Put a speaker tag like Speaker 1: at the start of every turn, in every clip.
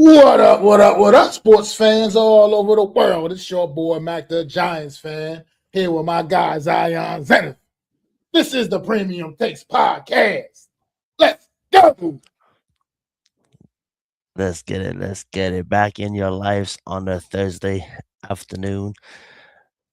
Speaker 1: What up, what up, what up, sports fans all over the world? It's your boy, Macdagiantsfan, here with my guy, Zion Zenith. This is the Premium Takes Podcast. Let's go!
Speaker 2: Let's get it. Let's get it. Back in your lives on a Thursday afternoon.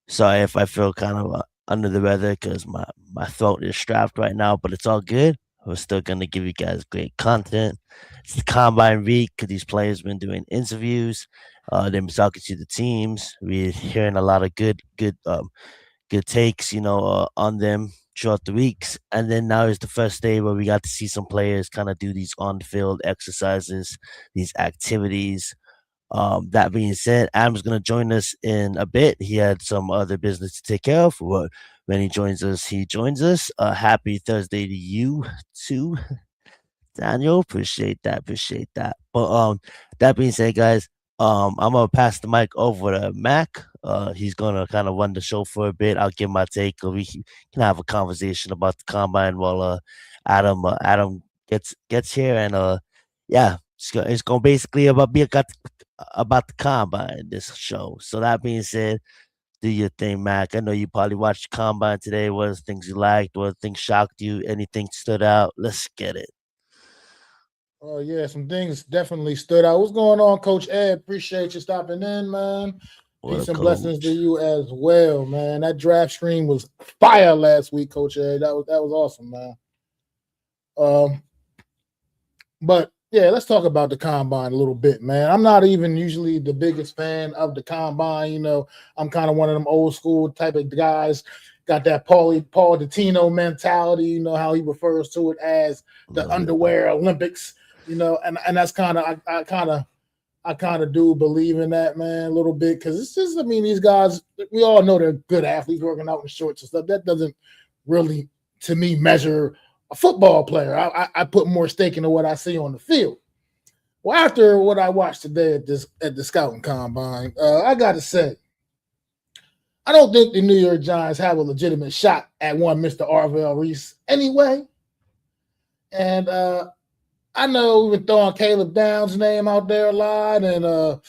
Speaker 2: Sorry if I feel kind of under the weather because my throat is strapped right now, but it's all good. We're still going to give you guys great content. It's the combine week because these players been doing interviews. They've been talking to the teams. We're hearing a lot of good takes, on them throughout the weeks. And then now is the first day where we got to see some players kind of do these on-field exercises, these activities. That being said, Adam's going to join us in a bit. He had some other business to take care of. But when he joins us, he joins us. Happy Thursday to you too, Daniel. Appreciate that. Appreciate that. But that being said, guys, I'm gonna pass the mic over to Mac. He's gonna kind of run the show for a bit. I'll give my take. Or can have a conversation about the combine while Adam gets here, and yeah, it's gonna basically about the combine this show. So that being said, do your thing, Mac. I know you probably watched the combine today. What are the things you liked? What things shocked you? Anything stood out? Let's get it.
Speaker 1: Oh, yeah, some things definitely stood out. What's going on, Coach Ed? Appreciate you stopping in, man.
Speaker 2: What a
Speaker 1: Peace and blessings to
Speaker 2: coach.
Speaker 1: you as well, man. That draft stream was fire last week, Coach Ed. That was awesome, man. Um, But yeah, let's talk about the combine a little bit, man. I'm not even usually the biggest fan of the combine. I'm kind of one of them old school type of guys. Got that Paul Dottino mentality. You know how he refers to it as the
Speaker 2: Love it.
Speaker 1: underwear Olympics. And that's kind of I kind of do believe in that, man, a little bit, because it's just, I mean, these guys, we all know they're good athletes working out in shorts and stuff. That doesn't really, to me, measure a football player. I put more stake into what I see on the field. Well, after what I watched today at the scouting combine, I got to say, I don't think the New York Giants have a legitimate shot at one Mr. Arvell Reese anyway. And I know we've been throwing Caleb Downs' name out there a lot, and the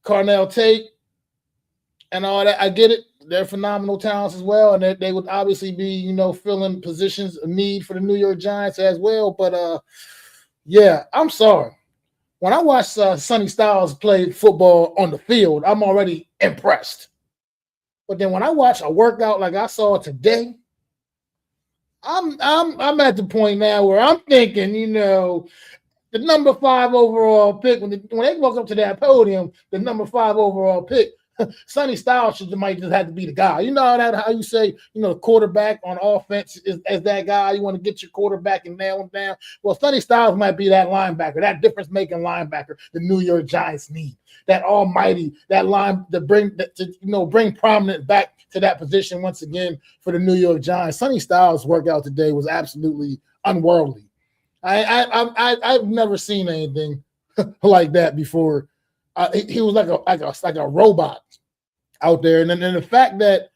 Speaker 1: Carnell Tate and all that. I get it; they're phenomenal talents as well, and they would obviously be filling positions of need for the New York Giants as well. But yeah, I'm sorry. When I watch Sonny Styles play football on the field, I'm already impressed. But then when I watch a workout like I saw today, I'm at the point now where I'm thinking, the number 5 overall pick, when they walk up to that podium, the number 5 overall pick, Sonny Styles might just have to be the guy. You know how you say, the quarterback on offense is as that guy. You want to get your quarterback and nail him down. Well, Sonny Styles might be that linebacker, that difference-making linebacker the New York Giants need. That almighty, that line to bring prominence back to that position once again for the New York Giants. Sonny Styles' workout today was absolutely unworldly. I've never seen anything like that before. He was like a robot out there, and then the fact that,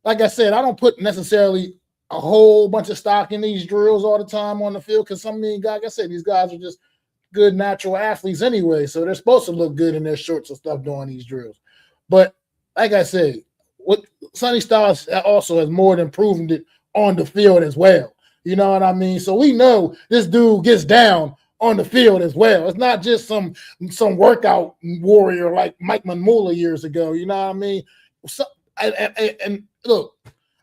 Speaker 1: like I said, I don't put necessarily a whole bunch of stock in these drills all the time on the field, because like I said, these guys are just good natural athletes anyway, so they're supposed to look good in their shorts and stuff doing these drills. But like I said, what Sonny Styles also has more than proven it on the field as well. You know what I mean? So we know this dude gets down on the field as well. It's not just some workout warrior like Mike Mamula years ago. You know what I mean? So, and look,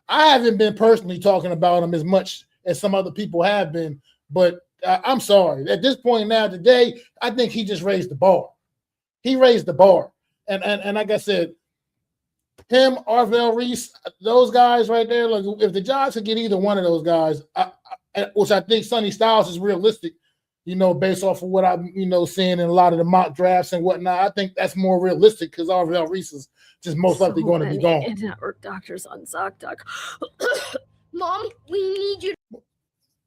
Speaker 1: I haven't been personally talking about him as much as some other people have been, but I'm sorry. At this point now today, I think he just raised the bar. He raised the bar. And like I said, him, Arvell Reese, those guys right there, like if the Giants could get either one of those guys, which I think Sonny Styles is realistic, based off of what I'm, seeing in a lot of the mock drafts and whatnot. I think that's more realistic because Arvell Reese is just most likely going to be gone.
Speaker 3: In-network doctors on ZocDoc. Mom, we need you.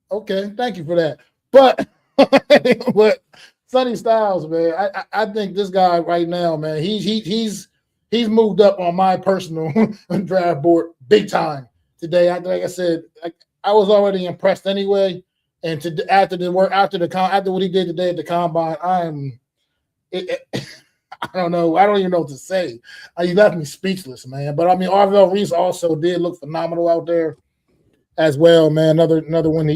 Speaker 1: Okay, thank you for that. But but Sonny Styles, man, I think this guy right now, man, he's moved up on my personal draft board big time today. Like I said, I was already impressed anyway. And after what he did today at the combine, I don't know. I don't even know what to say. He left me speechless, man. But I mean, Arvell Reese also did look phenomenal out there as well, man. Another one.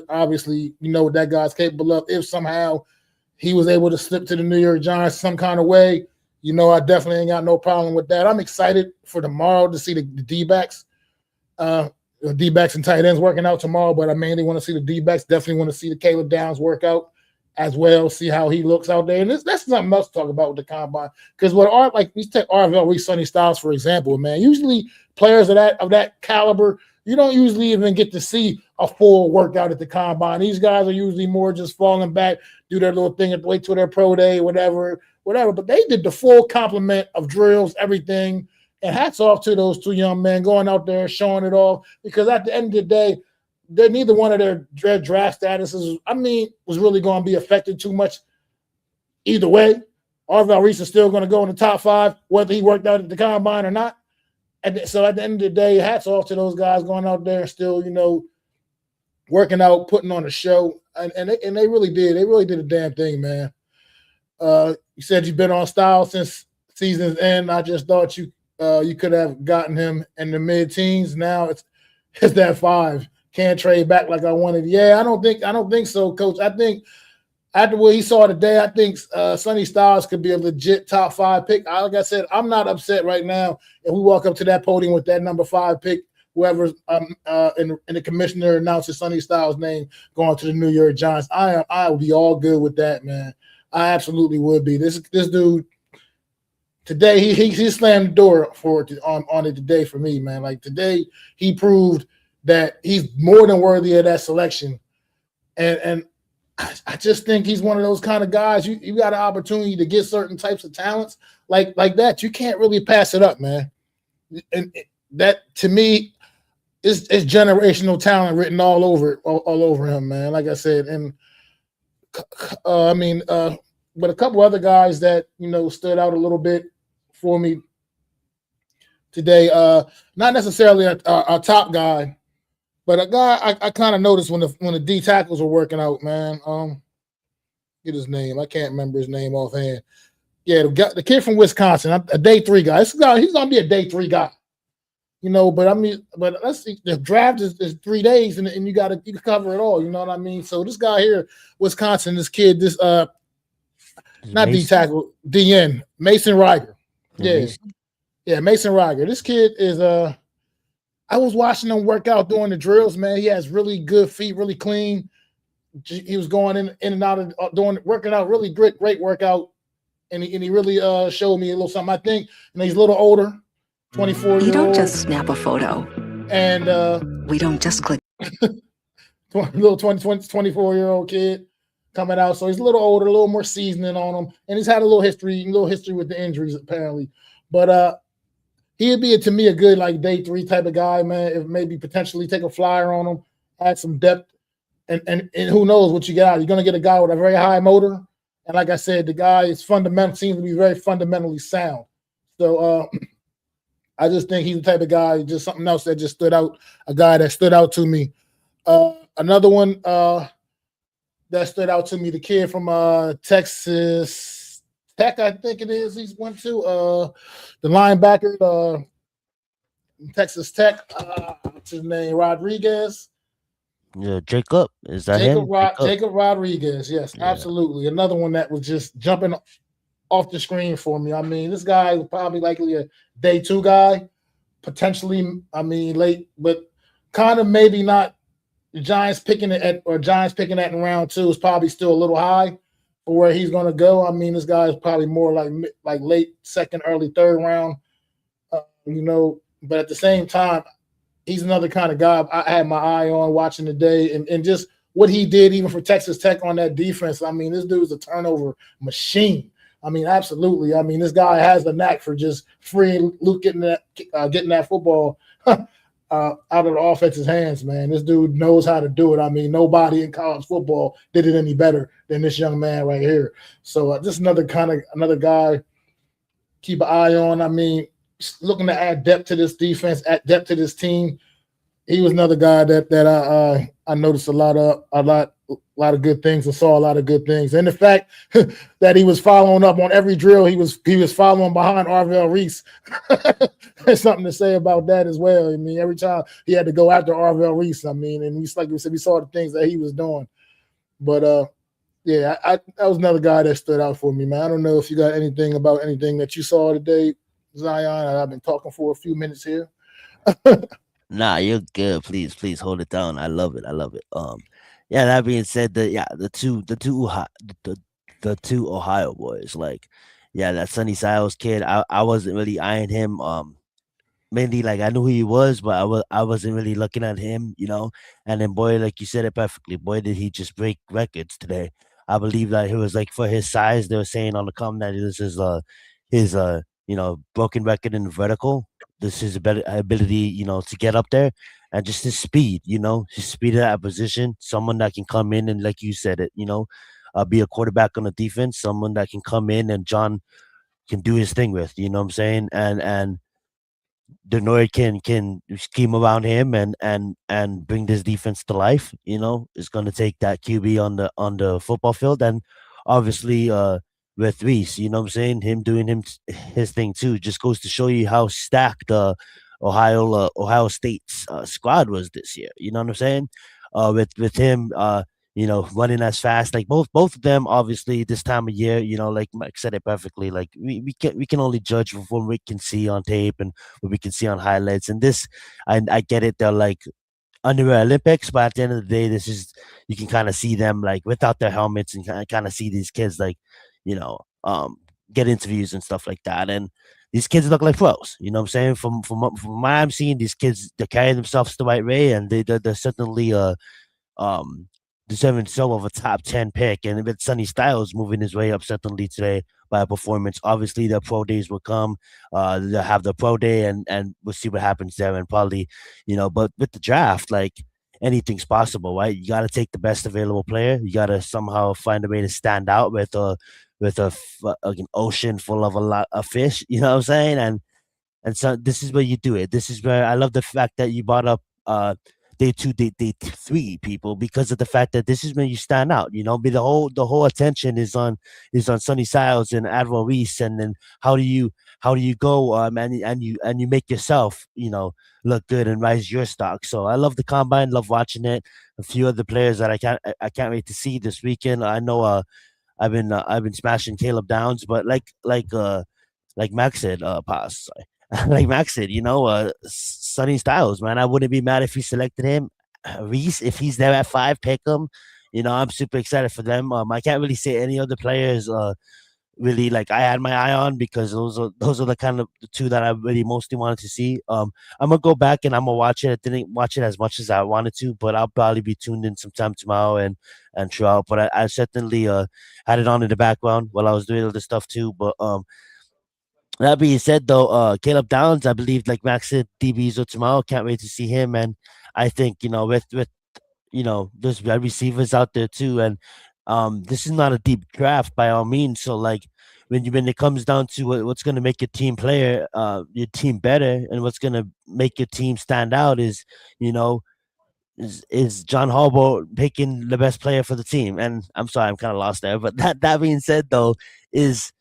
Speaker 1: Obviously, you know what that guy's capable of. If somehow he was able to slip to the New York Giants some kind of way, you know, I definitely ain't got no problem with that. I'm excited for tomorrow to see the D-backs. D-backs and tight ends working out tomorrow, but I mainly want to see the D-backs. Definitely want to see the Caleb Downs work out as well, see how he looks out there. And that's something else to talk about with the combine. Because we take Arvell Reese, Sonny Styles, for example, man. Usually players of that caliber, you don't usually even get to see a full workout at the combine. These guys are usually more just falling back, do their little thing, wait till their pro day, whatever. But they did the full complement of drills, everything. And hats off to those two young men going out there showing it all. Because at the end of the day, neither one of their draft statuses, was really going to be affected too much either way. Arvell Reese is still going to go in the top 5, whether he worked out at the combine or not. And so at the end of the day, hats off to those guys going out there and still, you know, working out, putting on a show. And they really did. They really did a damn thing, man. You said you've been on Style since season's end. I just thought you could have gotten him in the mid-teens. Now it's that 5. Can't trade back like I wanted. Yeah, I don't think so, Coach. I think after what he saw today, I think Sonny Styles could be a legit top 5 pick. Like I said, I'm not upset right now if we walk up to that podium with that number 5 pick, whoever's in the commissioner announces Sonny Styles' name going to the New York Giants. I would be all good with that, man. I absolutely would be. This dude today, he slammed the door for it on it today for me, man. Like today, he proved that he's more than worthy of that selection. And I just think he's one of those kind of guys. You got an opportunity to get certain types of talents like that. You can't really pass it up, man. And that to me is generational talent written all over him, man. Like I said, and but a couple other guys that, you know, stood out a little bit for me today. Not necessarily a top guy, but a guy I kind of noticed when the D tackles were working out, man. Get his name. I can't remember his name offhand. Yeah, the kid from Wisconsin, a day 3 guy. He's gonna be a day 3 guy, you know. But let's see. The draft is 3 days, and you can cover it all. You know what I mean? So this guy here, Wisconsin, this kid, not D tackle, DN, Mason Riger. Yeah, Mason Riger. This kid is I was watching him work out doing the drills, man. He has really good feet, really clean. He was going in and out of working out, really great workout. And he really showed me a little something. I think, and he's a little older, 24-year-old.
Speaker 4: You don't just snap a photo.
Speaker 1: And
Speaker 4: we don't just click.
Speaker 1: Little 24-year-old kid coming out. So he's a little older, a little more seasoning on him. And he's had a little history with the injuries, apparently. But he'd be, to me, a good like day 3 type of guy, man. If maybe potentially take a flyer on him, add some depth, and who knows what you get out. You're gonna get a guy with a very high motor, and like I said, the guy is seems to be very fundamentally sound. So I just think he's the type of guy. Just something else that just stood out. A guy that stood out to me. Another one that stood out to me. The kid from Texas Tech, I think it is. He's went to the linebacker, Texas Tech. What's his name? Rodriguez.
Speaker 2: Yeah, Jacob. Is that him?
Speaker 1: Jacob Rodriguez. Yes, yeah. Absolutely. Another one that was just jumping off the screen for me. I mean, this guy is probably likely a day 2 guy, potentially. I mean, late, but kind of maybe not. The Giants picking that in round 2 is probably still a little high for where he's going to go. I mean, this guy is probably more like late 2nd, early 3rd round. You know, but at the same time, he's another kind of guy I had my eye on watching today, and just what he did even for Texas Tech on that defense. I mean, this dude's a turnover machine. I mean, absolutely. I mean, this guy has the knack for just freeing Luke getting that football out of the offense's hands, man. This dude knows how to do it. I mean, nobody in college football did it any better than this young man right here. So just another guy keep an eye on. I mean, looking to add depth to this defense, add depth to this team. he was another guy that I noticed a lot of good things and saw a lot of good things. And the fact that he was following up on every drill, he was following behind Arvell Reese. There's something to say about that as well. I mean, every time he had to go after Arvell Reese, I mean, and like you said, we saw the things that he was doing. But yeah, that was another guy that stood out for me, man. I don't know if you got anything about anything that you saw today, Zion. I've been talking for a few minutes here.
Speaker 2: Nah, you're good. Please hold it down. I love it. Yeah. That being said, the two Ohio boys, like, yeah, that Sonny Styles kid. I wasn't really eyeing him. Mainly, like, I knew who he was, but I wasn't really looking at him, you know. And then, boy, like you said it perfectly, boy, did he just break records today. I believe that he was, like, for his size, they were saying on the comment that this is his broken record in vertical. This is a better ability, you know, to get up there, and just his speed, you know, his speed at that position. Someone that can come in and, like you said it, you know, be a quarterback on the defense. Someone that can come in and John can do his thing with, you know what I'm saying, and Denoy can scheme around him and bring this defense to life. You know, it's going to take that QB on the football field, and obviously with Reese, you know what I'm saying, him doing his thing too, just goes to show you how stacked Ohio State's squad was this year. You know what I'm saying? With him, you know, running as fast, like both of them, obviously this time of year, you know, like Mike said it perfectly, like we can only judge from what we can see on tape and what we can see on highlights. And this, I get it, they're like under the Olympics, but at the end of the day, this is, you can kind of see them like without their helmets and kind of see these kids like, you know, get interviews and stuff like that. And these kids look like pros, you know what I'm saying? From what I'm seeing, these kids, they're carrying themselves the right way, and they're certainly deserving so of a top 10 pick. And with Sonny Styles moving his way up certainly today by a performance, obviously their pro days will come. They'll have the pro day, and we'll see what happens there. And probably, you know, but with the draft, like, anything's possible, right? You got to take the best available player. You got to somehow find a way to stand out with an ocean full of a lot of fish. You know what I'm saying? And so this is where you do it. This is where I love the fact that you brought up day 2, day 3 people, because of the fact that this is when you stand out. You know, the whole attention is on Sonny Styles and Admiral Reese, and then how do you go and you make yourself, you know, look good and rise your stock. So I love the combine, love watching it. A few other players that I can't wait to see this weekend. I know I've been smashing Caleb Downs, but like Max said, like Max said, you know, Sonny Styles, man, I wouldn't be mad if he selected him. Reese, if he's there at 5, pick him. You know, I'm super excited for them. I can't really say any other players really like I had my eye on, because those are the kind of the 2 that I really mostly wanted to see. I'm gonna go back and I'm gonna watch it. I didn't watch it as much as I wanted to, but I'll probably be tuned in sometime tomorrow and throughout. But I certainly had it on in the background while I was doing other stuff too. But that being said, though, Caleb Downs, I believe, like Max said, DBs or tomorrow. Can't wait to see him. And I think, you know, with you know, there's receivers out there too. And this is not a deep draft by all means. So like when it comes down to what's going to make your team better, and what's going to make your team stand out is, you know, is John Harbaugh picking the best player for the team. And I'm sorry, I'm kind of lost there. But that being said, though, is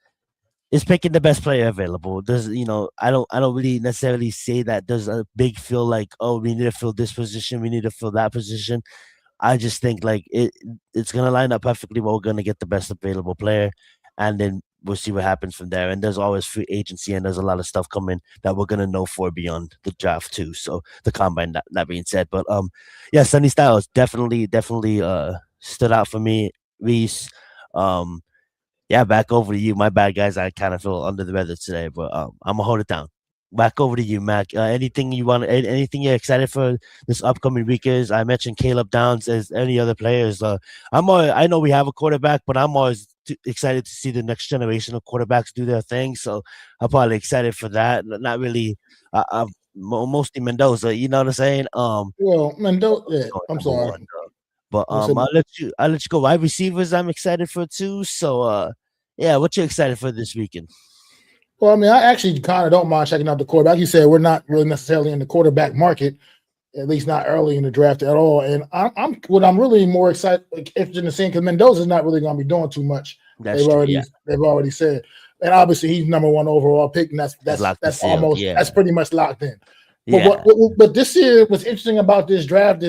Speaker 2: picking the best player available. There's, you know, I don't really necessarily say that there's a big feel like, oh, we need to fill this position, we need to fill that position. I just think like it's gonna line up perfectly. We're gonna get the best available player, and then we'll see what happens from there. And there's always free agency, and there's a lot of stuff coming that we're gonna know for beyond the draft too. So the combine, that being said, but yeah, Sonny Styles definitely stood out for me. Reese, yeah, back over to you. My bad, guys. I kind of feel under the weather today, but I'm gonna hold it down. Back over to you, Mac. Anything you want? Anything you're excited for this upcoming week? Is I mentioned Caleb Downs as any other players. I know we have a quarterback, but I'm always excited to see the next generation of quarterbacks do their thing. So I'm probably excited for that. Not really. Mostly Mendoza. You know what I'm saying?
Speaker 1: Well, Mendoza. Yeah, I'm sorry.
Speaker 2: But I'll let you go. Wide receivers, I'm excited for too. So yeah, what you excited for this weekend?
Speaker 1: Well, I mean, I actually kind of don't mind checking out the quarterback. You said we're not really necessarily in the quarterback market, at least not early in the draft at all. And I'm really more interested in seeing, because Mendoza's not really going to be doing too much.
Speaker 2: That's true, yeah.
Speaker 1: They've already said, and obviously he's number 1 overall pick, and that's pretty much locked in. But but this year, what's interesting about this draft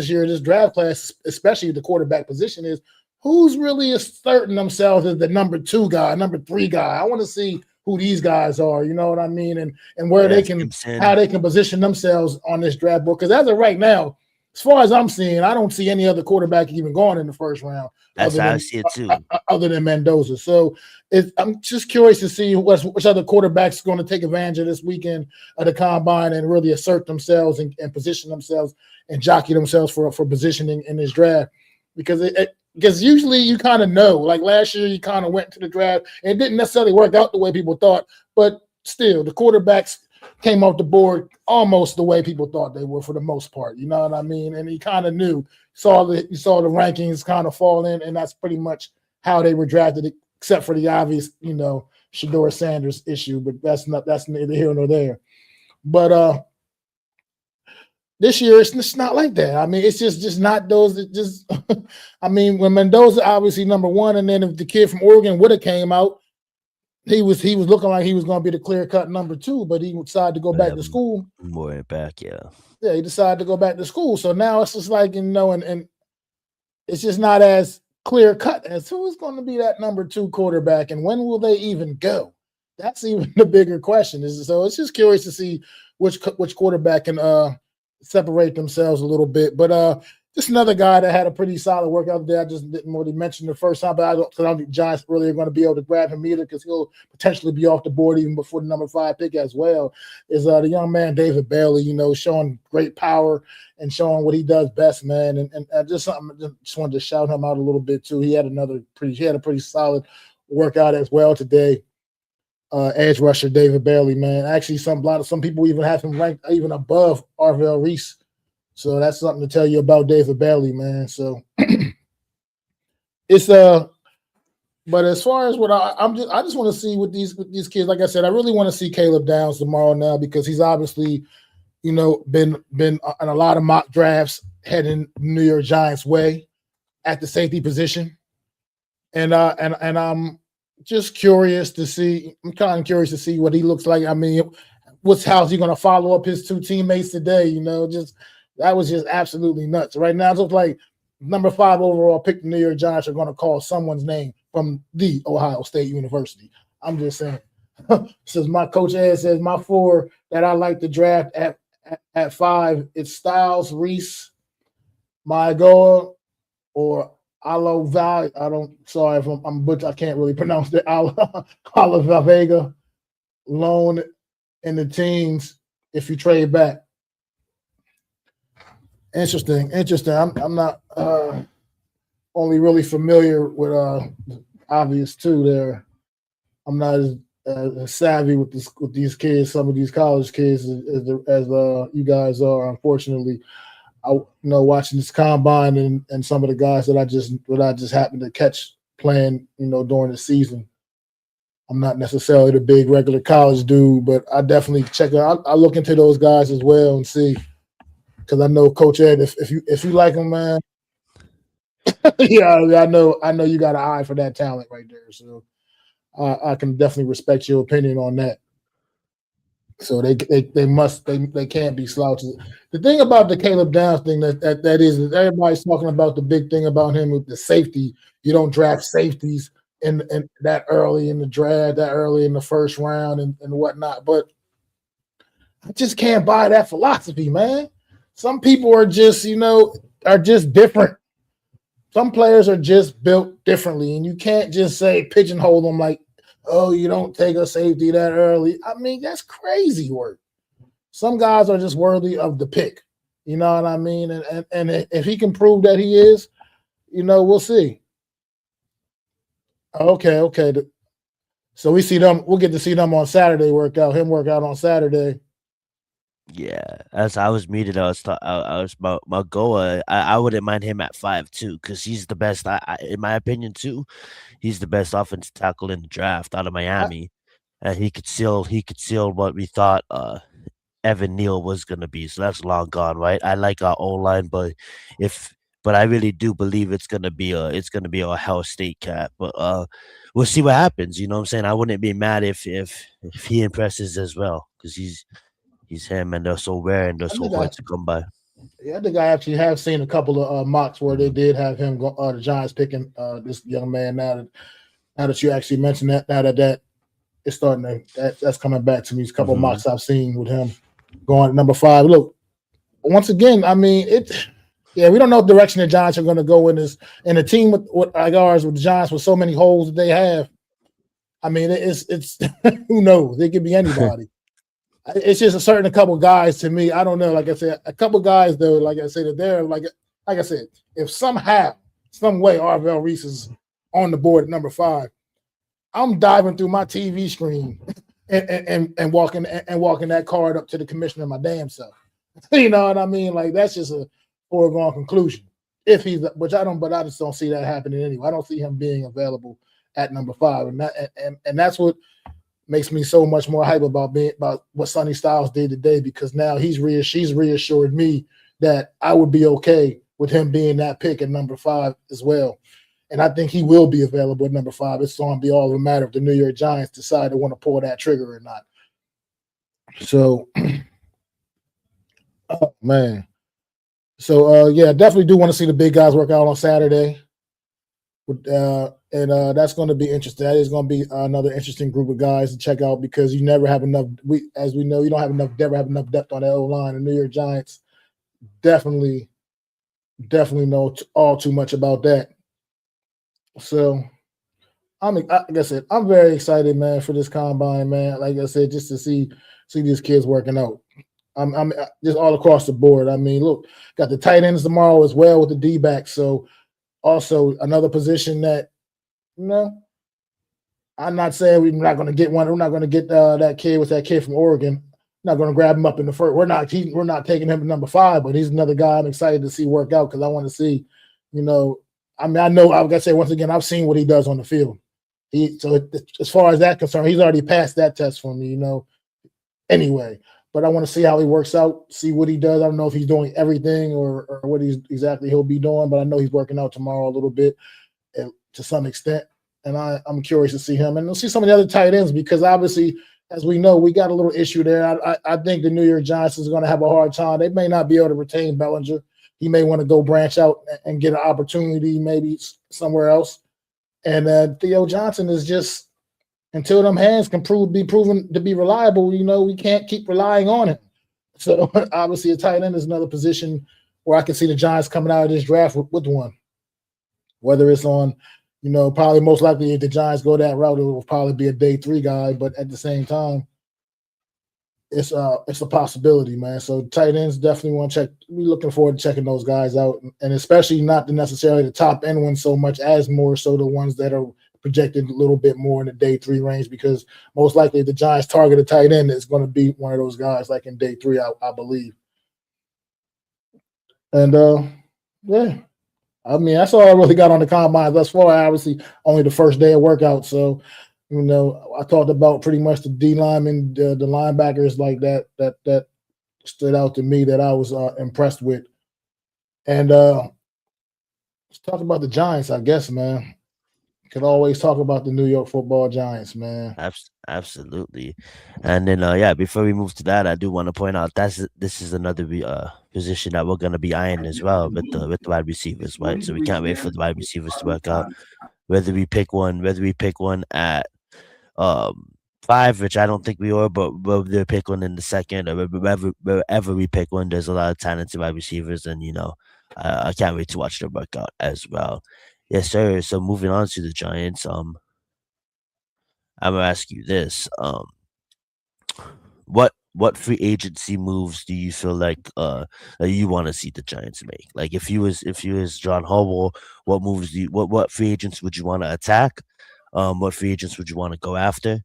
Speaker 1: class, especially the quarterback position, is who's really asserting themselves as the number 2 guy, number 3 guy. I want to see who these guys are, you know what I mean, and where how they can position themselves on this draft board. Because as of right now, as far as I'm seeing, I don't see any other quarterback even going in the first round.
Speaker 2: That's how I see it too.
Speaker 1: Other than Mendoza. So I'm just curious to see which other quarterbacks are going to take advantage of this weekend of the combine and really assert themselves and position themselves and jockey themselves for positioning in this draft. Because usually you kind of know, like last year, you kind of went to the draft and it didn't necessarily work out the way people thought, but still the quarterbacks came off the board almost the way people thought they were for the most part. You know what I mean? And he kind of knew, you saw the rankings kind of fall in, and that's pretty much how they were drafted, except for the obvious, Shedeur Sanders issue, but that's neither here nor there. But this year, it's not like that. I mean, it's just not those. I mean, when Mendoza obviously number 1, and then if the kid from Oregon would have came out, he was looking like he was going to be the clear-cut number 2, but he decided to go back to school.
Speaker 2: More back, yeah.
Speaker 1: Yeah, he decided to go back to school. So now it's just like, and it's just not as clear-cut as who's going to be that number 2 quarterback, and when will they even go? That's even the bigger question. So it's just curious to see which quarterback can separate themselves a little bit. But just another guy that had a pretty solid workout today. I just didn't really mention the first time, but I don't think Giants really are going to be able to grab him either, because he'll potentially be off the board even before the number 5 pick as well. Is the young man David Bailey, showing great power and showing what he does best, man. And just something, just wanted to shout him out a little bit too. He had a pretty solid workout as well today. Edge rusher David Bailey, man. Actually, some people even have him ranked even above Arvell Reese. So that's something to tell you about David Bailey, man. So it's but as far as what I just want to see with these kids, like I said, I really want to see Caleb Downs tomorrow now, because he's obviously, been in a lot of mock drafts heading New York Giants way at the safety position. And I'm just curious to see. I'm kind of curious to see what he looks like. I mean, how's he going to follow up his 2 teammates today? That was just absolutely nuts. Right now, it looks like number 5 overall pick, the New York Giants are going to call someone's name from the Ohio State University. I'm just saying. Since my coach Ed says my 4 that I like to draft at 5, it's Styles, Reese, Maigoa, or Alo Val. Sorry if I'm butcher. I can't really pronounce it. Alo Vega, loan in the teens if you trade back. Interesting. I'm not only really familiar with obvious too. There, I'm not as savvy with these kids, some of these college kids, as you guys are. Unfortunately, watching this combine and some of the guys that I just happened to catch playing, during the season. I'm not necessarily the big regular college dude, but I definitely check out. I look into those guys as well and see. Because I know Coach Ed, if you like him, man, yeah, I know you got an eye for that talent right there. So I can definitely respect your opinion on that. So they can't be slouches. The thing about the Caleb Downs thing that is everybody's talking about the big thing about him with the safety. You don't draft safeties in that early in the draft, that early in the first round and whatnot. But I just can't buy that philosophy, man. Some people are just, different. Some players are just built differently, and you can't just say pigeonhole them like, oh, you don't take a safety that early. I mean, that's crazy work. Some guys are just worthy of the pick. You know what I mean? And if he can prove that he is, we'll see. Okay. So we see them. We'll get to see them on Saturday workout. Him work out on Saturday.
Speaker 2: Yeah, as I was muted, I was about Magoa. I wouldn't mind him at 5 too, because he's the best. In my opinion, too, he's the best offensive tackle in the draft out of Miami, and he could seal what we thought Evan Neal was gonna be. So that's long gone, right? I like our O line, but I really do believe it's gonna be a Ohio State cat. But we'll see what happens. You know what I'm saying? I wouldn't be mad if he impresses as well, because he's him, and they're so rare and they're so hard to come by.
Speaker 1: Yeah, I think I actually have seen a couple of mocks where they did have him go. The Giants picking this young man. Now that you actually mentioned that, now that it's starting to that's coming back to me. There's a couple of mocks I've seen with him going at number 5. Look, once again, I mean we don't know what direction the Giants are going to go in this. And a team with like ours, with the Giants, with so many holes that they have, I mean, it's who knows? It could be anybody. It's just a couple guys to me. I don't know. Like I said, a couple guys though. Like I said, that they're like I said, if somehow, some way, Arvell Reese is on the board at number 5, I'm diving through my TV screen and walking that card up to the commissioner my damn self. You know what I mean? Like, that's just a foregone conclusion. If he's, but I just don't see that happening anyway. I don't see him being available at number 5, and that's what makes me so much more hype about what Sonny Styles did today, because now she's reassured me that I would be okay with him being that pick at number 5 as well. And I think he will be available at number 5. It's going to be all a matter if the New York Giants decide to want to pull that trigger or not. So, oh man. So yeah, definitely do want to see the big guys work out on Saturday. And that's going to be interesting. That is going to be another interesting group of guys to check out, because you never have enough. As we know, you don't never have enough depth on that O line. The New York Giants definitely know all too much about that. So, like I said, I'm very excited, man, for this combine, man. Like I said, just to see these kids working out. I'm just all across the board. I mean, look, got the tight ends tomorrow as well with the D-backs. So, also another position that, I'm not saying we're not going to get one. We're not going to get that kid from Oregon. Not going to grab him up in the first. We're not taking him to number 5, but he's another guy I'm excited to see work out, because I want to see, I mean, I know, like I say, once again, I've seen what he does on the field. So as far as that concerned, he's already passed that test for me, anyway. But I want to see how he works out, see what he does. I don't know if he's doing everything or what exactly he'll be doing, but I know he's working out tomorrow a little bit to some extent. And I'm curious to see him. And we'll see some of the other tight ends, because obviously, as we know, we got a little issue there. I think the New York Giants is going to have a hard time. They may not be able to retain Bellinger. He may want to go branch out and get an opportunity maybe somewhere else. And Theo Johnson is just, until them hands can be proven to be reliable, we can't keep relying on him. So obviously a tight end is another position where I can see the Giants coming out of this draft with one. Whether it's on, probably most likely if the Giants go that route, it will probably be a day 3 guy. But at the same time, it's a possibility, man. So tight ends definitely want to check. We're looking forward to checking those guys out, and especially not necessarily the top end ones so much as more so the ones that are projected a little bit more in the day 3 range, because most likely the Giants target a tight end is going to be one of those guys like in day 3, I believe. And yeah, I mean, that's all I really got on the combine thus far. Obviously, only the first day of workout, so I talked about pretty much the D linemen, the linebackers like that stood out to me that I was impressed with. And let's talk about the Giants, I guess, man. Could always talk about the New York Football Giants, man.
Speaker 2: Absolutely. And then before we move to that, I do want to point out this is another position that we're gonna be eyeing as well with the wide receivers, right? So we can't wait for the wide receivers to work out. Whether we pick one at 5, which I don't think we are, but whether we pick one in the second or wherever we pick one, there's a lot of talented wide receivers, and I can't wait to watch them work out as well. Yes, sir. So moving on to the Giants, I'm gonna ask you this: what free agency moves do you feel like that you want to see the Giants make? Like if you was John Harbaugh, what free agents would you want to attack? What free agents would you want to go after?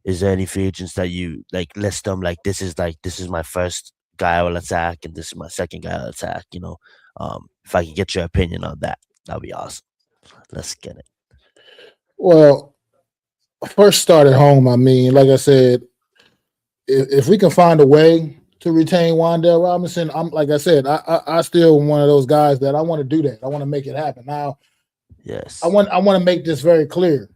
Speaker 2: Is there any free agents that you like list them like this is my first guy I will attack and this is my second guy I'll attack? If I could get your opinion on that, that'd be awesome. Let's get it.
Speaker 1: Well, first start at home. I mean, like I said, if we can find a way to retain Wan'Dale Robinson, I'm like I said, I still one of those guys that I want to do that. I want to make it happen. Now,
Speaker 2: Yes.
Speaker 1: I want to make this very clear.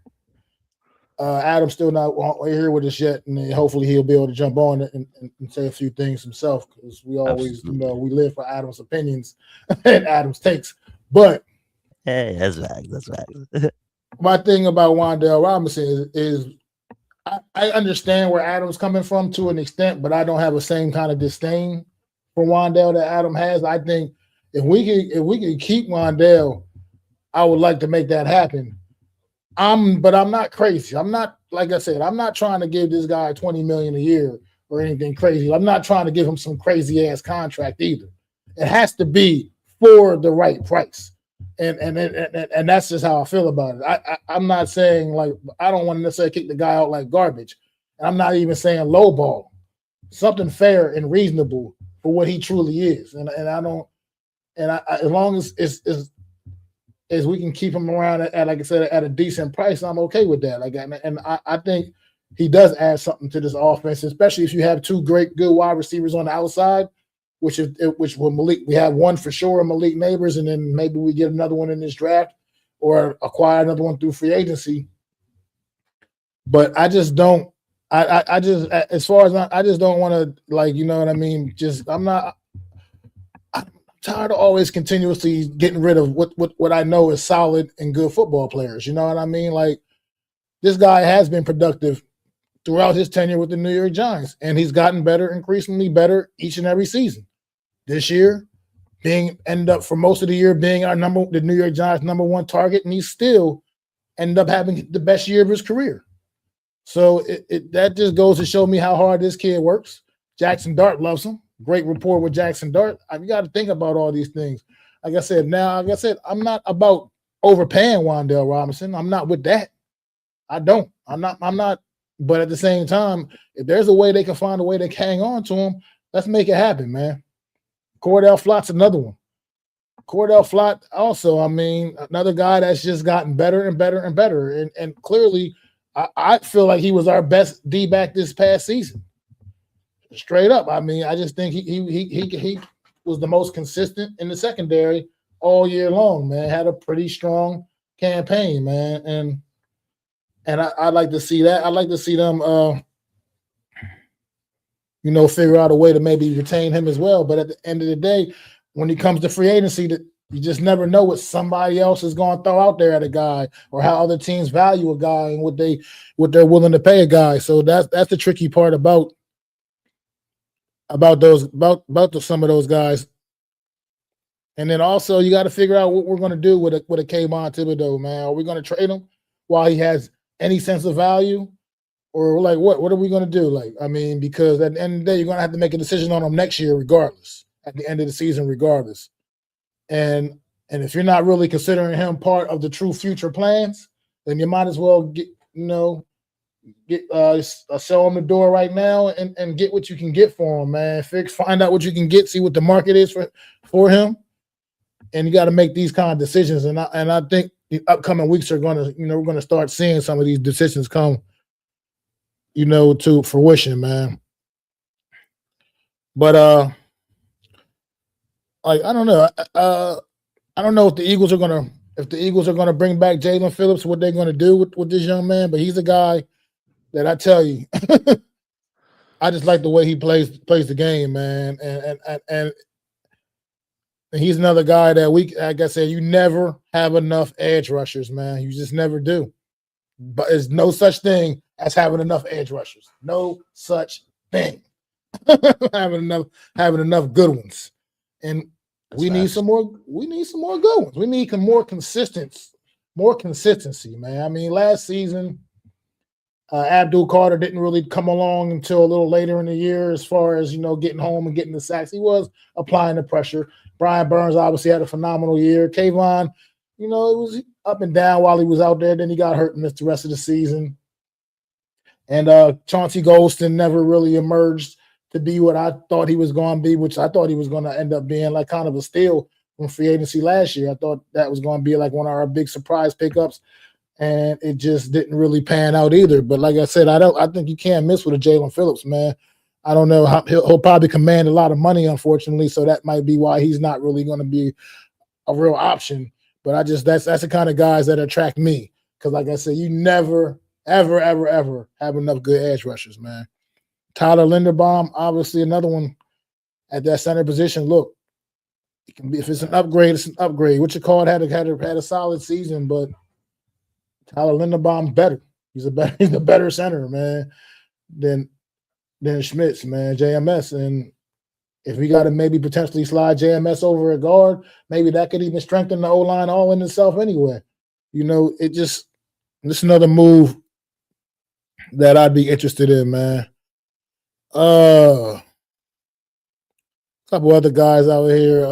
Speaker 1: Adam's still not here with us yet, and hopefully he'll be able to jump on and say a few things himself, because we always, we live for Adam's opinions and Adam's takes. But
Speaker 2: hey, that's facts.
Speaker 1: My thing about Wan'Dale Robinson is I understand where Adam's coming from to an extent, but I don't have the same kind of disdain for Wan'Dale that Adam has. I think if we can keep Wan'Dale, I would like to make that happen. But I'm not crazy. I'm not, like I said, I'm not trying to give this guy $20 million a year or anything crazy. I'm not trying to give him some crazy ass contract either. It has to be for the right price. And that's just how I feel about it. I'm not saying, like, I don't want to necessarily kick the guy out like garbage. And I'm not even saying lowball. Something fair and reasonable for what he truly is. And I don't, and I as long as as we can keep him around at, like I said, at a decent price, I'm okay with that. Like, and I think he does add something to this offense, especially if you have two good wide receivers on the outside, which will Malik. We have one for sure, Malik Neighbors, and then maybe we get another one in this draft or acquire another one through free agency. But I just don't. I just, as far as I just don't want to, like, you know what I mean. I'm tired of always continuously getting rid of what I know is solid and good football players. You know what I mean? Like, this guy has been productive throughout his tenure with the New York Giants, and he's gotten better, increasingly better each and every season. This year, ended up for most of the year being the New York Giants' number one target, and he still ended up having the best year of his career. So that just goes to show me how hard this kid works. Jackson Dart loves him. Great rapport with Jackson Dart. You got to think about all these things. Like I said, I'm not about overpaying Wan'Dale Robinson. I'm not with that. I'm not. But at the same time, if there's a way they can find a way to hang on to him, let's make it happen, man. Cordell Flott's another one. Cordell Flott also, I mean, another guy that's just gotten better and better and better. And clearly, I feel like he was our best D-back this past season. Straight up. I mean, I just think he was the most consistent in the secondary all year long, man. Had a pretty strong campaign, man. And I'd like to see that. I'd like to see them figure out a way to maybe retain him as well. But at the end of the day, when it comes to free agency, that you just never know what somebody else is going to throw out there at a guy, or how other teams value a guy and what they're willing to pay a guy. So that's the tricky part about some of those guys. And then also you got to figure out what we're going to do with a Kayvon Thibodeau, man. Are we going to trade him while he has any sense of value, or like what are we going to do? Like, I mean, because at the end of the day, you're going to have to make a decision on him next year, regardless. At the end of the season, regardless. And if you're not really considering him part of the true future plans, then you might as well sell him the door right now and get what you can get for him, man. Find out what you can get, see what the market is for him, and you got to make these kind of decisions. And I think the upcoming weeks are going to, we're going to start seeing some of these decisions come, to fruition, man. But I don't know. I don't know if the Eagles are gonna bring back Jalen Phillips, what they're gonna do with this young man. But he's a guy that I tell you, I just like the way he plays the game, man. And he's another guy that like I said, you never have enough edge rushers, man. You just never do. But there's no such thing as having enough edge rushers. No such thing. having enough good ones. And we need some more good ones. We need more consistency, man. I mean, last season, Abdul Carter didn't really come along until a little later in the year as far as, getting home and getting the sacks. He was applying the pressure. Brian Burns obviously had a phenomenal year. Kayvon, it was up and down while he was out there. Then he got hurt and missed the rest of the season. And Chauncey Golston never really emerged to be what I thought he was going to be, which I thought he was going to end up being like kind of a steal from free agency last year. I thought that was going to be like one of our big surprise pickups, and it just didn't really pan out either. But like I said, I think you can't miss with a Jalen Phillips, man. I don't know how he'll probably command a lot of money, unfortunately. So that might be why he's not really going to be a real option. But that's the kind of guys that attract me. Because like I said, you never, ever, ever, ever have enough good edge rushers, man. Tyler Linderbaum, obviously another one at that center position. Look, it can be, if it's an upgrade, it's an upgrade. What you call it had a solid season, but Tyler Linderbaum's better. He's a better center, man, than Schmitz, man, JMS. And if we got to maybe potentially slide JMS over a guard, maybe that could even strengthen the O-line all in itself anyway. You know, this is another move that I'd be interested in, man. A couple other guys out here.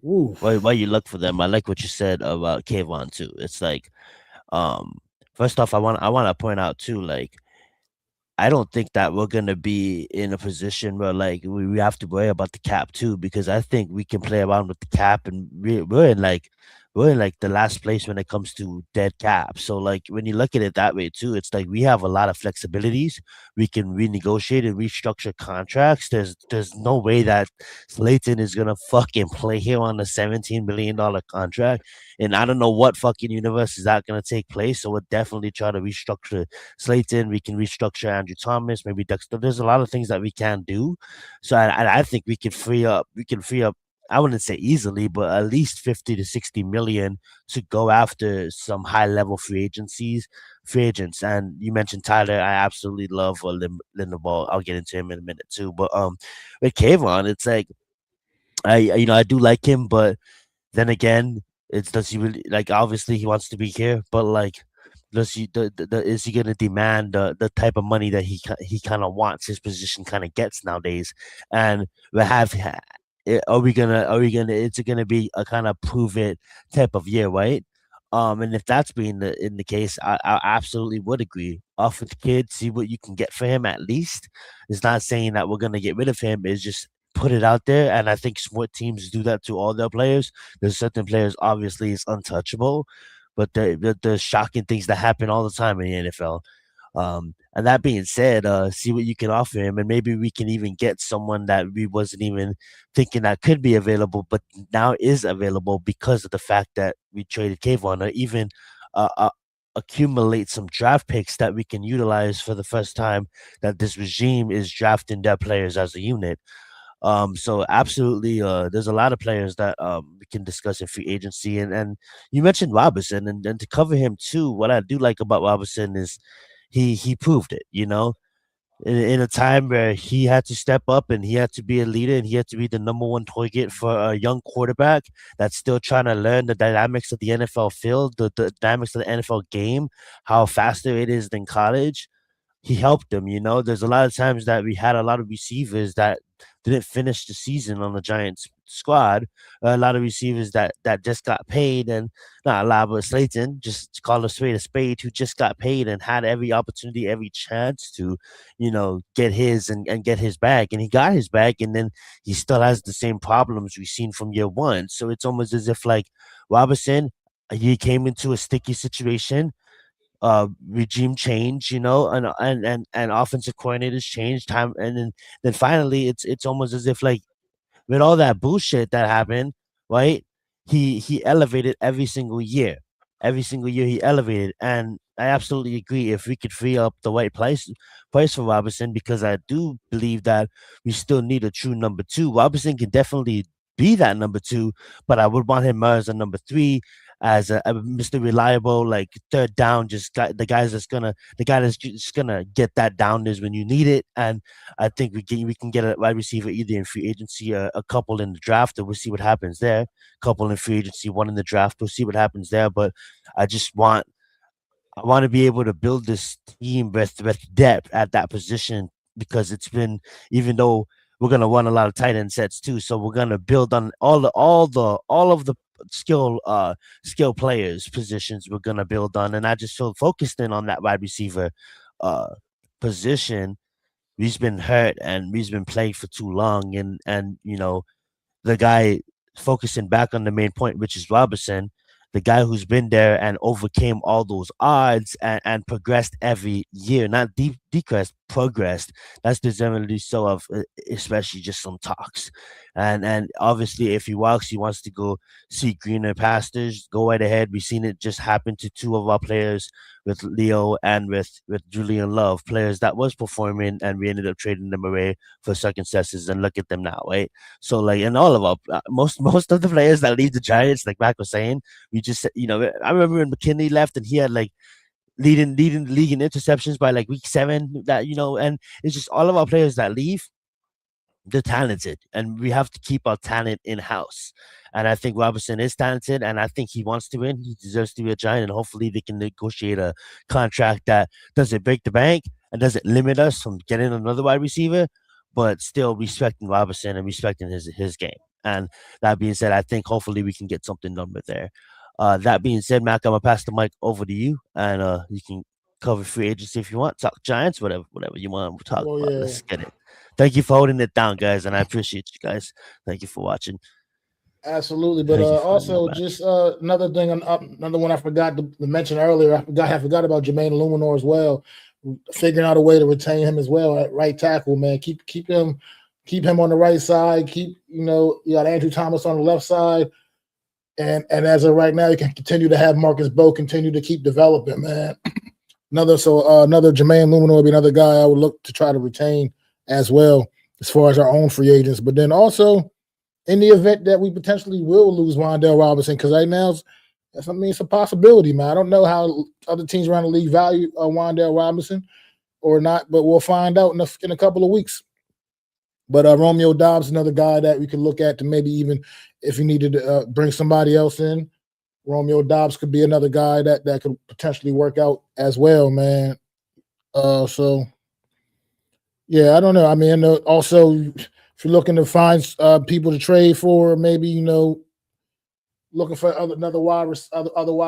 Speaker 2: While you look for them, I like what you said about Kayvon too. It's like, first off, I want to point out too, like, I don't think that we're gonna be in a position where like we have to worry about the cap too, because I think we can play around with the cap, and we're in like the last place when it comes to dead cap. So like when you look at it that way too, it's like we have a lot of flexibilities. We can renegotiate and restructure contracts. There's no way that Slayton is gonna fucking play here on a $17 million contract. And I don't know what fucking universe is that gonna take place. So we'll definitely try to restructure Slayton. We can restructure Andrew Thomas, maybe Dexter. There's a lot of things that we can do. So I think we can free up. I wouldn't say easily, but at least 50 to 60 million to go after some high level free agents. And you mentioned Tyler. I absolutely love Linderbaum. I'll get into him in a minute too. But with Kayvon, it's like I do like him, but then again, does he really, like, obviously he wants to be here, but like, does he is he going to demand the type of money that he kind of wants his position kind of gets nowadays? And we have are we gonna it's gonna be a kind of prove it type of year, right? And if that's being in the case, I absolutely would agree. Offer the kid, see what you can get for him at least. It's not saying that we're gonna get rid of him. It's just put it out there, and I think smart teams do that to all their players. There's certain players obviously it's untouchable, but the shocking things that happen all the time in the NFL. And that being said, see what you can offer him, and maybe we can even get someone that we wasn't even thinking that could be available, but now is available because of the fact that we traded Kayvon, or even accumulate some draft picks that we can utilize for the first time that this regime is drafting their players as a unit. So absolutely, there's a lot of players that we can discuss in free agency, and you mentioned Robinson, and to cover him too. What I do like about Robinson is he proved it. You know, in a time where he had to step up and he had to be a leader and he had to be the number one target for a young quarterback that's still trying to learn the dynamics of the NFL field, the dynamics of the NFL game, how faster it is than college. He helped them. You know, there's a lot of times that we had a lot of receivers that didn't finish the season on the Giants squad. A lot of receivers that just got paid, and not a lot, but Slayton, just call a spade, who just got paid and had every opportunity, every chance to, get his and get his bag, and he got his bag, and then he still has the same problems we've seen from year one. So it's almost as if like Robinson, he came into a sticky situation, regime change, and offensive coordinators change time, and then finally it's almost as if like with all that bullshit that happened, right? He elevated every single year. Every single year he elevated, and I absolutely agree. If we could free up the right price for Robinson, because I do believe that we still need a true number two. Robinson can definitely be that number two, but I would want him more as a number three, as a Mr. Reliable, like third down, the guy that's just gonna get that downers when you need it. And I think we can get a wide receiver either in free agency, a couple in the draft, or we'll see what happens there. A couple in free agency, one in the draft, we'll see what happens there. But I want to be able to build this team with depth at that position, because it's been, even though we're gonna run a lot of tight end sets too, so we're gonna build on all of the skill players positions we're gonna build on, and I just feel focused in on that wide receiver position. We've been hurt and we've been playing for too long, and the guy focusing back on the main point, which is Robinson. the guy who's been there and overcame all those odds and progressed every year, not decreased, progressed. That's deservedly so of especially just some talks. And obviously, if he walks, he wants to go see greener pastures. Go right ahead. We've seen it just happen to two of our players, with Leo and with Julian Love, players that was performing, and we ended up trading them away for circumstances, and look at them now, right? So like, and all of our most of the players that leave the Giants, like Mac was saying, we just, I remember when McKinley left and he had like leading the league in interceptions by like week 7, that and it's just all of our players that leave, they're talented, and we have to keep our talent in house. And I think Robinson is talented, and I think he wants to win. He deserves to be a Giant, and hopefully they can negotiate a contract that doesn't break the bank and doesn't limit us from getting another wide receiver, but still respecting Robinson and respecting his game. And that being said, I think hopefully we can get something done with there. That being said, Mac, I'm gonna pass the mic over to you, and you can cover free agency if you want, talk Giants, whatever you want to talk about.
Speaker 1: Yeah.
Speaker 2: Let's get it. Thank you for holding it down, guys, and I appreciate you guys. Thank you for watching.
Speaker 1: Absolutely, but also just another thing, another one I forgot to mention earlier. I forgot about Jermaine Illuminor as well. Figuring out a way to retain him as well at right tackle, man. Keep him on the right side. You got Andrew Thomas on the left side, and as of right now, you can continue to have Marcus Bowe continue to keep developing, man. Another Jermaine Illuminor would be another guy I would look to try to retain as well, as far as our own free agents. But then also, in the event that we potentially will lose Wan'Dale Robinson, because right now it's a possibility, man. I don't know how other teams around the league value Wan'Dale Robinson or not, but we'll find out in a couple of weeks. But Romeo Doubs, another guy that we could look at to maybe, even if you needed to bring somebody else in, Romeo Doubs could be another guy that could potentially work out as well, man. So yeah, I don't know. I mean, also, if you're looking to find people to trade for, maybe, looking for other wide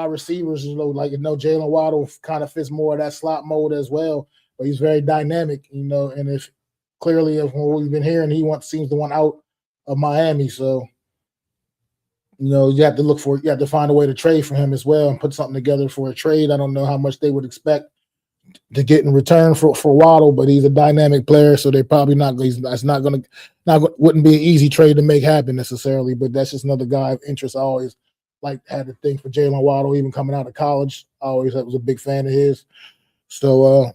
Speaker 1: receivers, like Jalen Waddle kind of fits more of that slot mode as well, but he's very dynamic, and if clearly, from what we've been hearing, he seems to want out of Miami. So, you have to find a way to trade for him as well and put something together for a trade. I don't know how much they would expect to get in return for Waddle, but he's a dynamic player, so they probably wouldn't be an easy trade to make happen necessarily. But that's just another guy of interest. I always had a thing for Jalen Waddle, even coming out of college. I always was a big fan of his. So if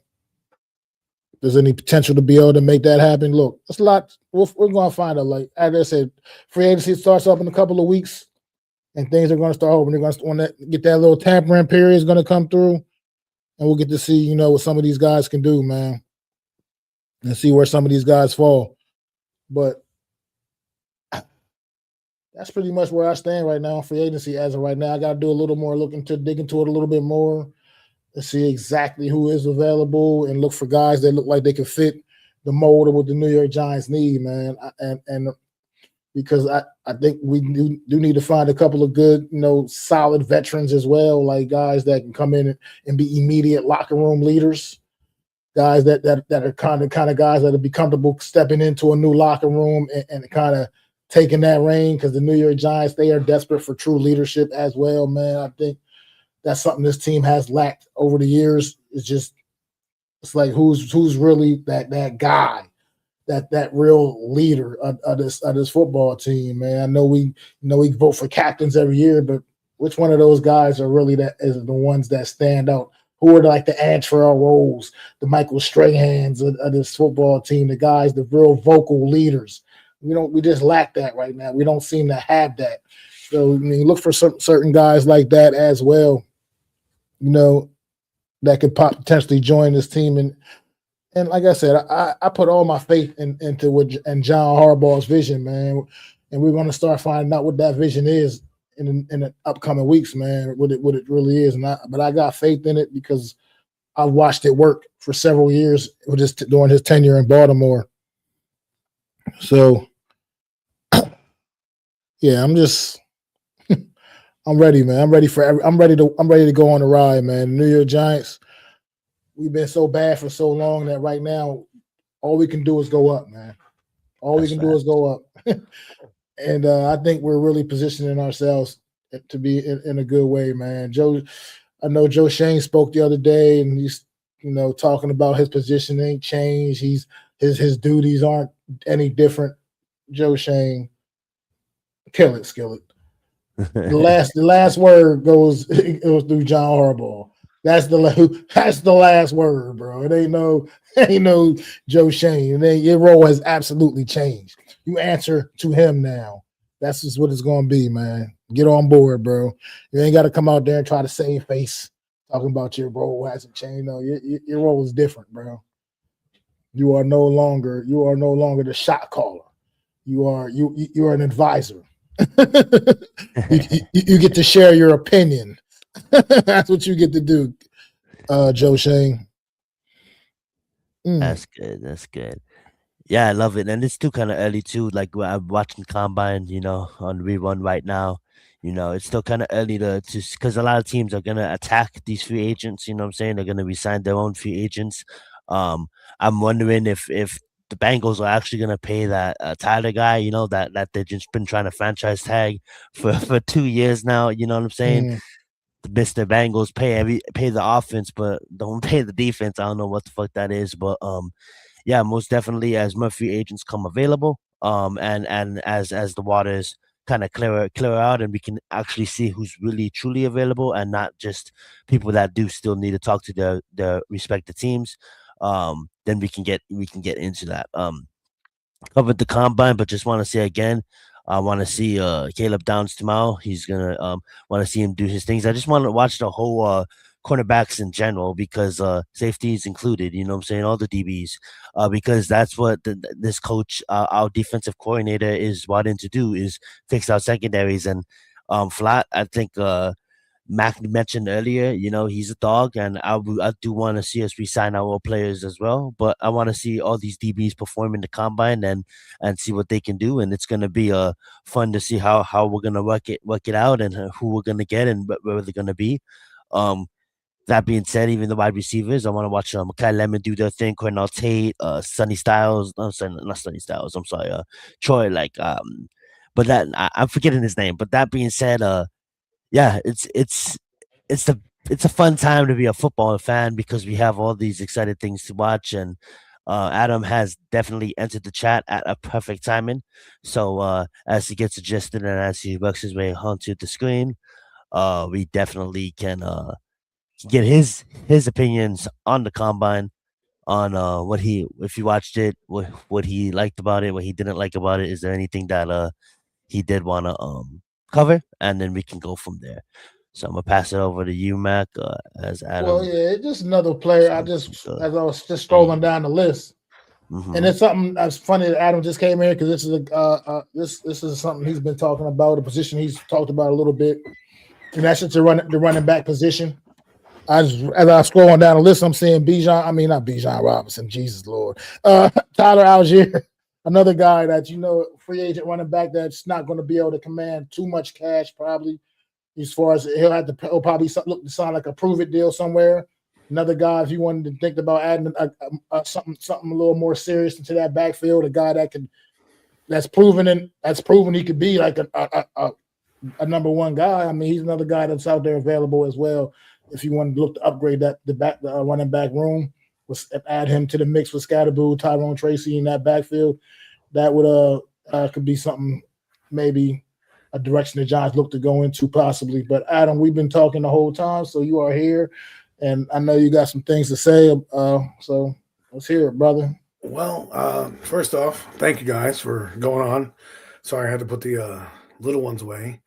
Speaker 1: there's any potential to be able to make that happen, look, it's a lot. We're going to find out. Like I said, free agency starts up in a couple of weeks, and things are going to start open. They're going to want to get that little tampering period is going to come through. And we'll get to see, what some of these guys can do, man, and see where some of these guys fall. But that's pretty much where I stand right now on free agency as of right now. I got to do a little more, dig into it a little bit more to see exactly who is available and look for guys that look like they can fit the mold of what the New York Giants need, man. And because I think we do need to find a couple of good, solid veterans as well, like guys that can come in and be immediate locker room leaders, guys that are kind of guys that'll be comfortable stepping into a new locker room and kind of taking that reign, because the New York Giants, they are desperate for true leadership as well, man. I think that's something this team has lacked over the years. It's like who's really that guy, that real leader of this football team, man. I know we vote for captains every year, but which one of those guys are really the ones that stand out? Who are like the Antrell Rolls, the Michael Strahans of this football team, the guys, the real vocal leaders? We just lack that right now. We don't seem to have that. So look for certain guys like that as well, that could potentially join this team. And like I said, I put all my faith into John Harbaugh's vision, man. And we're going to start finding out what that vision is in the upcoming weeks, man. What it really is. But I got faith in it because I watched it work for several years during his tenure in Baltimore. So, yeah, I'm ready, man. I'm ready to go on the ride, man. The New York Giants, we've been so bad for so long that right now all we can do is go up, man. All we can do is go up. And I think we're really positioning ourselves to be in a good way, man. I know Joe Shane spoke the other day, and he's talking about his position ain't changed. His duties aren't any different. Joe Shane, kill it, Skillet. The last word goes through John Harbaugh. That's the last word, bro. It ain't no Joe Shane. Your role has absolutely changed. You answer to him now. That's just what it's gonna be, man. Get on board, bro. You ain't got to come out there and try to save face talking about your role hasn't changed. No, your role is different, bro. You are no longer the shot caller. You are an advisor. you get to share your opinion. That's what you get to do, Joe Shane.
Speaker 2: That's good. Yeah, I love it. And it's still kind of early too. Like I'm watching Combine, on rerun right now. It's still kind of early to because a lot of teams are gonna attack these free agents. You know what I'm saying? They're gonna resign their own free agents. I'm wondering if the Bengals are actually gonna pay that Tyler guy. That they've just been trying to franchise tag for 2 years now. You know what I'm saying? Mr. Bengals pay the offense, but don't pay the defense. I don't know what the fuck that is, but yeah, most definitely as more free agents come available, and as the waters kind of clear out, and we can actually see who's really truly available, and not just people that do still need to talk to their respective teams. Then we can get into that. Covered the combine, but just want to say again, I want to see Caleb Downs tomorrow. He's gonna want to see him do his things. I just want to watch the whole cornerbacks in general, because safeties included. You know what I'm saying? All the DBs, because that's what this coach, our defensive coordinator, is wanting to do, is fix our secondaries. And Flat, I think Mac mentioned earlier, he's a dog, and I do want to see us resign our old players as well. But I want to see all these DBs perform in the combine and see what they can do. And it's gonna be fun to see how we're gonna work it out, and who we're gonna get, and where they're gonna be. That being said, even the wide receivers, I want to watch Makai Lemon do their thing, Cornell Tate, Sonny Styles, not Sonny Styles, I'm sorry, Troy, but that I'm forgetting his name. But that being said, yeah, it's a fun time to be a football fan, because we have all these exciting things to watch. And Adam has definitely entered the chat at a perfect timing. So as he gets adjusted and as he works his way onto the screen, we definitely can get his opinions on the combine, on if he watched it, what he liked about it, what he didn't like about it. Is there anything that he did want to cover, and then we can go from there. So I'm gonna pass it over to you, Mac, as Adam.
Speaker 1: Well, yeah, just another player. As I was just scrolling down the list, and it's something that's funny that Adam just came here, because this is this is something he's been talking about, a position he's talked about a little bit. Connection to the running back position. As I scroll on down the list, I'm seeing not Bijan Robinson, Jesus Lord. Tyler Algier, another guy that free agent running back that's not going to be able to command too much cash, probably. As far as he'll probably look to sign like a prove it deal somewhere. Another guy, if you wanted to think about adding something a little more serious into that backfield, a guy that's proven he could be like a number one guy. I mean, he's another guy that's out there available as well. If you want to look to upgrade the running back room, add him to the mix with Scatterboo, Tyrone Tracy in that backfield, that would could be something, maybe a direction the Giants look to go into possibly. But Adam, we've been talking the whole time, so you are here, and I know you got some things to say. So let's hear it, brother.
Speaker 5: Well, first off, thank you guys for going on. Sorry I had to put the little ones away.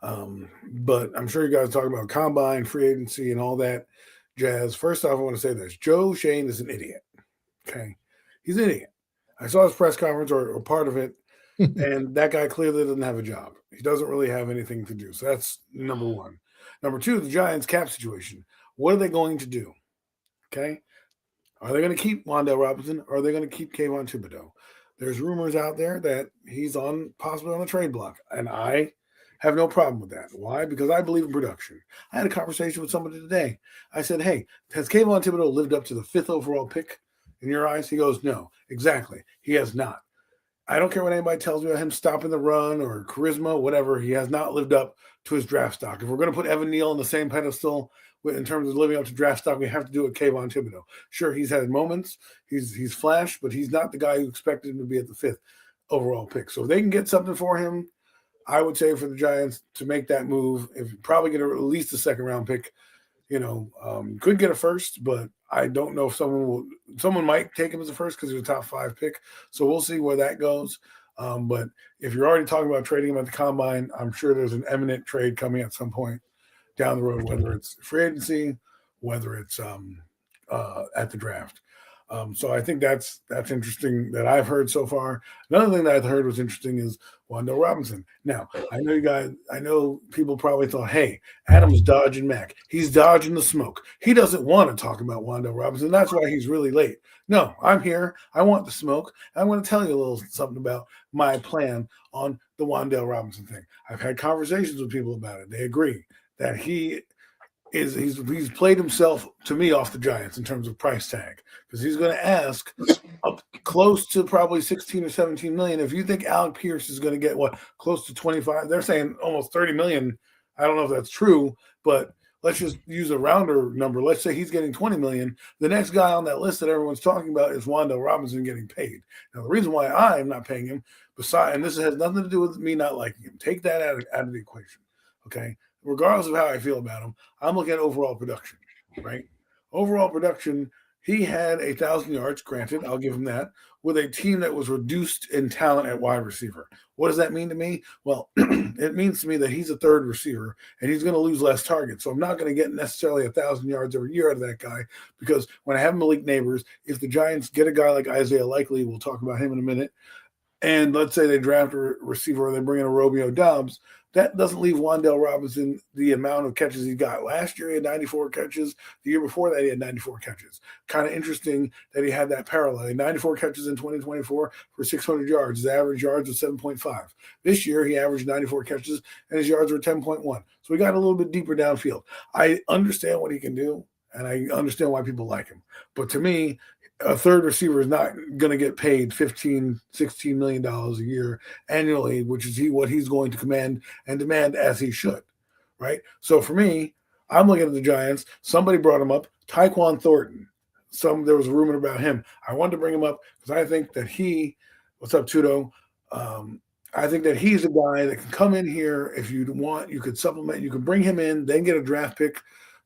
Speaker 5: But I'm sure you guys talk about combine, free agency, and all that jazz. First off, I want to say this. Joe Shane is an idiot. Okay? He's an idiot. I saw his press conference or part of it, and that guy clearly doesn't have a job. He doesn't really have anything to do. So that's number one. Number two, the Giants cap situation. What are they going to do? Okay? Are they going to keep Wan'Dale Robinson, or are they going to keep Kayvon Thibodeau? There's rumors out there that he's possibly on the trade block, and I have no problem with that. Why? Because I believe in production. I had a conversation with somebody today. I said, hey, has Kayvon Thibodeau lived up to the 5th overall pick in your eyes? He goes, no, exactly. He has not. I don't care what anybody tells me about him stopping the run or charisma, whatever. He has not lived up to his draft stock. If we're going to put Evan Neal on the same pedestal in terms of living up to draft stock, we have to do it Kayvon Thibodeau. Sure, he's had moments. He's flashed, but he's not the guy who expected him to be at the 5th overall pick. So if they can get something for him, I would say for the Giants to make that move, if you're probably going to at least a second-round pick, could get a first, but I don't know if someone might take him as a first because he's a top 5 pick. So we'll see where that goes. But if you're already talking about trading him at the combine, I'm sure there's an imminent trade coming at some point down the road, whether it's free agency, whether it's at the draft. So I think that's interesting that I've heard so far. Another thing that I've heard was interesting is Wan'Dale Robinson. Now, I know people probably thought, hey, Adam's dodging Mac. He's dodging the smoke. He doesn't want to talk about Wan'Dale Robinson. That's why he's really late. No, I'm here. I want the smoke. I'm going to tell you a little something about my plan on the Wan'Dale Robinson thing. I've had conversations with people about it. They agree that he's played himself to me off the Giants in terms of price tag, because he's going to ask up close to probably 16 or 17 million. If you think Alec Pierce is going to get close to 25, they're saying almost 30 million. I don't know if that's true, but let's just use a rounder number. Let's say he's getting 20 million. The next guy on that list that everyone's talking about is Wan'Dale Robinson getting paid. Now, the reason why I am not paying him, and this has nothing to do with me not liking him, take that out of the equation, okay? Regardless of how I feel about him, I'm looking at overall production, right? Overall production, he had 1,000 yards, granted, I'll give him that, with a team that was reduced in talent at wide receiver. What does that mean to me? Well, it means to me that he's a third receiver, and he's going to lose less targets. So I'm not going to get necessarily 1,000 yards every year out of that guy, because when I have Malik Neighbors, if the Giants get a guy like Isaiah Likely, we'll talk about him in a minute, and let's say they draft a receiver or they bring in a Romeo Doubs, that doesn't leave Wan'Dale Robinson the amount of catches he got. Last year, he had 94 catches. The year before that, he had 94 catches. Kind of interesting that he had that parallel. He had 94 catches in 2024 for 600 yards. His average yards was 7.5. This year, he averaged 94 catches, and his yards were 10.1. So he got a little bit deeper downfield. I understand what he can do, and I understand why people like him. But to me, a third receiver is not going to get paid $15-16 million a year annually, which is what he's going to command and demand, as he should, right? So for me, I'm looking at the Giants. Somebody brought him up, Tyquan Thornton. There was a rumor about him. I wanted to bring him up because I think that what's up, Tudo? I think that he's a guy that can come in here. If you want, you could supplement. You can bring him in, then get a draft pick,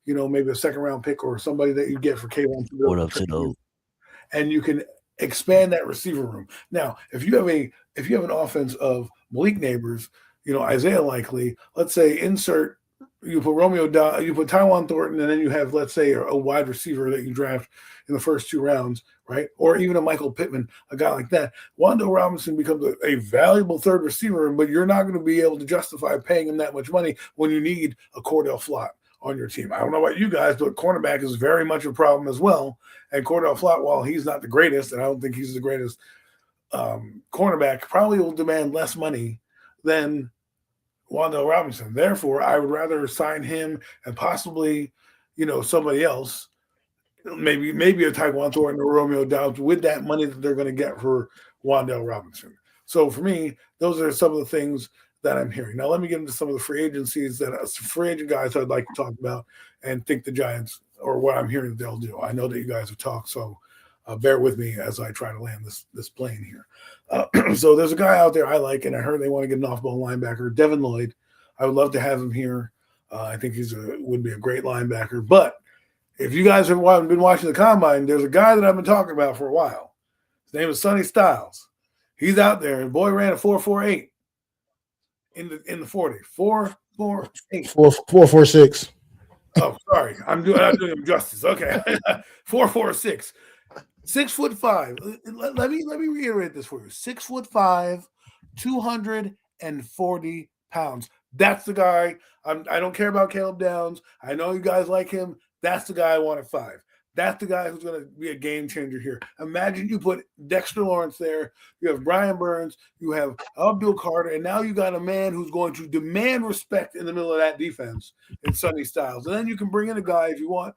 Speaker 5: maybe a second-round pick or somebody that you get for Kayvon.
Speaker 2: What up, Tudo?
Speaker 5: And you can expand that receiver room. Now, if you have an offense of Malik Neighbors, Isaiah Likely, let's say you put you put Tyquan Thornton, and then you have, let's say, a wide receiver that you draft in the first 2 rounds, right? Or even a Michael Pittman, a guy like that. Wan'Dale Robinson becomes a valuable third receiver, but you're not going to be able to justify paying him that much money when you need a Cordell Flott on your team. I don't know about you guys, but cornerback is very much a problem as well. And Cordell Flott, while he's not the greatest, and I don't think he's the greatest cornerback, probably will demand less money than Wan'Dale Robinson. Therefore, I would rather sign him and possibly, somebody else, maybe a Tyquan Thornton or Romeo Doubs, with that money that they're going to get for Wan'Dale Robinson. So for me, those are some of the things that I'm hearing. Now, let me get into some of the free agent guys I'd like to talk about and think the Giants, or what I'm hearing that they'll do. I know that you guys have talked, so bear with me as I try to land this plane here. So there's a guy out there I like, and I heard they want to get an off-ball linebacker, Devin Lloyd. I would love to have him here. I think would be a great linebacker. But if you guys have been watching the Combine, there's a guy that I've been talking about for a while. His name is Sonny Styles. He's out there, and boy ran a 4.48 in the 40. 4.48.
Speaker 1: 4.46.
Speaker 5: Oh, sorry. I'm doing him justice. Okay. 4.46. 6'5". Let me reiterate this for you. 6'5", 240 pounds. That's the guy. I don't care about Caleb Downs. I know you guys like him. That's the guy I want at 5. That's the guy who's going to be a game changer here. Imagine you put Dexter Lawrence there. You have Brian Burns. You have Abdul Carter. And now you got a man who's going to demand respect in the middle of that defense in Sonny Styles. And then you can bring in a guy, if you want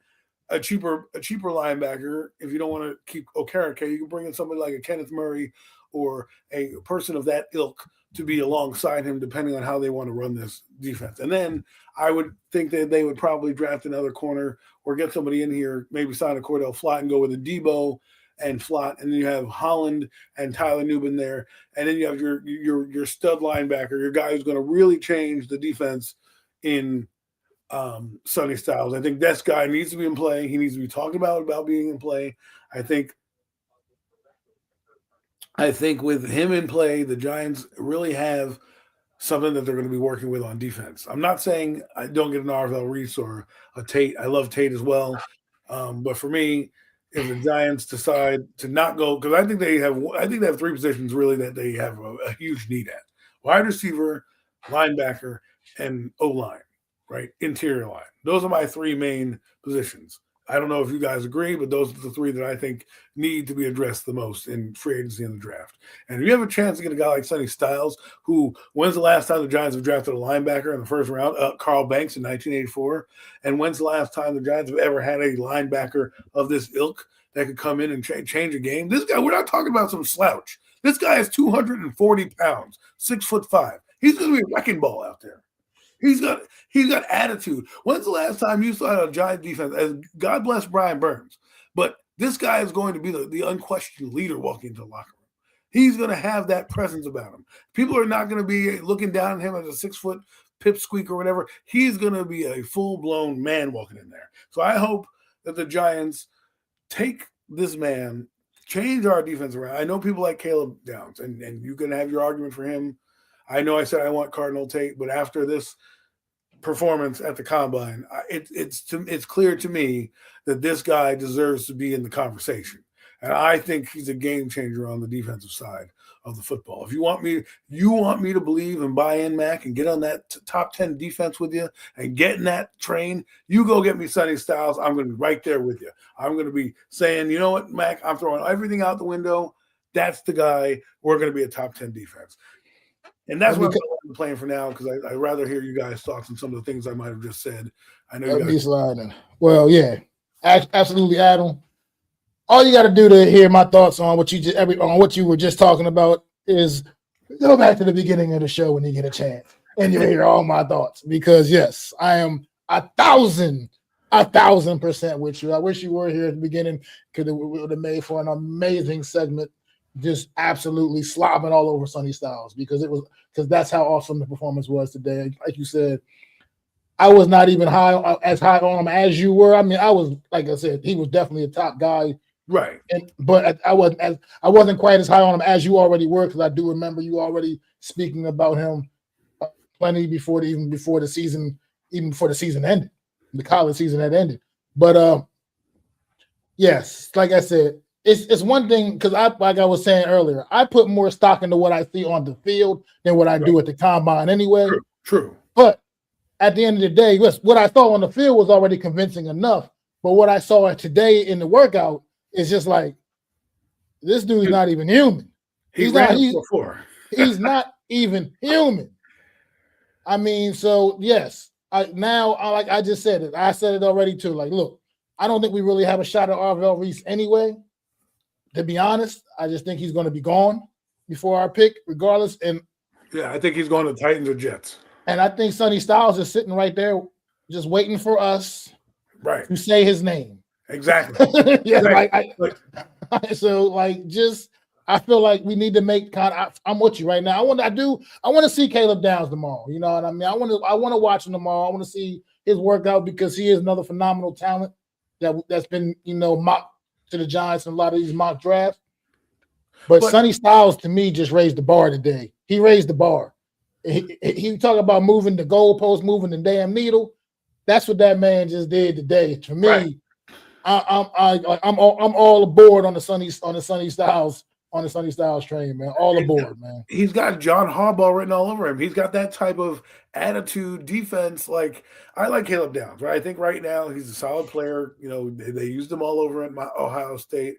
Speaker 5: a cheaper linebacker, if you don't want to keep Okereke, you can bring in somebody like a Kenneth Murray or a person of that ilk to be alongside him, depending on how they want to run this defense. And then I would think that they would probably draft another corner or get somebody in here, maybe sign a Cordell Flott and go with a Debo and Flott, and then you have Holland and Tyler Nubin there, and then you have your stud linebacker, your guy who's going to really change the defense in Sonny Styles. I think this guy needs to be in play. He needs to be talked about being in play. I think with him in play, the Giants really have something that they're going to be working with on defense. I'm not saying I don't get an Arvell Reese or a Tate. I love Tate as well. But for me, if the Giants decide to not go, because I think they have three positions really that they have a huge need at: wide receiver, linebacker, and O-line, right? Interior line. Those are my three main positions. I don't know if you guys agree, but those are the three that I think need to be addressed the most in free agency and the draft. And if you have a chance to get a guy like Sonny Styles, who, when's the last time the Giants have drafted a linebacker in the first round? Carl Banks in 1984. And when's the last time the Giants have ever had a linebacker of this ilk that could come in and change a game? This guy, we're not talking about some slouch. This guy is 240 pounds, 6'5". He's going to be a wrecking ball out there. He's got attitude. When's the last time you saw a Giant defense? As God bless Brian Burns, but this guy is going to be the unquestioned leader walking into the locker room. He's going to have that presence about him. People are not going to be looking down at him as a 6-foot pipsqueak or whatever. He's going to be a full-blown man walking in there. So I hope that the Giants take this man, change our defense around. I know people like Caleb Downs, and you can have your argument for him. I know I said I want Cardinal Tate, but after this performance at the Combine, it's clear to me that this guy deserves to be in the conversation. And I think he's a game changer on the defensive side of the football. If you want me to believe and buy in, Mac, and get on that top 10 defense with you and get in that train, you go get me Sonny Styles. I'm going to be right there with you. I'm going to be saying, you know what, Mac, I'm throwing everything out the window. That's the guy. We're going to be a top 10 defense. And that's what I'm playing for now, because I'd rather hear you guys' thoughts on some of the things I might have just said. I know you guys.
Speaker 1: Sliding. Well, yeah, absolutely, Adam. All you got to do to hear my thoughts on what you were just talking about is go back to the beginning of the show when you get a chance, and you'll hear all my thoughts. Because yes, I am 1,000% with you. I wish you were here at the beginning, because it would have made for an amazing segment. Just absolutely slobbing all over Sonny Styles, because that's how awesome the performance was today. Like you said, I was not even as high on him as you were. I mean, I was, like I said, he was definitely a top guy,
Speaker 5: right?
Speaker 1: But I wasn't quite as high on him as you already were, because I do remember you already speaking about him plenty before the season ended, the college season had ended. But yes, like I said. It's one thing, because like I was saying earlier, I put more stock into what I see on the field than what I do at the Combine anyway.
Speaker 5: True.
Speaker 1: But at the end of the day, what I saw on the field was already convincing enough. But what I saw today in the workout is just like, this dude's not even human. He's not even human. I mean, so yes, like I just said it. I said it already too. Like, look, I don't think we really have a shot at Arvell Reese anyway. To be honest, I just think he's going to be gone before our pick, regardless. And
Speaker 5: yeah, I think he's going to Titans or Jets. And
Speaker 1: I think Sonny Styles is sitting right there, just waiting for us,
Speaker 5: right,
Speaker 1: to say his name.
Speaker 5: Exactly.
Speaker 1: Yeah. Right. So I feel like we need to make I'm with you right now. I want to see Caleb Downs tomorrow. You know what I mean? I want to watch him tomorrow. I want to see his workout, because he is another phenomenal talent that's been mocked to the Giants in a lot of these mock drafts. But Sonny Styles, to me, just raised the bar today. He raised the bar. He talk about moving the goalpost, moving the damn needle. That's what that man just did today. To me, right. I'm all aboard on the Sonny Styles train, man. All aboard, man.
Speaker 5: He's got John Harbaugh written all over him. He's got that type of attitude, defense. Like, I like Caleb Downs, right? I think right now he's a solid player. They used him all over at Ohio State.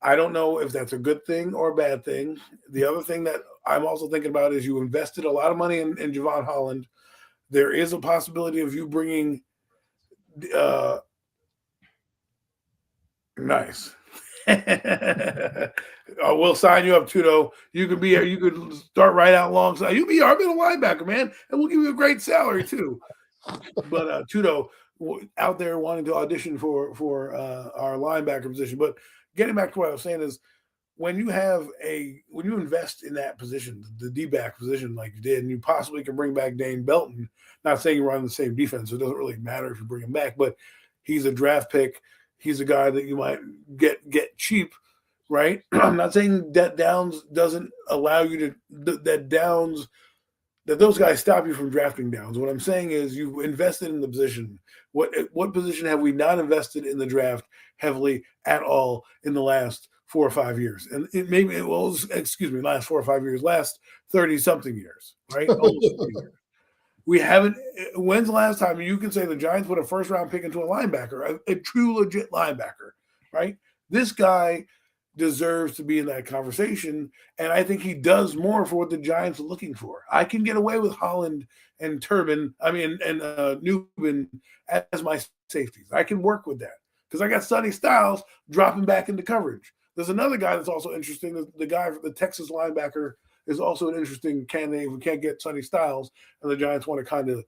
Speaker 5: I don't know if that's a good thing or a bad thing. The other thing that I'm also thinking about is you invested a lot of money in Javon Holland. There is a possibility of you bringing nice. We'll sign you up, Tudo. You could start right out alongside. You be our middle linebacker, man, and we'll give you a great salary too. But Tudo out there wanting to audition for our linebacker position. But getting back to what I was saying is, when you invest in that position, the D-back position, like you did, and you possibly can bring back Dane Belton. Not saying you're on the same defense, so it doesn't really matter if you bring him back, but he's a draft pick. He's a guy that you might get cheap, right? I'm not saying that Downs doesn't allow you to that those guys stop you from drafting Downs. What I'm saying is you've invested in the position. What position have we not invested in the draft heavily at all in the last 4 or 5 years? And last 4 or 5 years, last 30-something years, right? Almost 30 years. We haven't. When's the last time you can say the Giants put a first-round pick into a linebacker, a true legit linebacker, right? This guy deserves to be in that conversation, and I think he does more for what the Giants are looking for. I can get away with Holland and Newman as my safeties. I can work with that because I got Sonny Styles dropping back into coverage. There's another guy that's also interesting. The guy, the Texas linebacker, is also an interesting candidate. We can't get Sonny Styles, and the Giants want to kind of,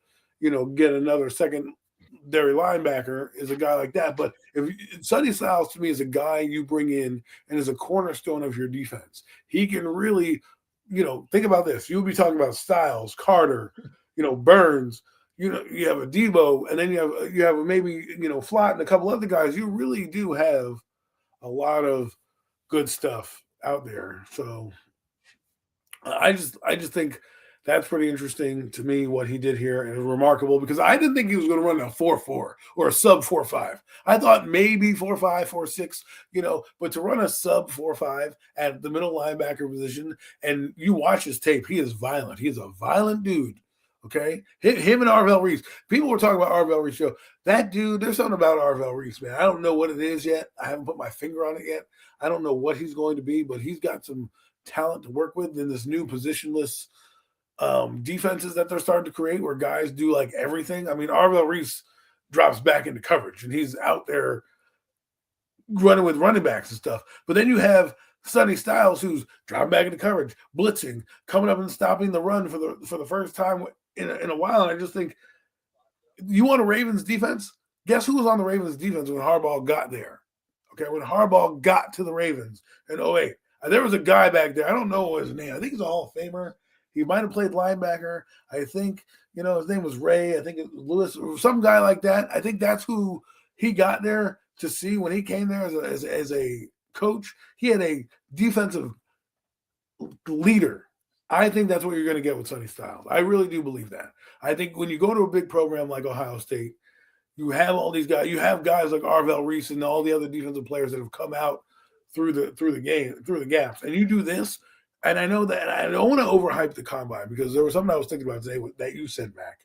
Speaker 5: get another secondary linebacker, is a guy like that. But if Sonny Styles to me is a guy you bring in and is a cornerstone of your defense. He can really, think about this. You'll be talking about Styles, Carter, Burns. You have a Debo, and then you have maybe Flott and a couple other guys. You really do have a lot of good stuff out there. So I just think that's pretty interesting to me what he did here, and it was remarkable because I didn't think he was going to run a 4.4 or a sub 4.5. I thought maybe 4.5, 4.6, but to run a sub 4.5 at the middle linebacker position, and you watch his tape, he is violent. He's a violent dude. Okay, him and Arvell Reese. People were talking about Arvell Reese show. That dude, there's something about Arvell Reese, man. I don't know what it is yet. I haven't put my finger on it yet. I don't know what he's going to be, but he's got some talent to work with in this new positionless defenses that they're starting to create where guys do like everything. I mean, Arvell Reese drops back into coverage and he's out there running with running backs and stuff. But then you have Sonny Styles who's dropping back into coverage, blitzing, coming up and stopping the run for the first time in a while. And I just think, you want a Ravens defense? Guess who was on the Ravens defense when Harbaugh got there? Okay, when Harbaugh got to the Ravens in 2008. There was a guy back there. I don't know his name. I think he's a Hall of Famer. He might have played linebacker. I think, his name was Ray. I think it was Lewis, or some guy like that. I think that's who he got there to see when he came there as a coach. He had a defensive leader. I think that's what you're going to get with Sonny Styles. I really do believe that. I think when you go to a big program like Ohio State, you have all these guys. You have guys like Arvell Reese and all the other defensive players that have come out through the gaps, and you do this. And I know that I don't want to overhype the combine because there was something I was thinking about today that you said, Mac.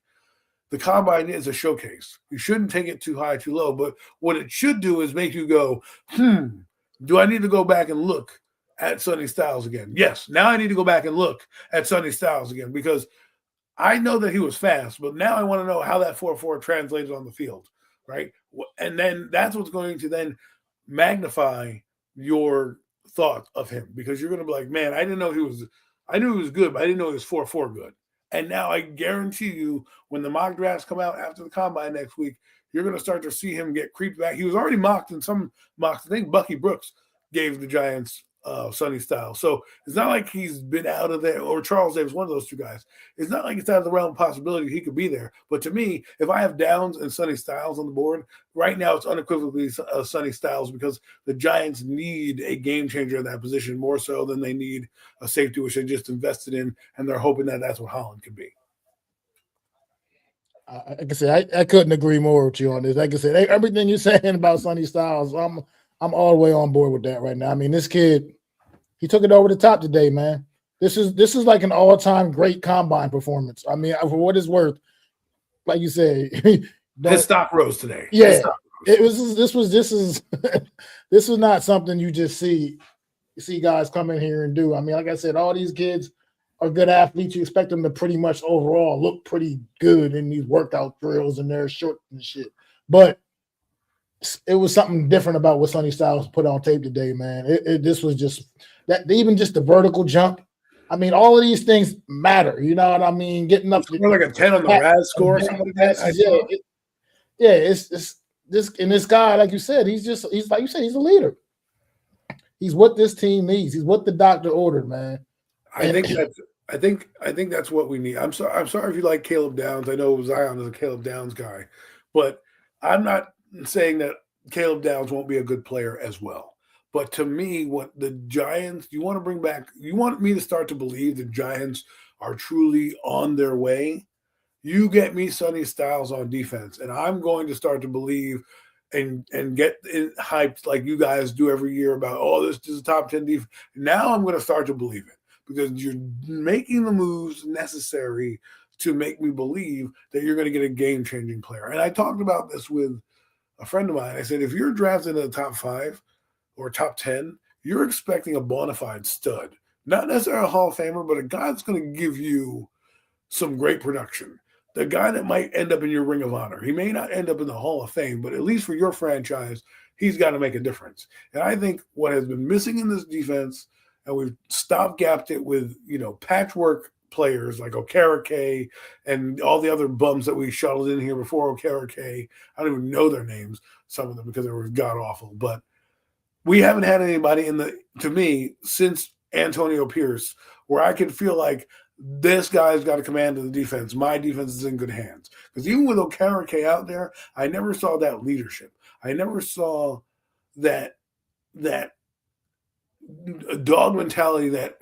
Speaker 5: The combine is a showcase. You shouldn't take it too high, too low. But what it should do is make you go, do I need to go back and look at Sonny Styles again? Yes. Now I need to go back and look at Sonny Styles again because I know that he was fast, but now I want to know how that 4.4 translates on the field, right? And then that's what's going to then magnify your thought of him because you're going to be like, man, I knew he was good, but I didn't know he was 4.4 good. And now I guarantee you when the mock drafts come out after the combine next week, you're going to start to see him get creeped back. He was already mocked in some mocks. I think Bucky Brooks gave the Giants Sonny Styles. So it's not like he's been out of there, or Charles Davis, one of those two guys. It's not like it's out of the realm of possibility he could be there. But to me, if I have Downs and Sonny Styles on the board, right now it's unequivocally Sonny Styles because the Giants need a game changer in that position more so than they need a safety, which they just invested in, and they're hoping that that's what Holland can be.
Speaker 1: Like I said, I couldn't agree more with you on this. Like I said, everything you're saying about Sonny Styles, I'm all the way on board with that right now. I mean, this kid, he took it over the top today, man. This is like an all-time great combine performance. I mean, for what it's worth, like you said,
Speaker 5: his stock rose today.
Speaker 1: Yeah, this was not something you just see guys come in here and do. I mean, like I said, all these kids are good athletes. You expect them to pretty much overall look pretty good in these workout drills and their shorts and shit. But it was something different about what Sonny Styles put on tape today, man. This was just that, even just the vertical jump. I mean, all of these things matter. You know what I mean? Getting up
Speaker 5: more like a 10 on the RAS score or something like that.
Speaker 1: It's this, and this guy, like you said, he's like you said, he's a leader. He's what this team needs. He's what the doctor ordered, man.
Speaker 5: I think that's what we need. I'm sorry if you like Caleb Downs. I know Zion is a Caleb Downs guy, but I'm not saying that Caleb Downs won't be a good player as well. But to me, what the Giants, you want me to start to believe the Giants are truly on their way. You get me Sonny Styles on defense, and I'm going to start to believe and get hyped like you guys do every year about, oh, this is a top 10 defense. Now I'm going to start to believe it because you're making the moves necessary to make me believe that you're going to get a game-changing player. And I talked about this with a friend of mine. I said, if you're drafted in the top 5 or top 10, you're expecting a bona fide stud. Not necessarily a Hall of Famer, but a guy that's going to give you some great production. The guy that might end up in your Ring of Honor. He may not end up in the Hall of Fame, but at least for your franchise, he's got to make a difference. And I think what has been missing in this defense, and we've stopgapped it with, patchwork players like Okereke and all the other bums that we shuttled in here before Okereke. I don't even know their names, some of them, because they were god-awful. But we haven't had anybody to me, since Antonio Pierce, where I could feel like this guy's got a command of the defense. My defense is in good hands. Because even with Okereke out there, I never saw that leadership. I never saw that dog mentality that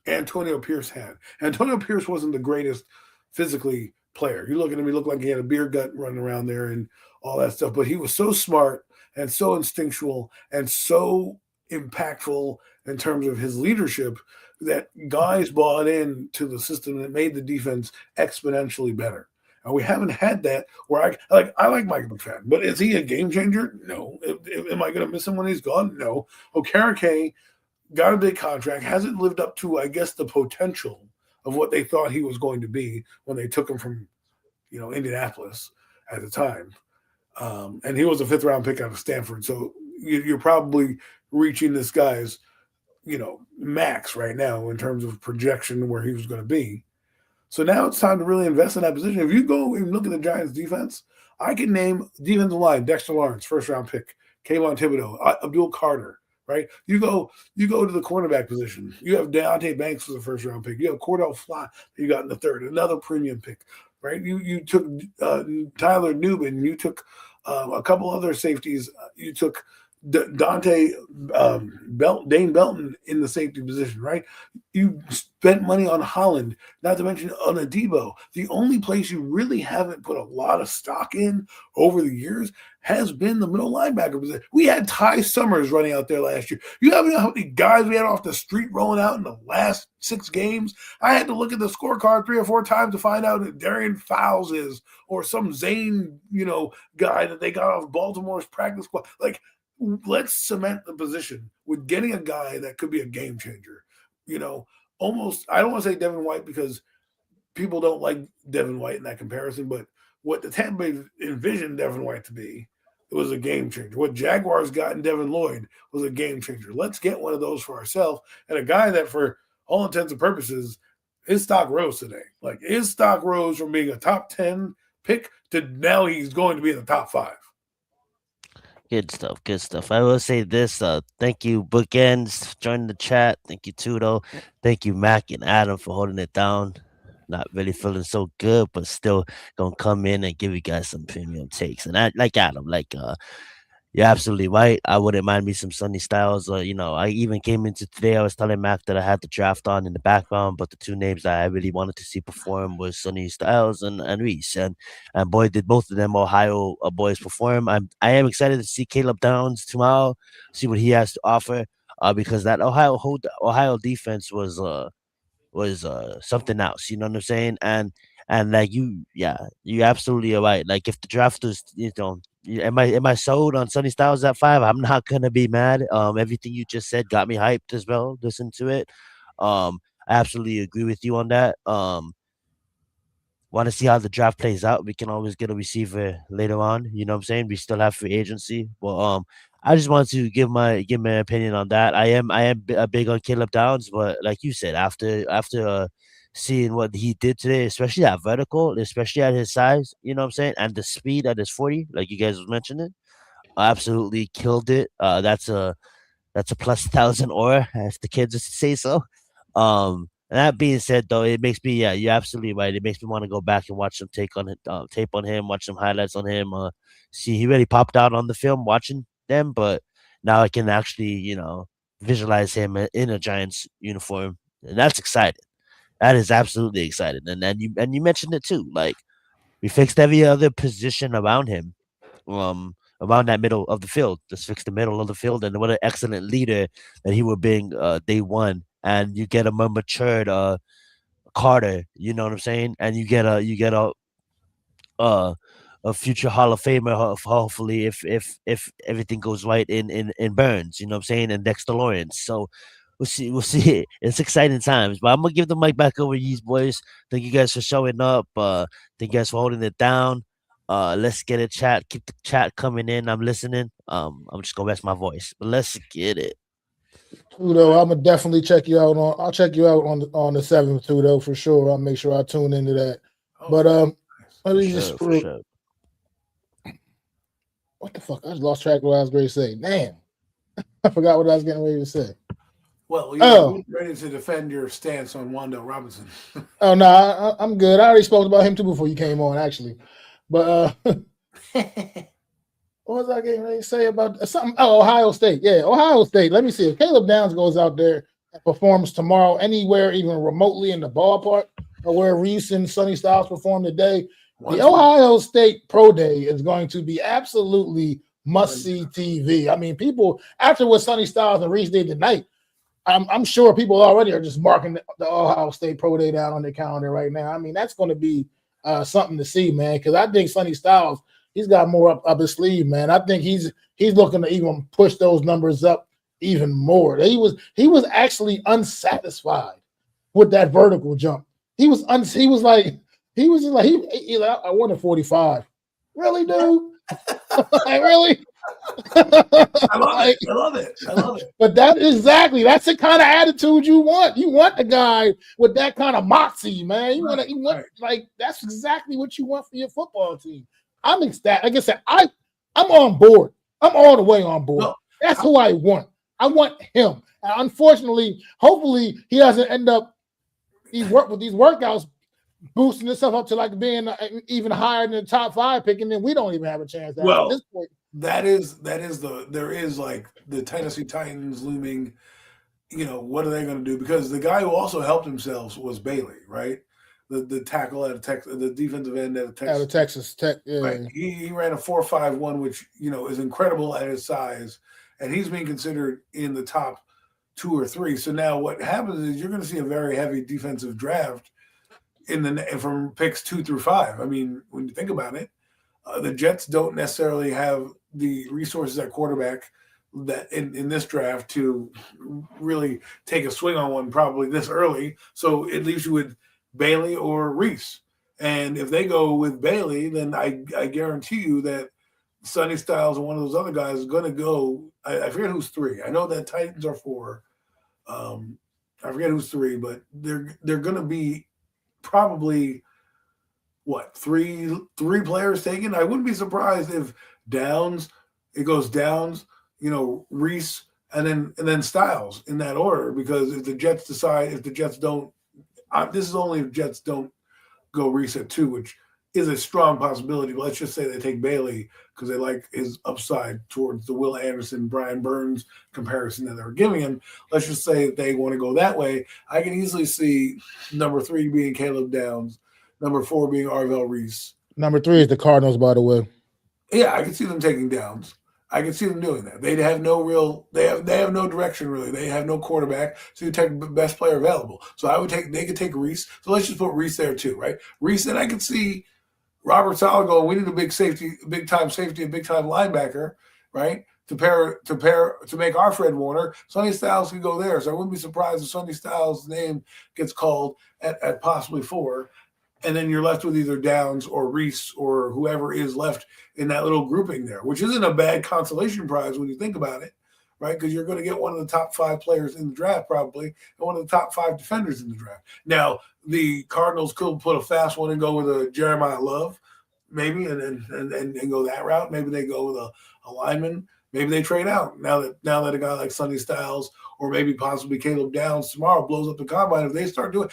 Speaker 5: Antonio Pierce had. Antonio Pierce wasn't the greatest physically player. You look at him, he looked like he had a beer gut running around there and all that stuff. But he was so smart and so instinctual and so impactful in terms of his leadership that guys bought into the system that made the defense exponentially better. And we haven't had that where I like Mike McFadden, but is he a game changer? No. Am I going to miss him when he's gone? No. Okereke got a big contract, hasn't lived up to, I guess, the potential of what they thought he was going to be when they took him from, Indianapolis at the time. And he was a 5th-round pick out of Stanford. So you're probably reaching this guy's, max right now in terms of projection where he was going to be. So now it's time to really invest in that position. If you go and look at the Giants defense, I can name defensive line, Dexter Lawrence, 1st-round pick, Kayvon Thibodeau, Abdul Carter, right? You go to the cornerback position. You have Deontay Banks for the 1st-round pick. You have Cordell Fly that you got in the 3rd, another premium pick, right? You took Tyler Newman. You took a couple other safeties. You took Dane Belton in the safety position, right? You spent money on Holland, not to mention on Adebo. The only place you really haven't put a lot of stock in over the years has been the middle linebacker position. We had Ty Summers running out there last year. You have how many guys we had off the street rolling out in the last 6 games? I had to look at the scorecard 3 or 4 times to find out who Darian Fowles is or some Zane, guy that they got off Baltimore's practice squad. Like, let's cement the position with getting a guy that could be a game changer. Almost, I don't want to say Devin White because people don't like Devin White in that comparison, but what the Tampa Bay envisioned Devin White to be, it was a game changer. What Jaguars got in Devin Lloyd was a game changer. Let's get one of those for ourselves, and a guy that for all intents and purposes, his stock rose today. Like, his stock rose from being a top 10 pick to now he's going to be in the top 5.
Speaker 2: Good stuff. Good stuff. I will say this. Thank you, Bookends, joining the chat. Thank you, Tudo. Thank you, Mac and Adam, for holding it down. Not really feeling so good, but still gonna come in and give you guys some premium takes. And I like Adam, you're absolutely right. I wouldn't mind me some Sonny Styles. I even came into today. I was telling Mac that I had the draft on in the background, but the 2 names that I really wanted to see perform was Sonny Styles and Reese. And boy, did both of them Ohio boys perform. I am excited to see Caleb Downs tomorrow, see what he has to offer. Because that Ohio defense was something else. You know what I'm saying? And you absolutely are right. Like, if the draft was, am I sold on Sonny Styles at 5? I'm not gonna be mad. Everything you just said got me hyped as well. Listen to it. I absolutely agree with you on that. want to see how the draft plays out, we can always get a receiver later on. You know what I'm saying? We still have free agency. Well, I just want to give my opinion on that. I am big on Caleb Downs, but like you said, after seeing what he did today, especially at vertical, especially at his size, you know what I'm saying, and the speed at his 40, like you guys was mentioning, absolutely killed it. That's a plus 1,000 aura, as the kids used to say so. And that being said, though, it makes me, yeah, you're absolutely right. It makes me want to go back and watch some tape on him, watch some highlights on him. See, he really popped out on the film watching them, but now I can actually, visualize him in a Giants uniform, and that's exciting. That is absolutely exciting. And you mentioned it too. Like, we fixed every other position around him, around that middle of the field. Just fix the middle of the field, and what an excellent leader that he would bring day one. And you get a more matured Carter, you know what I'm saying? And uh, a future Hall of Famer, hopefully, if everything goes right in Burns, you know what I'm saying, and Dexter Lawrence. So we'll see. It's exciting times. But I'm gonna give the mic back over to you boys. Thank you guys for showing up. Thank you guys for holding it down. Let's get it chat. Keep the chat coming in. I'm listening. I'm just gonna rest my voice. But let's get it.
Speaker 1: Tudo, I'm gonna definitely check you out on. I'll check you out on the 7th, Tudo, for sure. I'll make sure I tune into that. But let me just
Speaker 2: For sure.
Speaker 1: what the fuck? I just lost track of what I was going to say. Damn, I forgot what I was getting ready to say.
Speaker 5: Well, you're ready to defend your stance on Wando Robinson.
Speaker 1: Oh no, I'm good. I already spoke about him too before you came on, actually. But what was I getting ready to say about something? Oh, Ohio State. Yeah, Ohio State. Let me see. If Caleb Downs goes out there and performs tomorrow anywhere, even remotely in the ballpark, or where Reese and Sonny Styles performed today, the Ohio State Pro Day is going to be absolutely must-see TV. I mean, people, after what Sonny Styles and Reese did tonight, I'm sure people already are just marking the Ohio State Pro Day down on their calendar right now. I mean, that's going to be something to see, man, because I think Sonny Styles, he's got more up his sleeve, man. I think he's looking to even push those numbers up even more. He was actually unsatisfied with that vertical jump. He was like, I wanted 45. Really, dude? Like, really?
Speaker 5: I love it.
Speaker 1: But that's the kind of attitude you want. You want the guy with that kind of moxie, man. You want like that's exactly what you want for your football team. I'm ecstatic. Like I said, I'm on board. I'm all the way on board. That's who I want. I want him. And unfortunately, hopefully, he doesn't end up these workouts boosting himself up to like being even higher than the top 5 pick, and then we don't even have a chance at this point.
Speaker 5: There is like the Tennessee Titans looming. What are they going to do? Because the guy who also helped himself was Bailey, right? The tackle out of Texas, the defensive end out of Texas
Speaker 1: Tech. Yeah.
Speaker 5: Right. He ran a 4.51, which is incredible at his size, and he's being considered in the top 2 or 3. So now what happens is you're going to see a very heavy defensive draft from picks 2 through 5. I mean, when you think about it, the Jets don't necessarily have the resources at quarterback that in this draft to really take a swing on one probably this early. So it leaves you with Bailey or Reese. And if they go with Bailey, then I guarantee you that Sonny Styles and one of those other guys is going to go. I forget who's 3. I know that Titans are 4. I forget who's 3, but they're going to be probably three players taken. I wouldn't be surprised if it goes Downs, Reese, and then Styles in that order. Because if the Jets don't, this is only if Jets don't go Reese at 2, which is a strong possibility. But let's just say they take Bailey because they like his upside towards the Will Anderson, Brian Burns comparison that they're giving him. Let's just say they want to go that way. I can easily see number 3 being Caleb Downs, number 4 being Arvell Reese.
Speaker 1: Number 3 is the Cardinals, by the way.
Speaker 5: Yeah, I can see them taking Downs. I can see them doing that. They have no no direction really. They have no quarterback, so you take the best player available. So they could take Reese. So let's just put Reese there too, right? Reese, and I could see Robert Saleh going, we need a big time safety, a big time linebacker, right? To make our Fred Warner. Sonny Styles could go there. So I wouldn't be surprised if Sonny Styles' name gets called at possibly 4. and then you're left with either Downs or Reese or whoever is left in that little grouping there, which isn't a bad consolation prize when you think about it, right? Because you're going to get one of the top 5 players in the draft probably, and one of the top 5 defenders in the draft. Now, the Cardinals could put a fast one and go with a Jeremiah Love, maybe, and go that route. Maybe they go with a lineman. Maybe they trade out now that a guy like Sonny Styles or maybe possibly Caleb Downs tomorrow blows up the combine. If they start doing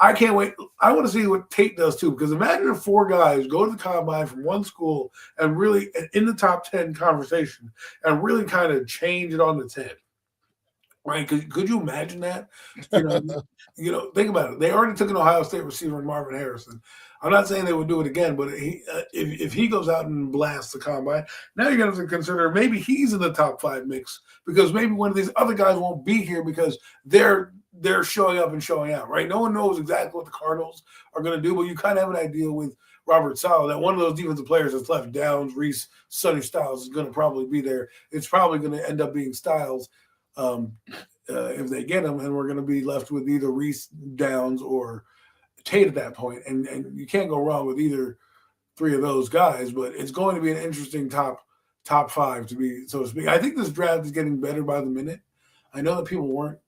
Speaker 5: I can't wait. I want to see what Tate does too, because imagine if 4 guys go to the combine from one school and really in the top 10 conversation and really kind of change it on its head. Right? Could you imagine that? Think about it. They already took an Ohio State receiver in Marvin Harrison. I'm not saying they would do it again, but if he goes out and blasts the combine, now you're going to have to consider maybe he's in the top 5 mix, because maybe one of these other guys won't be here because they're showing up and showing out, right? No one knows exactly what the Cardinals are going to do, but you kind of have an idea with Robert Saleh that one of those defensive players that's left, Downs, Reese, Sonny Styles, is going to probably be there. It's probably going to end up being Styles if they get him, and we're going to be left with either Reese, Downs, or Tate at that point. And you can't go wrong with either 3 of those guys, but it's going to be an interesting top 5 to be, so to speak. I think this draft is getting better by the minute. I know that people weren't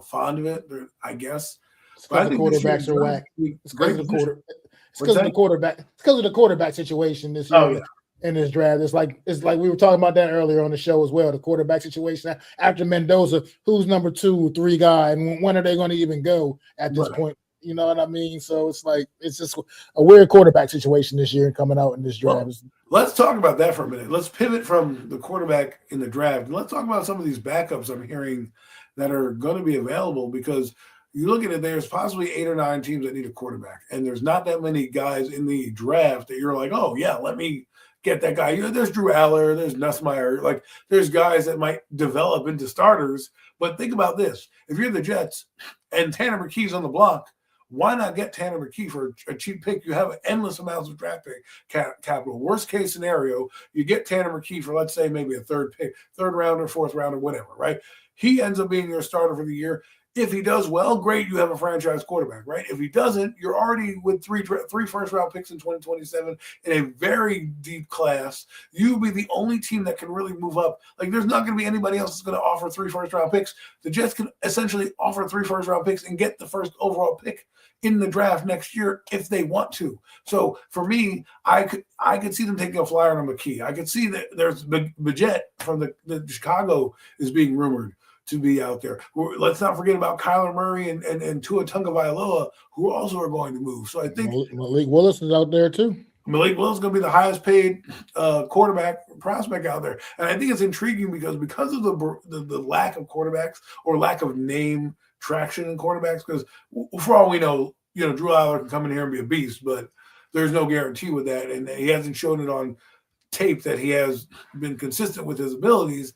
Speaker 5: fond of it, I guess.
Speaker 1: It's because the quarterbacks are whack. It's because of the quarterback. It's because of the quarterback situation this year.
Speaker 5: Oh, yeah.
Speaker 1: In this draft, it's like we were talking about that earlier on the show as well. The quarterback situation after Mendoza, who's number 2, 3 guy, and when are they going to even go at this point? You know what I mean? So it's just a weird quarterback situation this year coming out in this draft.
Speaker 5: Well, let's talk about that for a minute. Let's pivot from the quarterback in the draft, and let's talk about some of these backups I'm hearing that are going to be available, because you look at it, there's possibly 8 or 9 teams that need a quarterback, and there's not that many guys in the draft that you're like, oh yeah, let me get that guy. There's Drew Aller, there's Nussmeier, there's guys that might develop into starters. But think about this: if you're the Jets and Tanner McKee's on the block, why not get Tanner McKee for a cheap pick? You have endless amounts of draft pick capital. Worst case scenario, you get Tanner McKee for, let's say, maybe a 3rd pick, 3rd rounder, 4th rounder, whatever, right? He ends up being your starter for the year. If he does well, great, you have a franchise quarterback, right? If he doesn't, you're already with 3 first-round picks in 2027 in a very deep class. You'll be the only team that can really move up. There's not going to be anybody else that's going to offer 3 first-round picks. The Jets can essentially offer 3 first-round picks and get the first overall pick in the draft next year if they want to. So for me, I could see them taking a flyer on McKee. I could see that there's Bajet from the Chicago is being rumored to be out there. Let's not forget about Kyler Murray and Tua Tagovailoa, who also are going to move. So I think
Speaker 1: Malik Willis is out there too.
Speaker 5: Malik Willis is going to be the highest paid quarterback prospect out there. And I think it's intriguing because of the lack of quarterbacks or lack of name traction in quarterbacks, because for all we know, Drew Aller can come in here and be a beast, but there's no guarantee with that. And he hasn't shown it on tape that he has been consistent with his abilities.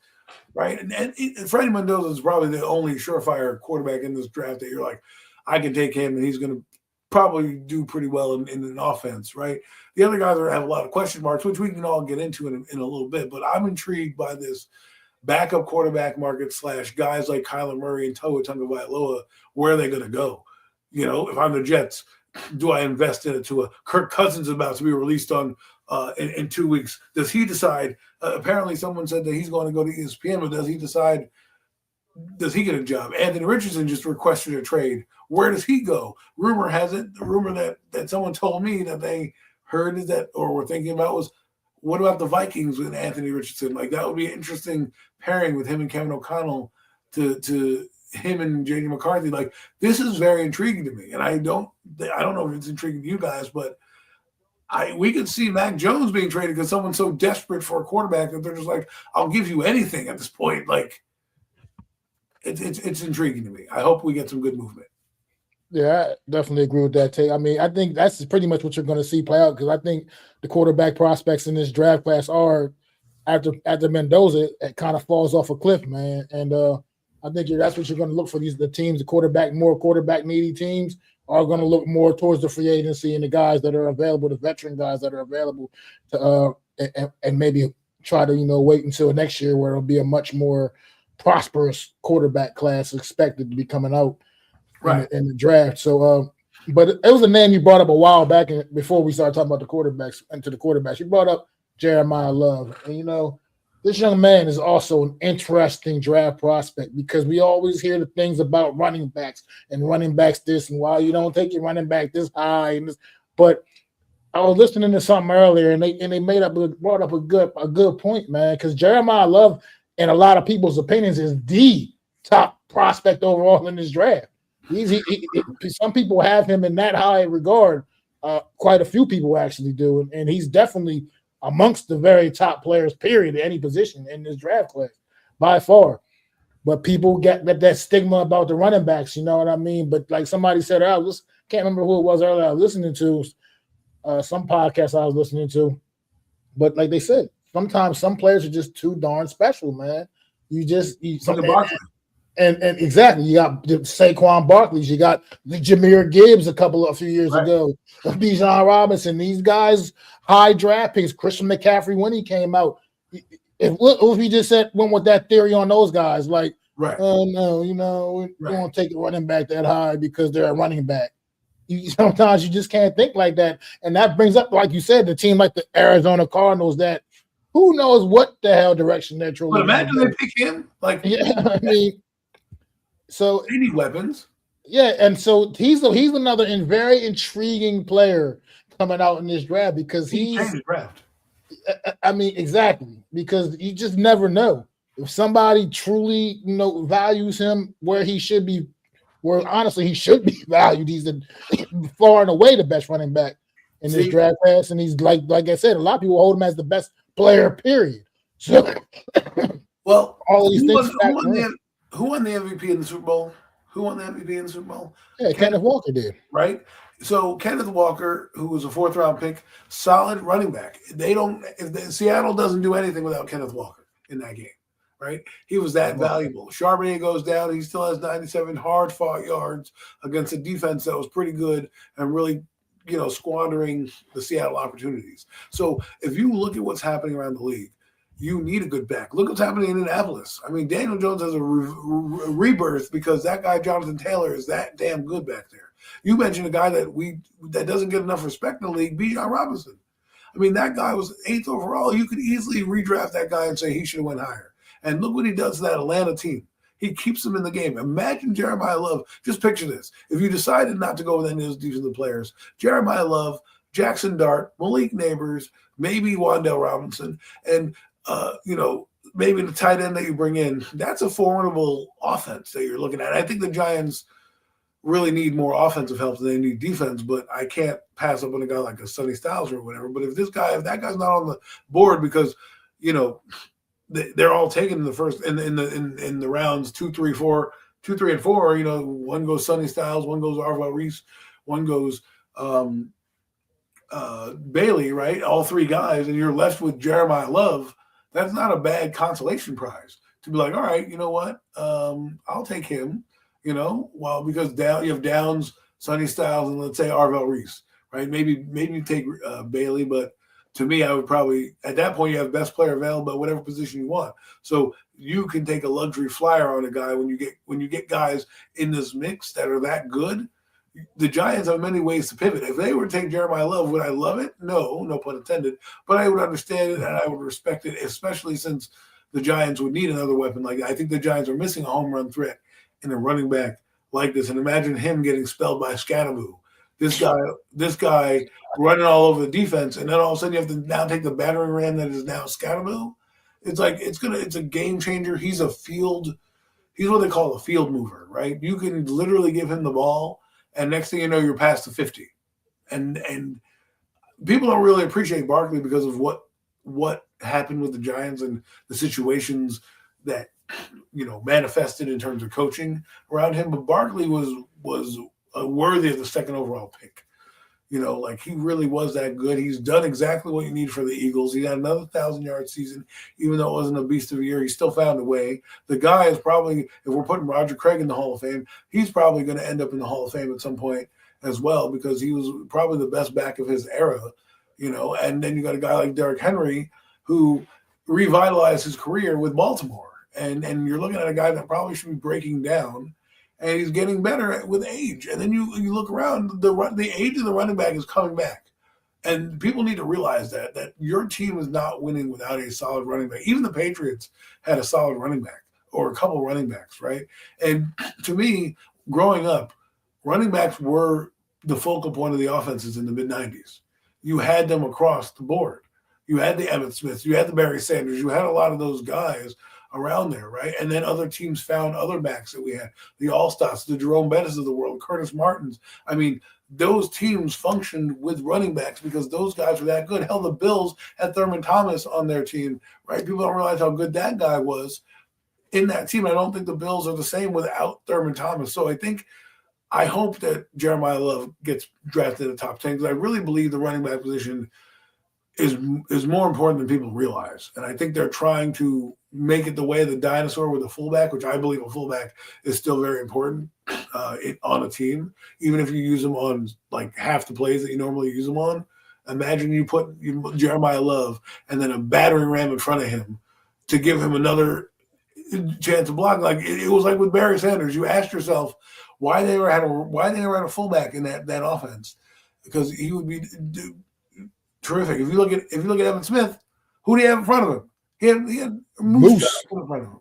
Speaker 5: Right. And Freddie Mendoza is probably the only surefire quarterback in this draft that you're like, I can take him and he's going to probably do pretty well in an offense. Right. The other guys have a lot of question marks, which we can all get into in a little bit. But I'm intrigued by this backup quarterback market / guys like Kyler Murray and Tua Tagovailoa. Where are they going to go? If I'm the Jets, do I invest in it? Kirk Cousins is about to be released on in 2 weeks. Does he decide? Apparently, someone said that he's going to go to ESPN, but does he decide? Does he get a job? Anthony Richardson just requested a trade. Where does he go? Rumor has it, the rumor that someone told me that they heard is that, or were thinking about, was, what about the Vikings with Anthony Richardson? That would be an interesting pairing with him and Kevin O'Connell to him and J.J. McCarthy. This is very intriguing to me. And I don't know if it's intriguing to you guys, but we could see Mac Jones being traded because someone's so desperate for a quarterback that they're just like, I'll give you anything at this point. It's intriguing to me. I hope we get some good movement.
Speaker 1: Yeah, I definitely agree with that, Tate. I mean, I think that's pretty much what you're going to see play out, because I think the quarterback prospects in this draft class are, after Mendoza, it kind of falls off a cliff, man. And I think that's what you're going to look for. The teams, more quarterback needy teams, are going to look more towards the free agency and the guys that are available, the veteran guys that are available, to and maybe try to wait until next year where it'll be a much more prosperous quarterback class expected to be coming out in the draft. So But it was a name you brought up a while back before we started talking about the quarterbacks. You brought up Jeremiah Love. And, this young man is also an interesting draft prospect because we always hear the things about running backs and running backs this and why you don't take your running back this high. But I was listening to something earlier and they brought up a good point, man, because Jeremiah Love, in a lot of people's opinions, is the top prospect overall in this draft. Some people have him in that high regard. Quite a few people actually do, and he's definitely amongst the very top players, period, at any position in this draft class, by far. But people get that stigma about the running backs, you know what I mean? But like somebody said, I can't remember who it was earlier I was listening to, some podcast I was listening to. But like they said, sometimes some players are just too darn special, man. And exactly, you got Saquon Barkley, you got the Jahmyr Gibbs a few years ago, Bijan Robinson, these guys, high draft picks, Christian McCaffrey when he came out. If we just went with that theory on those guys, like, oh no, we don't take a running back that high because they're a running back. Sometimes you just can't think like that, and that brings up, like you said, the team like the Arizona Cardinals that who knows what the hell direction they're truly.
Speaker 5: But imagine they pick him, like,
Speaker 1: yeah, I mean. So
Speaker 5: they need weapons.
Speaker 1: Yeah, and so he's another very intriguing player coming out in this draft because he's
Speaker 5: draft.
Speaker 1: I mean, exactly, because you just never know if somebody truly values him where he should be. Where honestly he should be valued. He's far and away the best running back in this draft class, and he's like I said, a lot of people hold him as the best player. Period. So,
Speaker 5: well,
Speaker 1: all these things.
Speaker 5: Who won the MVP in the Super Bowl?
Speaker 1: Yeah, Kenneth Walker did.
Speaker 5: Right? So Kenneth Walker, who was a 4th-round pick, solid running back. Seattle doesn't do anything without Kenneth Walker in that game, right? He was that valuable. Charbonnet goes down. He still has 97 hard-fought yards against a defense that was pretty good and really, squandering the Seattle opportunities. So if you look at what's happening around the league, you need a good back. Look what's happening in Indianapolis. I mean, Daniel Jones has a rebirth because that guy, Jonathan Taylor, is that damn good back there. You mentioned a guy that doesn't get enough respect in the league, Bijan Robinson. I mean, that guy was 8th overall. You could easily redraft that guy and say he should have went higher. And look what he does to that Atlanta team. He keeps them in the game. Imagine Jeremiah Love. Just picture this. If you decided not to go with any of those defensive players, Jeremiah Love, Jackson Dart, Malik Neighbors, maybe Wan'Dale Robinson, and maybe the tight end that you bring in, that's a formidable offense that you're looking at. I think the Giants really need more offensive help than they need defense, but I can't pass up on a guy like a Sonny Styles or whatever. But if that guy's not on the board because, they're all taken in the first in the rounds 2, 3, 4, 2, 3, and 4, one goes Sonny Styles, one goes Arvell Reese, one goes Bailey, right? All 3 guys, and you're left with Jeremiah Love. That's not a bad consolation prize to be like, all right, you know what? I'll take him, because you have Downs, Sonny Styles, and let's say Arvell Reese, right? Maybe you take Bailey, but to me, I would probably, at that point, you have best player available at whatever position you want. So you can take a luxury flyer on a guy when you get guys in this mix that are that good. The Giants have many ways to pivot. If they were to take Jeremiah Love, would I love it? No pun intended. But I would understand it and I would respect it, especially since the Giants would need another weapon like that. I think the Giants are missing a home run threat in a running back like this. And imagine him getting spelled by Scatteroo. This guy running all over the defense, and then all of a sudden you have to now take the battering ram that is now Scatteroo. It's like it's a game changer. He's what they call a field mover, right? You can literally give him the ball. And next thing you know, you're past the 50. And people don't really appreciate Barkley because of what happened with the Giants and the situations that, manifested in terms of coaching around him. But Barkley was worthy of the 2nd overall pick. He really was that good. He's done exactly what you need for the Eagles. He had another 1,000-yard season, even though it wasn't a beast of a year. He still found a way. The guy is probably, if we're putting Roger Craig in the Hall of Fame, he's probably going to end up in the Hall of Fame at some point as well because he was probably the best back of his era, And then you got a guy like Derrick Henry who revitalized his career with Baltimore. And you're looking at a guy that probably should be breaking down. and he's getting better with age. And then you look around, the age of the running back is coming back. And people need to realize that your team is not winning without a solid running back. Even the Patriots had a solid running back or a couple running backs, right? And to me, growing up, running backs were the focal point of the offenses in the mid-90s. You had them across the board. You had the Emmitt Smiths, you had the Barry Sanders, you had a lot of those guys around there, right? And then other teams found other backs that we had, the All-Stars, the Jerome Bettis of the world, Curtis Martins. I mean, those teams functioned with running backs because those guys were that good. Hell, the Bills had Thurman Thomas on their team, right? People don't realize how good that guy was in that team. I don't think the Bills are the same without Thurman Thomas. So I hope that Jeremiah Love gets drafted in the top 10 because I really believe the running back position is more important than people realize. And I think they're trying to make it the way of the dinosaur with a fullback, which I believe a fullback is still very important on a team. Even if you use them on like half the plays that you normally use them on. Imagine you put Jeremiah Love and then a battering ram in front of him to give him another chance to block. Like it was like with Barry Sanders. You asked yourself why they never had a fullback in that offense, because he would be terrific. If you look at Emmitt Smith, who do you have in front of him? He had Moose in front of him,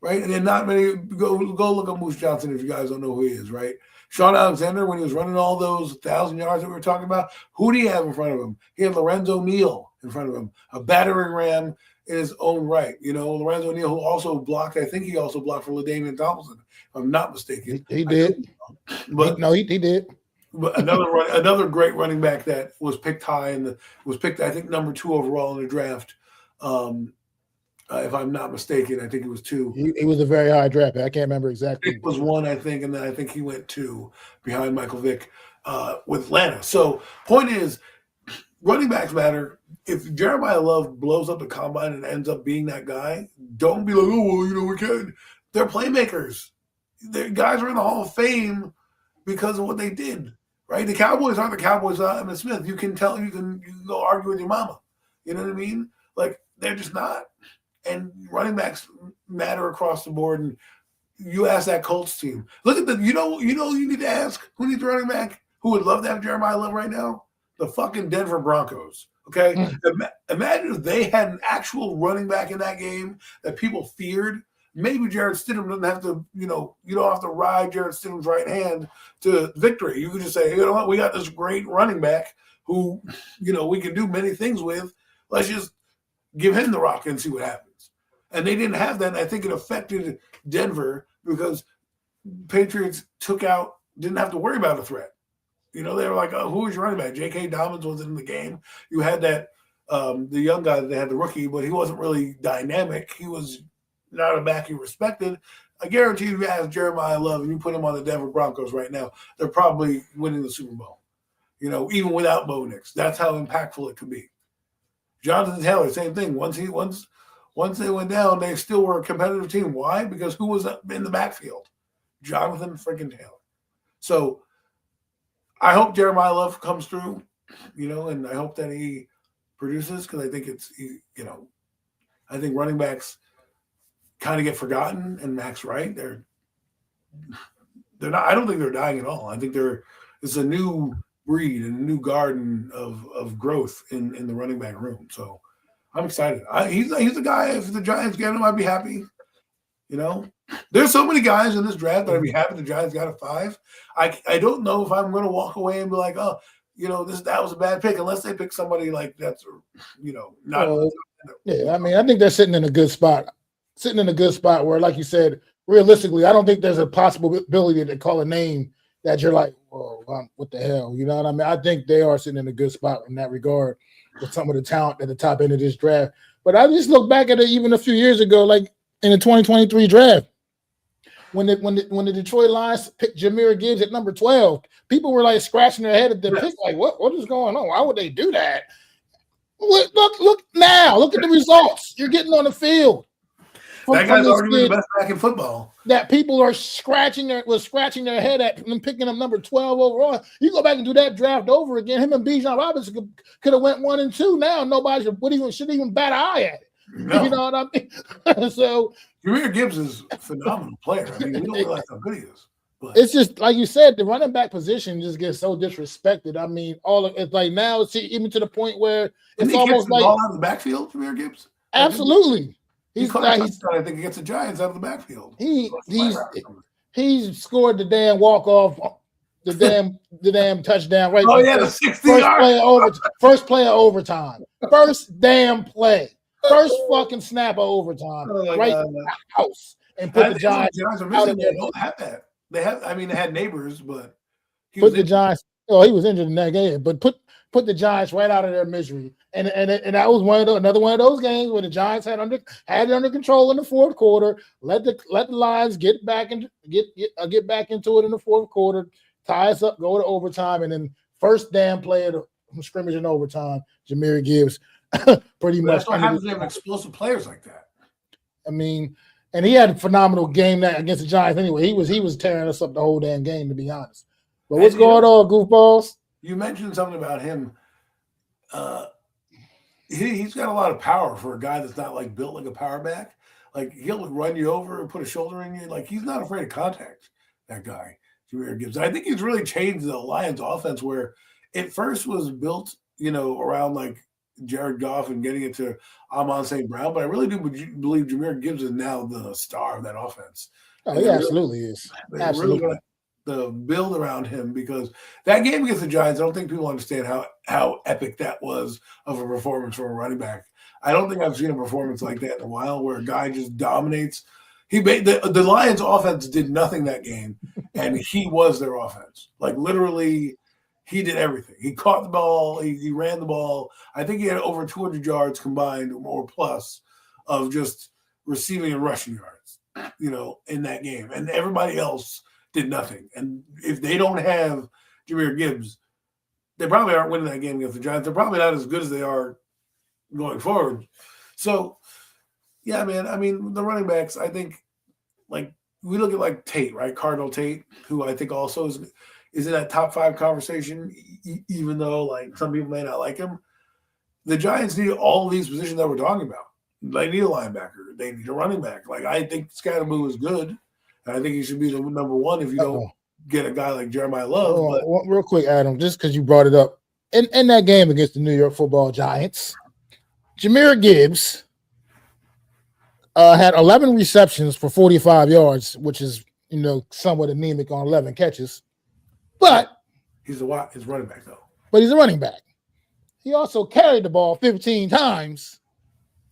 Speaker 5: right? And then not many go look up Moose Johnson if you guys don't know who he is, right? Sean Alexander, when he was running all those 1,000 yards that we were talking about, who do you have in front of him? He had Lorenzo Neal in front of him, a battering ram in his own right. You know, Lorenzo Neal, who also blocked, I think he also blocked for LaDainian Tomlinson, if I'm not mistaken.
Speaker 1: He did. But no, he did.
Speaker 5: But another great running back that was picked high and was picked, I think, number 2 overall in the draft. If I'm not mistaken, I think it was 2.
Speaker 1: He was a very high draft pick. I can't remember exactly.
Speaker 5: It was 1, I think, and then I think he went 2 behind Michael Vick with Atlanta. So, point is, running backs matter. If Jeremiah Love blows up the combine and ends up being that guy, don't be like, oh, well, you know, we can't. They're playmakers. Their guys are in the Hall of Fame because of what they did, right? The Cowboys aren't the Cowboys without Emmitt Smith. You can tell, you can go argue with your mama. You know what I mean? Like, they're just not. And running backs matter across the board. And you ask that Colts team. Look at you need to ask who needs a running back, who would love to have Jeremiah Love right now? The fucking Denver Broncos. Okay? Imagine if they had an actual running back in that game that people feared. Maybe Jarrett Stidham doesn't have to, you don't have to ride Jarrett Stidham's right hand to victory. You can just say, you know what, we got this great running back who, we can do many things with. Let's just give him the rock and see what happens. And they didn't have that. And I think it affected Denver because Patriots didn't have to worry about a threat. They were like, oh, who was your running back? J.K. Dobbins wasn't in the game. You had that, the young guy that they had, the rookie, but he wasn't really dynamic. He was not a back you respected. I guarantee you ask Jeremiah Love and you put him on the Denver Broncos right now, they're probably winning the Super Bowl. Even without Bo Nix. That's how impactful it could be. Jonathan Taylor, same thing. Once they went down, they still were a competitive team. Why? Because who was in the backfield? Jonathan freaking Taylor. So I hope Jeremiah Love comes through, and I hope that he produces because I think I think running backs kind of get forgotten, and Mac's right. They're not. I don't think they're dying at all. I think it's a new breed and a new garden of growth in the running back room. So I'm excited. He's a guy. If the Giants get him, I'd be happy. There's so many guys in this draft that I'd be happy the Giants got a 5. I don't know if I'm going to walk away and be like, oh, that was a bad pick, unless they pick somebody like that's, not.
Speaker 1: Yeah, I mean, I think they're sitting in a good spot. Sitting in a good spot where, like you said, realistically, I don't think there's a possibility to call a name that you're like, whoa, what the hell? You know what I mean? I think they are sitting in a good spot in that regard with some of the talent at the top end of this draft. But I just look back at it even a few years ago, like in the 2023 draft, when the Detroit Lions picked Jahmyr Gibbs at number 12, people were like scratching their head at the pick, like, what is going on? Why would they do that? Look now. Look at the results. You're getting on the field.
Speaker 5: That guy's already the best back in football.
Speaker 1: That people are scratching their head at them picking up number 12 overall. You go back and do that draft over again. Him and Bijan Robinson could have went 1 and 2. Now nobody should even bat an eye at it. No. You know what I mean? So
Speaker 5: Jahmyr Gibbs is a phenomenal player. I mean, we don't realize how good he is. But
Speaker 1: it's just like you said, the running back position just gets so disrespected. I mean, it's like now it's even to the point where it's almost like
Speaker 5: ball out of the backfield, Jameer Gibbs.
Speaker 1: Absolutely,
Speaker 5: I think against the Giants out of the backfield.
Speaker 1: He's scored the damn walk off, the damn touchdown right.
Speaker 5: Oh yeah, the 60-yard
Speaker 1: first play of overtime, first damn play, first fucking snap of overtime, right in the house, and put the Giants out of there.
Speaker 5: They don't have that. They had neighbors, but
Speaker 1: put the Giants. Oh, he was injured in that game, but put the Giants right out of their misery. And that was another one of those games where the Giants had it under control in the fourth quarter. Let the Lions get back into it in the fourth quarter, tie us up, go to overtime, and then first damn play of the scrimmage in overtime, Jameer Gibbs pretty much.
Speaker 5: That's what happens when you have explosive players like that.
Speaker 1: I mean, and he had a phenomenal game against the Giants anyway. He was tearing us up the whole damn game, to be honest. But what's going on, goofballs?
Speaker 5: You mentioned something about him. He's got a lot of power for a guy that's not like built like a power back. Like he'll run you over and put a shoulder in you. Like he's not afraid of contact. That guy, Jameer Gibbs. I think he's really changed the Lions offense where it first was built, around like Jared Goff and getting it to Amon St. Brown. But I really do believe Jameer Gibbs is now the star of that offense.
Speaker 1: Oh, he absolutely is. Absolutely.
Speaker 5: Really the build around him, because that game against the Giants, I don't think people understand how epic that was of a performance from a running back. I don't think I've seen a performance like that in a while where a guy just dominates. He made the Lions offense did nothing that game, and he was their offense. Like literally, he did everything. He caught the ball, he ran the ball. I think he had over 200 yards combined or plus of just receiving and rushing yards, in that game. And everybody else did nothing. And if they don't have Jameer Gibbs, they probably aren't winning that game against the Giants. They're probably not as good as they are going forward. So, yeah, man, I mean, the running backs, I think, like, we look at, like, Tate, right? Cardinal Tate, who I think also is in that top 5 conversation, even though, like, some people may not like him. The Giants need all of these positions that we're talking about. They need a linebacker. They need a running back. Like, I think Scatterboo is good. I think he should be the number one if you don't get a guy like Jeremiah Love.
Speaker 1: Real quick, Adam, just because you brought it up. In that game against the New York Football Giants, Jameer Gibbs had 11 receptions for 45 yards, which is, somewhat anemic on 11 catches. But
Speaker 5: he's running back, though.
Speaker 1: But he's a running back. He also carried the ball 15 times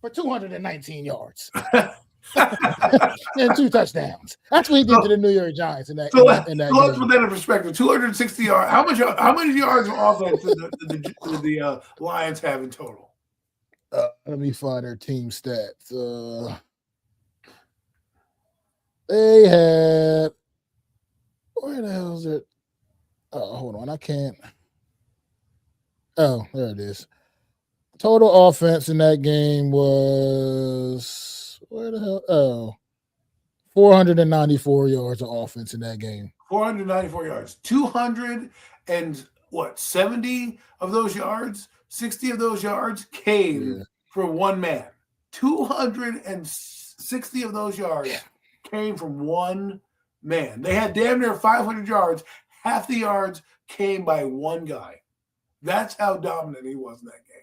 Speaker 1: for 219 yards. And 2 touchdowns. That's what he did to the New York Giants in that. Let's
Speaker 5: put that in perspective. 260 yards. How many yards of offense did the Lions have in total?
Speaker 1: Let me find their team stats. They had. Where the hell is it? Oh, hold on. I can't. Oh, there it is. Total offense in that game was. Where the hell? Oh, 494 yards of offense in that game.
Speaker 5: 494 yards. 70 of those yards, 60 of those yards came from one man. 260 of those yards came from one man. They had damn near 500 yards. Half the yards came by one guy. That's how dominant he was in that game.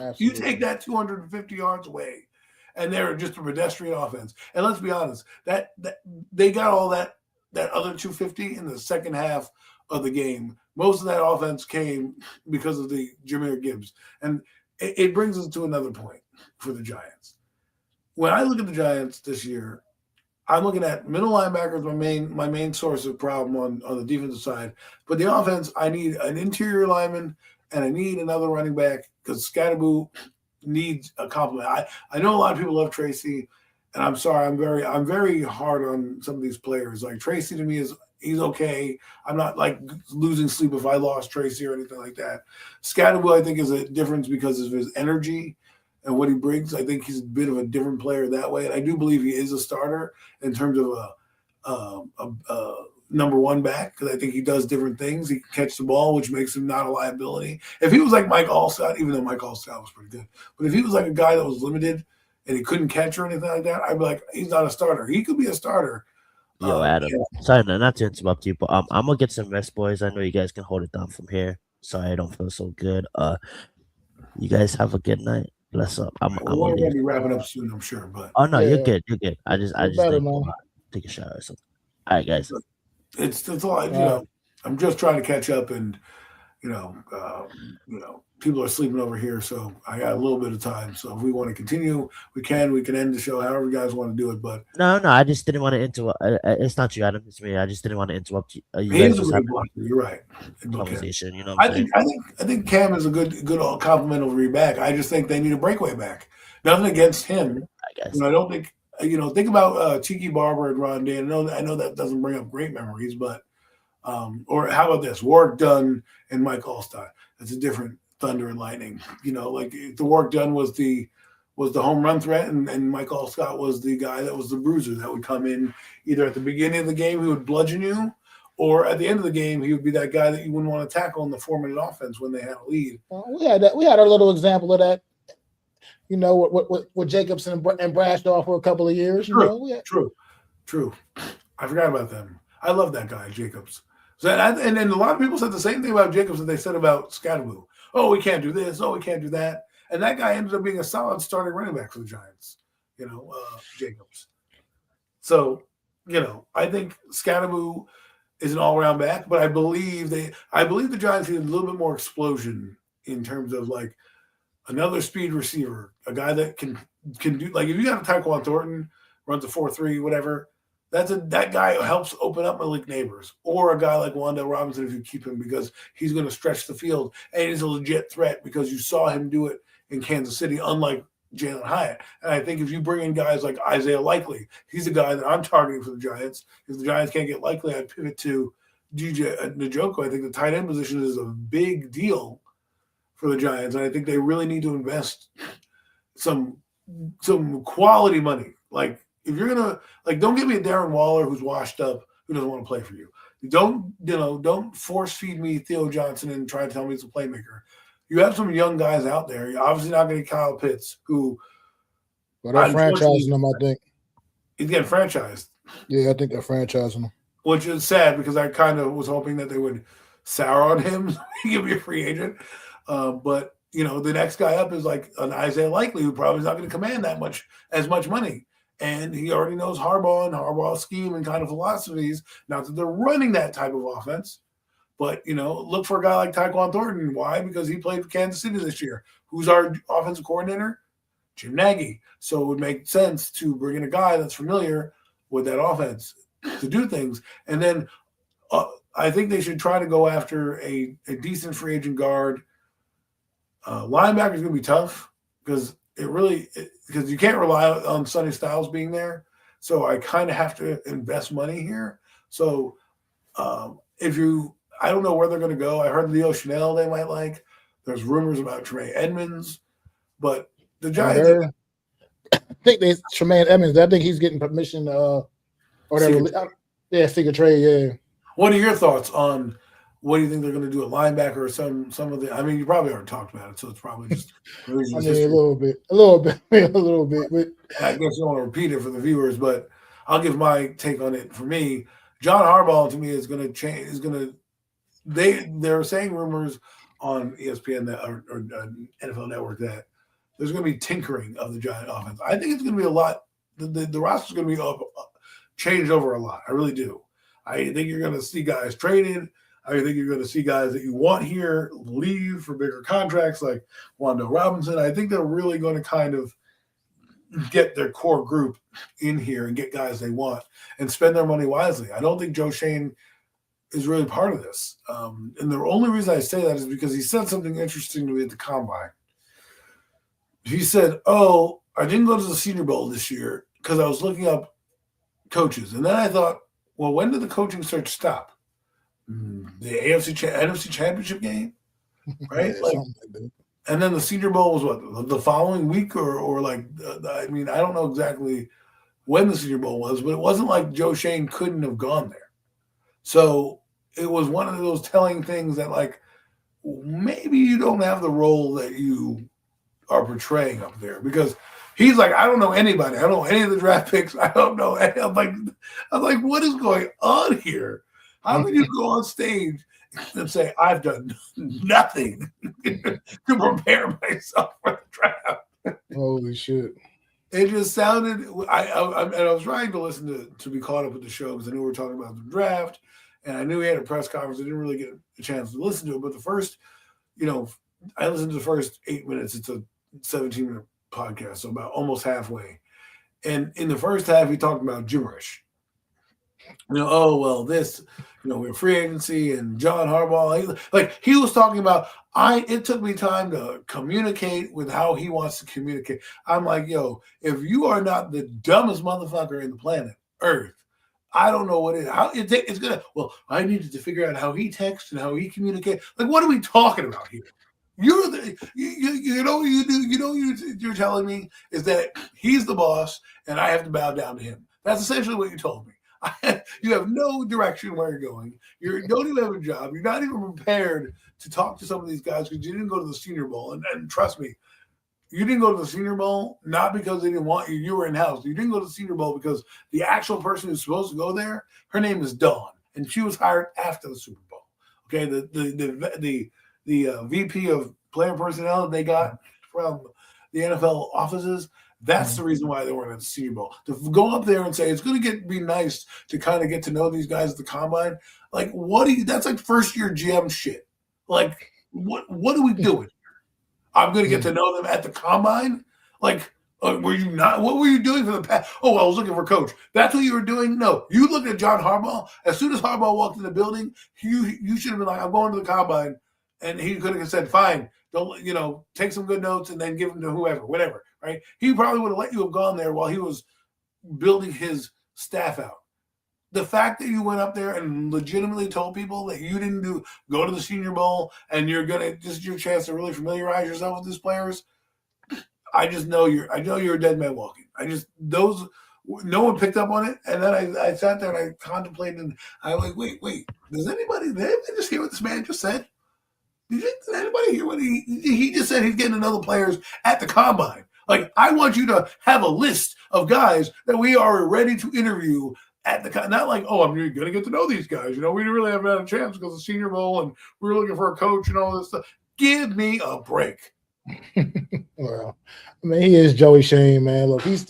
Speaker 5: Absolutely. You take that 250 yards away, and they're just a pedestrian offense. And let's be honest, that they got all that other 250 in the second half of the game. Most of that offense came because of the Jameer Gibbs. And it brings us to another point for the Giants. When I look at the Giants this year, I'm looking at middle linebackers, my main source of problem on the defensive side. But the offense, I need an interior lineman and I need another running back because Scatterboo needs a compliment. I know a lot of people love Tracy, and I'm sorry, I'm very hard on some of these players. Like Tracy to me he's okay. I'm not like losing sleep if I lost Tracy or anything like that. Scatterboo, I think, is a difference because of his energy and what he brings. I think he's a bit of a different player that way. And I do believe he is a starter in terms of a number one back because I think he does different things. He can catch the ball, which makes him not a liability. If he was like Mike Allstott, even though Mike Allstott was pretty good, but if he was like a guy that was limited and he couldn't catch or anything like that, I'd be like, he's not a starter. He could be a starter
Speaker 2: Yo, Adam. Sorry, not to interrupt you, but I'm gonna get some rest, boys. I know you guys can hold it down from here. Sorry, I don't feel so good. You guys have a good night. Bless up. I'm
Speaker 5: We're
Speaker 2: gonna
Speaker 5: going to
Speaker 2: leave.
Speaker 5: be wrapping up soon, I'm sure. But
Speaker 2: Oh no, you're
Speaker 1: Yeah.
Speaker 2: good. You're good. I just
Speaker 1: better,
Speaker 2: think
Speaker 1: man.
Speaker 2: take a shower or something. All right, guys.
Speaker 5: it's all you know. I'm just trying to catch up, and people are sleeping over here, so I got a little bit of time. So if we want to continue, we can. We can end the show however you guys want to do it. But
Speaker 2: No, I just didn't want to interrupt. It's not you, Adam. It's me. I just didn't want to interrupt you. You
Speaker 5: he
Speaker 2: guys
Speaker 5: is a
Speaker 2: just
Speaker 5: great
Speaker 2: have
Speaker 5: blocker. You're right.
Speaker 2: a conversation. You know what I'm saying?
Speaker 5: I think Cam is a good complimentary back. I just think they need a breakaway back. Nothing against him.
Speaker 2: I guess.
Speaker 5: I don't think think about Tiki Barber and Ron Dan. I know that doesn't bring up great memories, but or how about this? Warwick Dunn and Mike Allstott. That's a different thunder and lightning. Like the Warwick Dunn was the home run threat, and Mike Allstott was the guy that was the bruiser that would come in either at the beginning of the game, he would bludgeon you, or at the end of the game, he would be that guy that you wouldn't want to tackle in the 4-minute offense when they had a lead.
Speaker 1: We had that. We had a little example of that. With Jacobson and Brashdorf for a couple of years.
Speaker 5: True. I forgot about them. I love that guy, Jacobs. And a lot of people said the same thing about Jacobs that they said about Scatteroo. Oh, we can't do this. Oh, we can't do that. And that guy ended up being a solid starting running back for the Giants. Jacobs. So, I think Scatteroo is an all-around back, but I believe the Giants need a little bit more explosion in terms of like another speed receiver, a guy that can do, like, if you got a Tyquan Thornton, runs a 4.3, whatever, that guy helps open up Malik Neighbors, or a guy like Wandale Robinson if you keep him, because he's going to stretch the field and he's a legit threat because you saw him do it in Kansas City, unlike Jalen Hyatt. And I think if you bring in guys like Isaiah Likely, he's a guy that I'm targeting for the Giants. If the Giants can't get Likely, I'd pivot to DJ Njoku. I think the tight end position is a big deal for the Giants, and I think they really need to invest some quality money. Like, if you're gonna, like, don't give me a Darren Waller who's washed up, who doesn't want to play for you. Don't force feed me Theo Johnson and try to tell me he's a playmaker. You have some young guys out there. You're obviously not going to get Kyle Pitts, who.
Speaker 1: But they're franchising him, I think.
Speaker 5: He's getting franchised.
Speaker 1: Yeah, I think they're franchising him.
Speaker 5: Which is sad because I kind of was hoping that they would sour on him, he could be a free agent. But the next guy up is like an Isaiah Likely, who probably is not going to command as much money. And he already knows Harbaugh and Harbaugh's scheme and kind of philosophies. Not that they're running that type of offense, but look for a guy like Tyquan Thornton. Why? Because he played for Kansas City this year. Who's our offensive coordinator? Jim Nagy. So it would make sense to bring in a guy that's familiar with that offense to do things. And then I think they should try to go after a decent free agent guard. Linebacker is going to be tough because because you can't rely on Sonny Styles being there. So I kind of have to invest money here. So I don't know where they're going to go. I heard Leo Chanel they might like. There's rumors about Tremaine Edmonds, but the Giants.
Speaker 1: I think Tremaine Edmonds. I think he's getting permission. Secret trade. Yeah.
Speaker 5: What are your thoughts on? What do you think they're going to do at linebacker or some of the? I mean, you probably already talked about it, so it's probably just.
Speaker 1: A little bit. But
Speaker 5: I guess you don't want to repeat it for the viewers, but I'll give my take on it. For me, John Harbaugh to me is going to change. They're saying rumors on ESPN or NFL Network that there's going to be tinkering of the Giant offense. I think it's going to be a lot. The roster's going to be changed over a lot. I really do. I think you're going to see guys traded. I think you're going to see guys that you want here leave for bigger contracts like Wandale Robinson. I think they're really going to kind of get their core group in here and get guys they want and spend their money wisely. I don't think Joe Shane is really part of this. And the only reason I say that is because he said something interesting to me at the Combine. He said, I didn't go to the Senior Bowl this year because I was looking up coaches. And then I thought, well, when did the coaching search stop? The NFC Championship game, right? And then the Senior Bowl was what, the following week or like, I don't know exactly when the Senior Bowl was, but it wasn't like Joe Shane couldn't have gone there. So it was one of those telling things that, like, maybe you don't have the role that you are portraying up there, because He's like, I don't know anybody. I don't know any of the draft picks. I don't know. I'm like, what is going on here? How can you go on stage and say, I've done nothing to prepare myself for the draft?
Speaker 1: Holy shit.
Speaker 5: It just sounded. I was trying to listen to be caught up with the show because I knew we were talking about the draft, and I knew he had a press conference. I didn't really get a chance to listen to it, but the first, I listened to the first 8 minutes. It's a 17-minute podcast, so about almost halfway. And in the first half, he talked about gibberish. We're free agency and John Harbaugh. He was talking about, it took me time to communicate with how he wants to communicate. I'm like, yo, if you are not the dumbest motherfucker in the planet Earth, I don't know what it is. How it's gonna. Well, I needed to figure out how he texts and how he communicates. Like, what are we talking about here? You're you're telling me is that he's the boss and I have to bow down to him. That's essentially what you told me. You have no direction where you're going. You don't even have a job. You're not even prepared to talk to some of these guys because you didn't go to the Senior Bowl. And trust me, you didn't go to the Senior Bowl not because they didn't want you. You were in-house. You didn't go to the Senior Bowl because the actual person who's supposed to go there, her name is Dawn, and she was hired after the Super Bowl. Okay, the VP of player personnel that they got from the NFL offices, that's the reason why they weren't at the Senior Bowl. To go up there and say it's going to be nice to kind of get to know these guys at the combine. Like, that's like first year GM shit. Like, what are we doing? I'm going to get to know them at the combine. Like, were you not? What were you doing for the past? Oh, I was looking for a coach. That's what you were doing? No, you looked at John Harbaugh. As soon as Harbaugh walked in the building, you should have been like, I'm going to the combine. And he could have said, fine, don't, take some good notes and then give them to whoever, whatever, right? He probably would have let you have gone there while he was building his staff out. The fact that you went up there and legitimately told people that you didn't go to the Senior Bowl and this is your chance to really familiarize yourself with these players. I know you're a dead man walking. No one picked up on it. And then I sat there and I contemplated and I was like, wait, did anybody just hear what this man just said? Did anybody hear what he just said? He's getting another players at the combine. Like, I want you to have a list of guys that we are ready to interview at the not like, oh, I'm going to get to know these guys. We didn't really have a chance because of the Senior Bowl and we were looking for a coach and all this stuff. Give me a break.
Speaker 1: Well, I mean, he is Joey Shane, man. Look, he's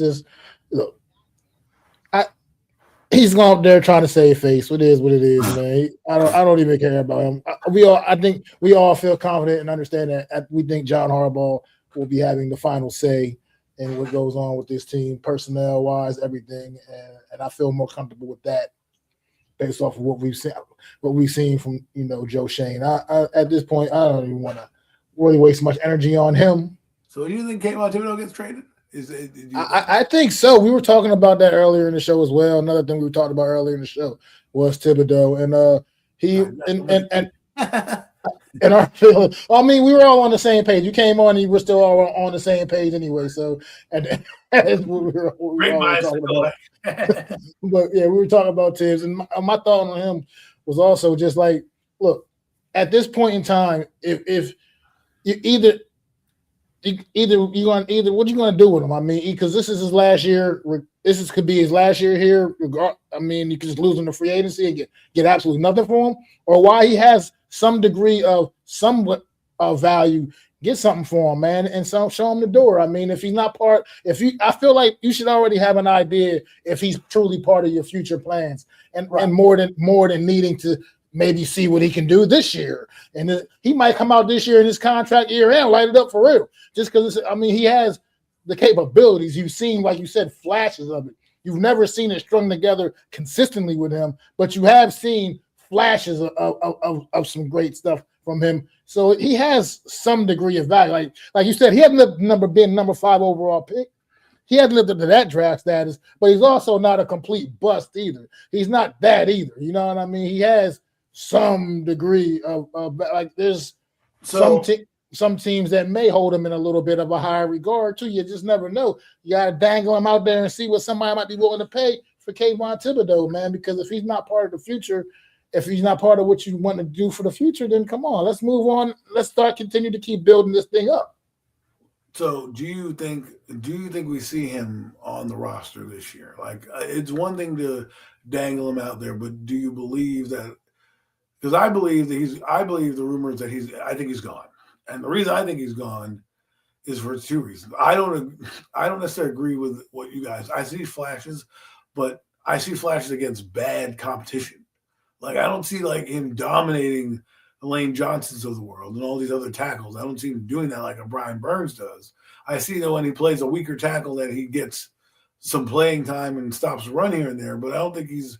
Speaker 1: going up there trying to save face. It is what it is, man. I don't even care about him. I think we all feel confident and understand that we think John Harbaugh will be having the final say in what goes on with this team, personnel wise, everything, and I feel more comfortable with that based off of what we've seen from Joe Shane. I at this point, I don't even want to really waste much energy on him.
Speaker 5: So do you think Kayvon Thibodeau gets traded?
Speaker 1: I think so. We were talking about that earlier in the show as well. Another thing we talked about earlier in the show was Thibodeau, and and our feeling. I mean, we were all on the same page. You came on, and you were still all on the same page anyway. So, and that's what we were talking about. But yeah, we were talking about Tibbs, and my thought on him was also just like, look, at this point in time, if you either what are you going to do with him? I mean, because this is his last year. Could be his last year here. I mean, you can just lose him to free agency and get absolutely nothing for him, or why he has some degree of somewhat of value. Get something for him, man, and show him the door. I mean, if he's not I feel like you should already have an idea if he's truly part of your future plans, and more than needing to maybe see what he can do this year. And he might come out this year in his contract year and light it up for real. Just because, he has the capabilities. You've seen, like you said, flashes of it. You've never seen it strung together consistently with him, but you have seen flashes of some great stuff from him. So he has some degree of value. Like you said, he hasn't being number 5 overall pick. He hasn't lived up to that draft status, but he's also not a complete bust either. He's not that either. You know what I mean? He has some degree of like there's some teams that may hold him in a little bit of a higher regard too. You just never know. You got to dangle him out there and see what somebody might be willing to pay for Kayvon Thibodeau, man. Because if he's not part of the future, if he's not part of what you want to do for the future, then come on, let's move on. Let's continue to keep building this thing up.
Speaker 5: So do you think we see him on the roster this year? Like it's one thing to dangle him out there, but do you believe that? Because I believe the rumors that I think he's gone, and the reason I think he's gone is for two reasons. I don't necessarily agree with what you guys. I see flashes, but I see flashes against bad competition. Like I don't see like him dominating the Lane Johnsons of the world and all these other tackles. I don't see him doing that like a Brian Burns does. I see that when he plays a weaker tackle that he gets some playing time and stops run here and there, but I don't think he's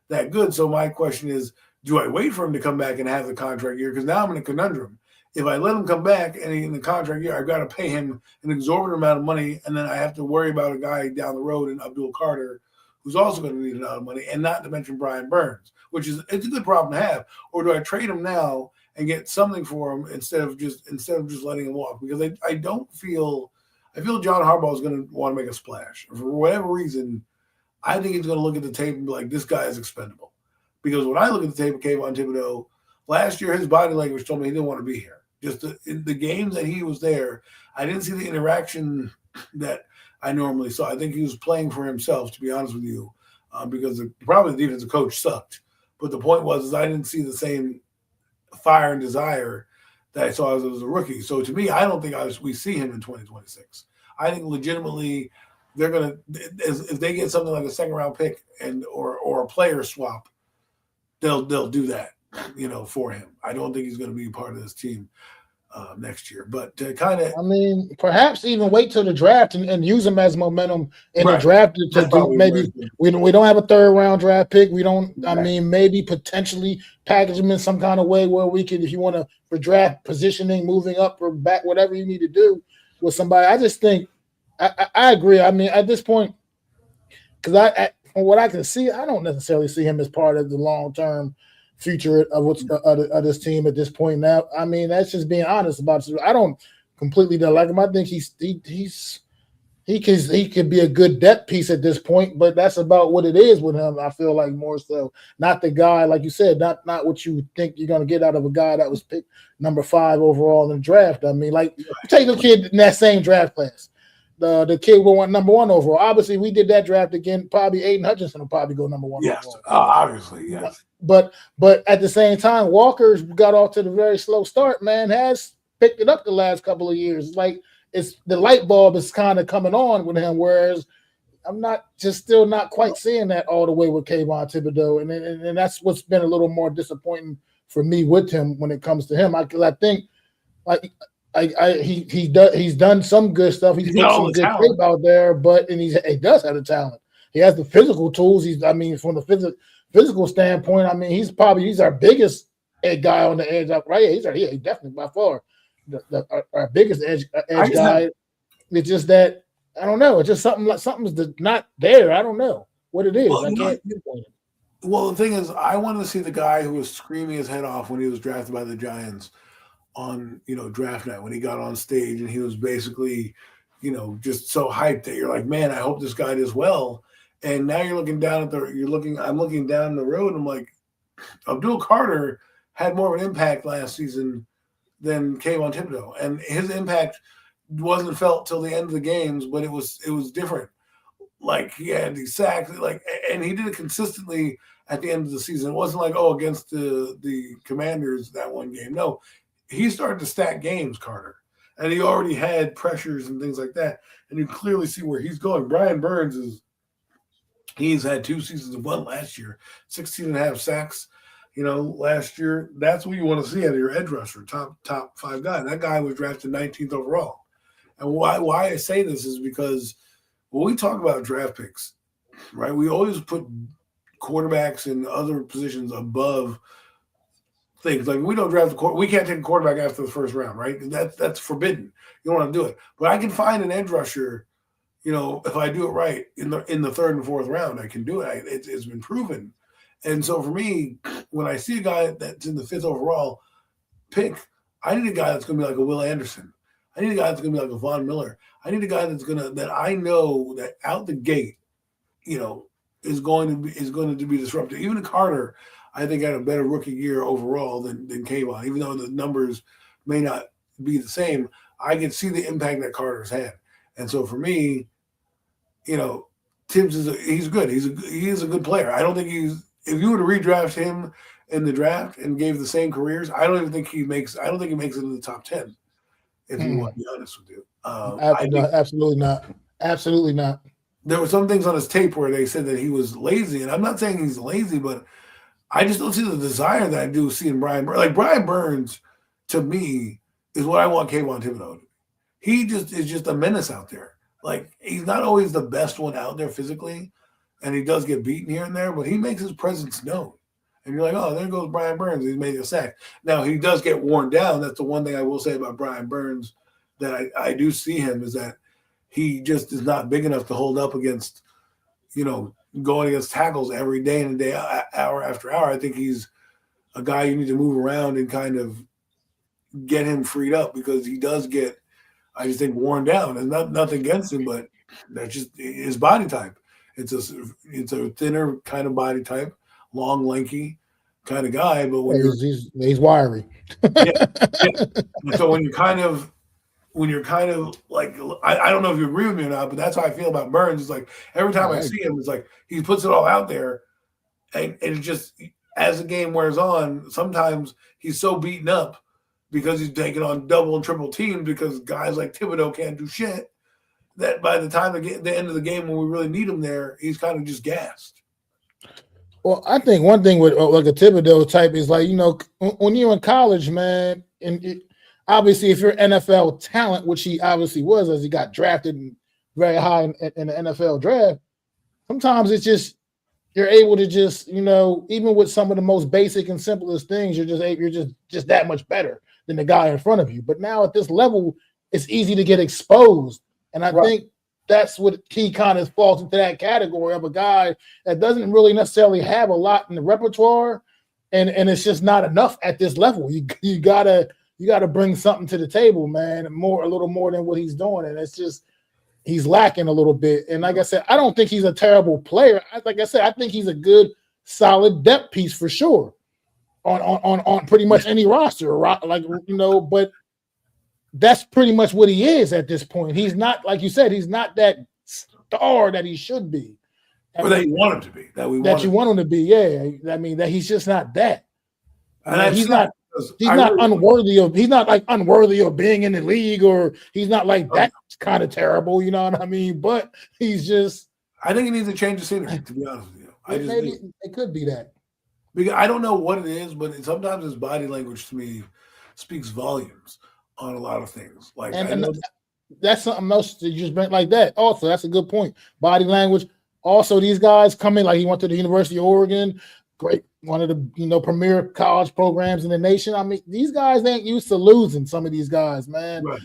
Speaker 5: that good. So my question is, do I wait for him to come back and have the contract year? Because now I'm in a conundrum. If I let him come back and in the contract year, I've got to pay him an exorbitant amount of money, and then I have to worry about a guy down the road in Abdul Carter who's also going to need a lot of money, and not to mention Brian Burns, it's a good problem to have. Or do I trade him now and get something for him instead of just letting him walk? Because I feel John Harbaugh is going to want to make a splash. For whatever reason, I think he's going to look at the tape and be like, this guy is expendable. Because when I look at the tape of Kayvon Thibodeau, last year his body language told me he didn't want to be here. Just in the games that he was there, I didn't see the interaction that I normally saw. I think he was playing for himself, to be honest with you, because probably the defensive coach sucked. But the point was I didn't see the same fire and desire that I saw as a rookie. So to me, I don't think we see him in 2026. I think legitimately they're going to, if they get something like a second-round pick or a player swap, they'll do that, for him. I don't think he's going to be part of this team next year. But
Speaker 1: perhaps even wait till the draft and use him as momentum in the draft to do maybe we don't have a third-round draft pick. We don't. Right. Maybe potentially package him in some kind of way where we could, if you want to, for draft positioning, moving up or back, whatever you need to do with somebody. I just think I agree. At this point, because from what I can see, I don't necessarily see him as part of the long-term future of this team at this point. Now, that's just being honest about it. I don't completely don't like him. I think he could be a good depth piece at this point, but that's about what it is with him. I feel like more so, not the guy like you said, not what you think you're going to get out of a guy that was picked number 5 overall in the draft. Take a kid in that same draft class. The kid will want number 1 overall. Obviously, we did that draft again. Probably Aiden Hutchinson will probably go number 1
Speaker 5: yes,
Speaker 1: overall.
Speaker 5: Obviously, yes.
Speaker 1: But at the same time, Walker's got off to the very slow start, man, has picked it up the last couple of years. Like it's the light bulb is kind of coming on with him, whereas I'm still not quite seeing that all the way with Kayvon Thibodeau. And that's what's been a little more disappointing for me with him when it comes to him. I think he's done some good stuff. He's put some good tape out there, but he does have the talent. He has the physical tools. From the physical standpoint, he's our biggest edge guy on the edge. Right? He's definitely by far our biggest edge guy. It's just that I don't know. It's just something's not there. I don't know what it is. I can't pinpoint it.
Speaker 5: Well, the thing is, I wanted to see the guy who was screaming his head off when he was drafted by the Giants on draft night, when he got on stage and he was basically just so hyped that you're like, man, I hope this guy does well. And now you're looking down I'm looking down the road and I'm like, Abdul Carter had more of an impact last season than Kayvon Thibodeau, and his impact wasn't felt till the end of the games, but it was different. Like he had these sacks, and he did it consistently at the end of the season. It wasn't like, against the Commanders that one game. No, he started to stack games, Carter, and he already had pressures and things like that. And you clearly see where he's going. Brian Burns he's had 2 seasons of 1 last year, 16 and a half sacks. Last year, that's what you want to see out of your edge rusher, top 5 guy. That guy was drafted 19th overall. And why I say this is because when we talk about draft picks, right, we always put quarterbacks and other positions above things. Like we don't draft we can't take a quarterback after the first round, right? That's forbidden. You don't want to do it. But I can find an edge rusher, if I do it right in the 3rd and 4th round, I can do it. It's been proven. And so for me, when I see a guy that's in the 5th overall pick, I need a guy that's going to be like a Will Anderson. I need a guy that's going to be like a Von Miller. I need a guy that I know that out the gate, is going to be disruptive. Even Carter, I think, had a better rookie year overall than Kayvon, even though the numbers may not be the same. I can see the impact that Carter's had. And so for me, Tibbs he's good. He is a good player. I don't think if you were to redraft him in the draft and gave the same careers, I don't think he makes it into the top 10. If you want to be honest with you,
Speaker 1: absolutely not. Absolutely not.
Speaker 5: There were some things on his tape where they said that he was lazy, and I'm not saying he's lazy, but I just don't see the desire that I do see in Brian Burns. Like Brian Burns, to me, is what I want Kayvon Thibodeau to be. He just is just a menace out there. Like, he's not always the best one out there physically, and he does get beaten here and there, but he makes his presence known. And you're like, oh, there goes Brian Burns. He's made a sack. Now, he does get worn down. That's the one thing I will say about Brian Burns that I do see him is that he just is not big enough to hold up against, going against tackles every day in and day out, hour after hour. I think he's a guy you need to move around and kind of get him freed up because he does get, I just think, worn down. And nothing against him, but that's just his body type. It's a thinner kind of body type, long, lanky kind of guy. But when
Speaker 1: he's wiry.
Speaker 5: yeah. And so when you're kind of like, I don't know if you agree with me or not, but that's how I feel about Burns. It's like every time I see him, it's like he puts it all out there, and it just, as the game wears on, sometimes he's so beaten up because he's taking on double and triple teams because guys like Thibodeau can't do shit, that by the time the end of the game when we really need him there, he's kind of just gassed.
Speaker 1: Well, I think one thing with like a Thibodeau type is like, when you're in college, man, and obviously if you're NFL talent, which he obviously was as he got drafted very high in the NFL draft, sometimes it's just you're able to just, even with some of the most basic and simplest things, you're just that much better than the guy in front of you. But now at this level, it's easy to get exposed. And I think that's what he kind of falls into that category of a guy that doesn't really necessarily have a lot in the repertoire. And it's just not enough at this level. You gotta bring something to the table, man, a little more than what he's doing. And it's just, he's lacking a little bit. And like I said, I don't think he's a terrible player. Like I said, I think he's a good, solid depth piece for sure on pretty much any roster, but that's pretty much what he is at this point. He's not, like you said, he's not that star that he should be.
Speaker 5: Or that you want him to be.
Speaker 1: You want him to be, yeah. I mean, that he's just not that.
Speaker 5: And
Speaker 1: he's not unworthy of being in the league, or he's not like that kind of terrible, you know what I mean? But he's just,
Speaker 5: I think he needs to change the scenery, to be honest with you.
Speaker 1: Maybe it could be that.
Speaker 5: Because I don't know what it is, but sometimes his body language to me speaks volumes on a lot of things. Like,
Speaker 1: and that's something else that you just bring like that. Also, that's a good point. Body language. Also, these guys come in, like he went to the University of Oregon, great, one of the premier college programs in the nation. I mean, these guys ain't used to losing. Some of these guys, man,
Speaker 5: right.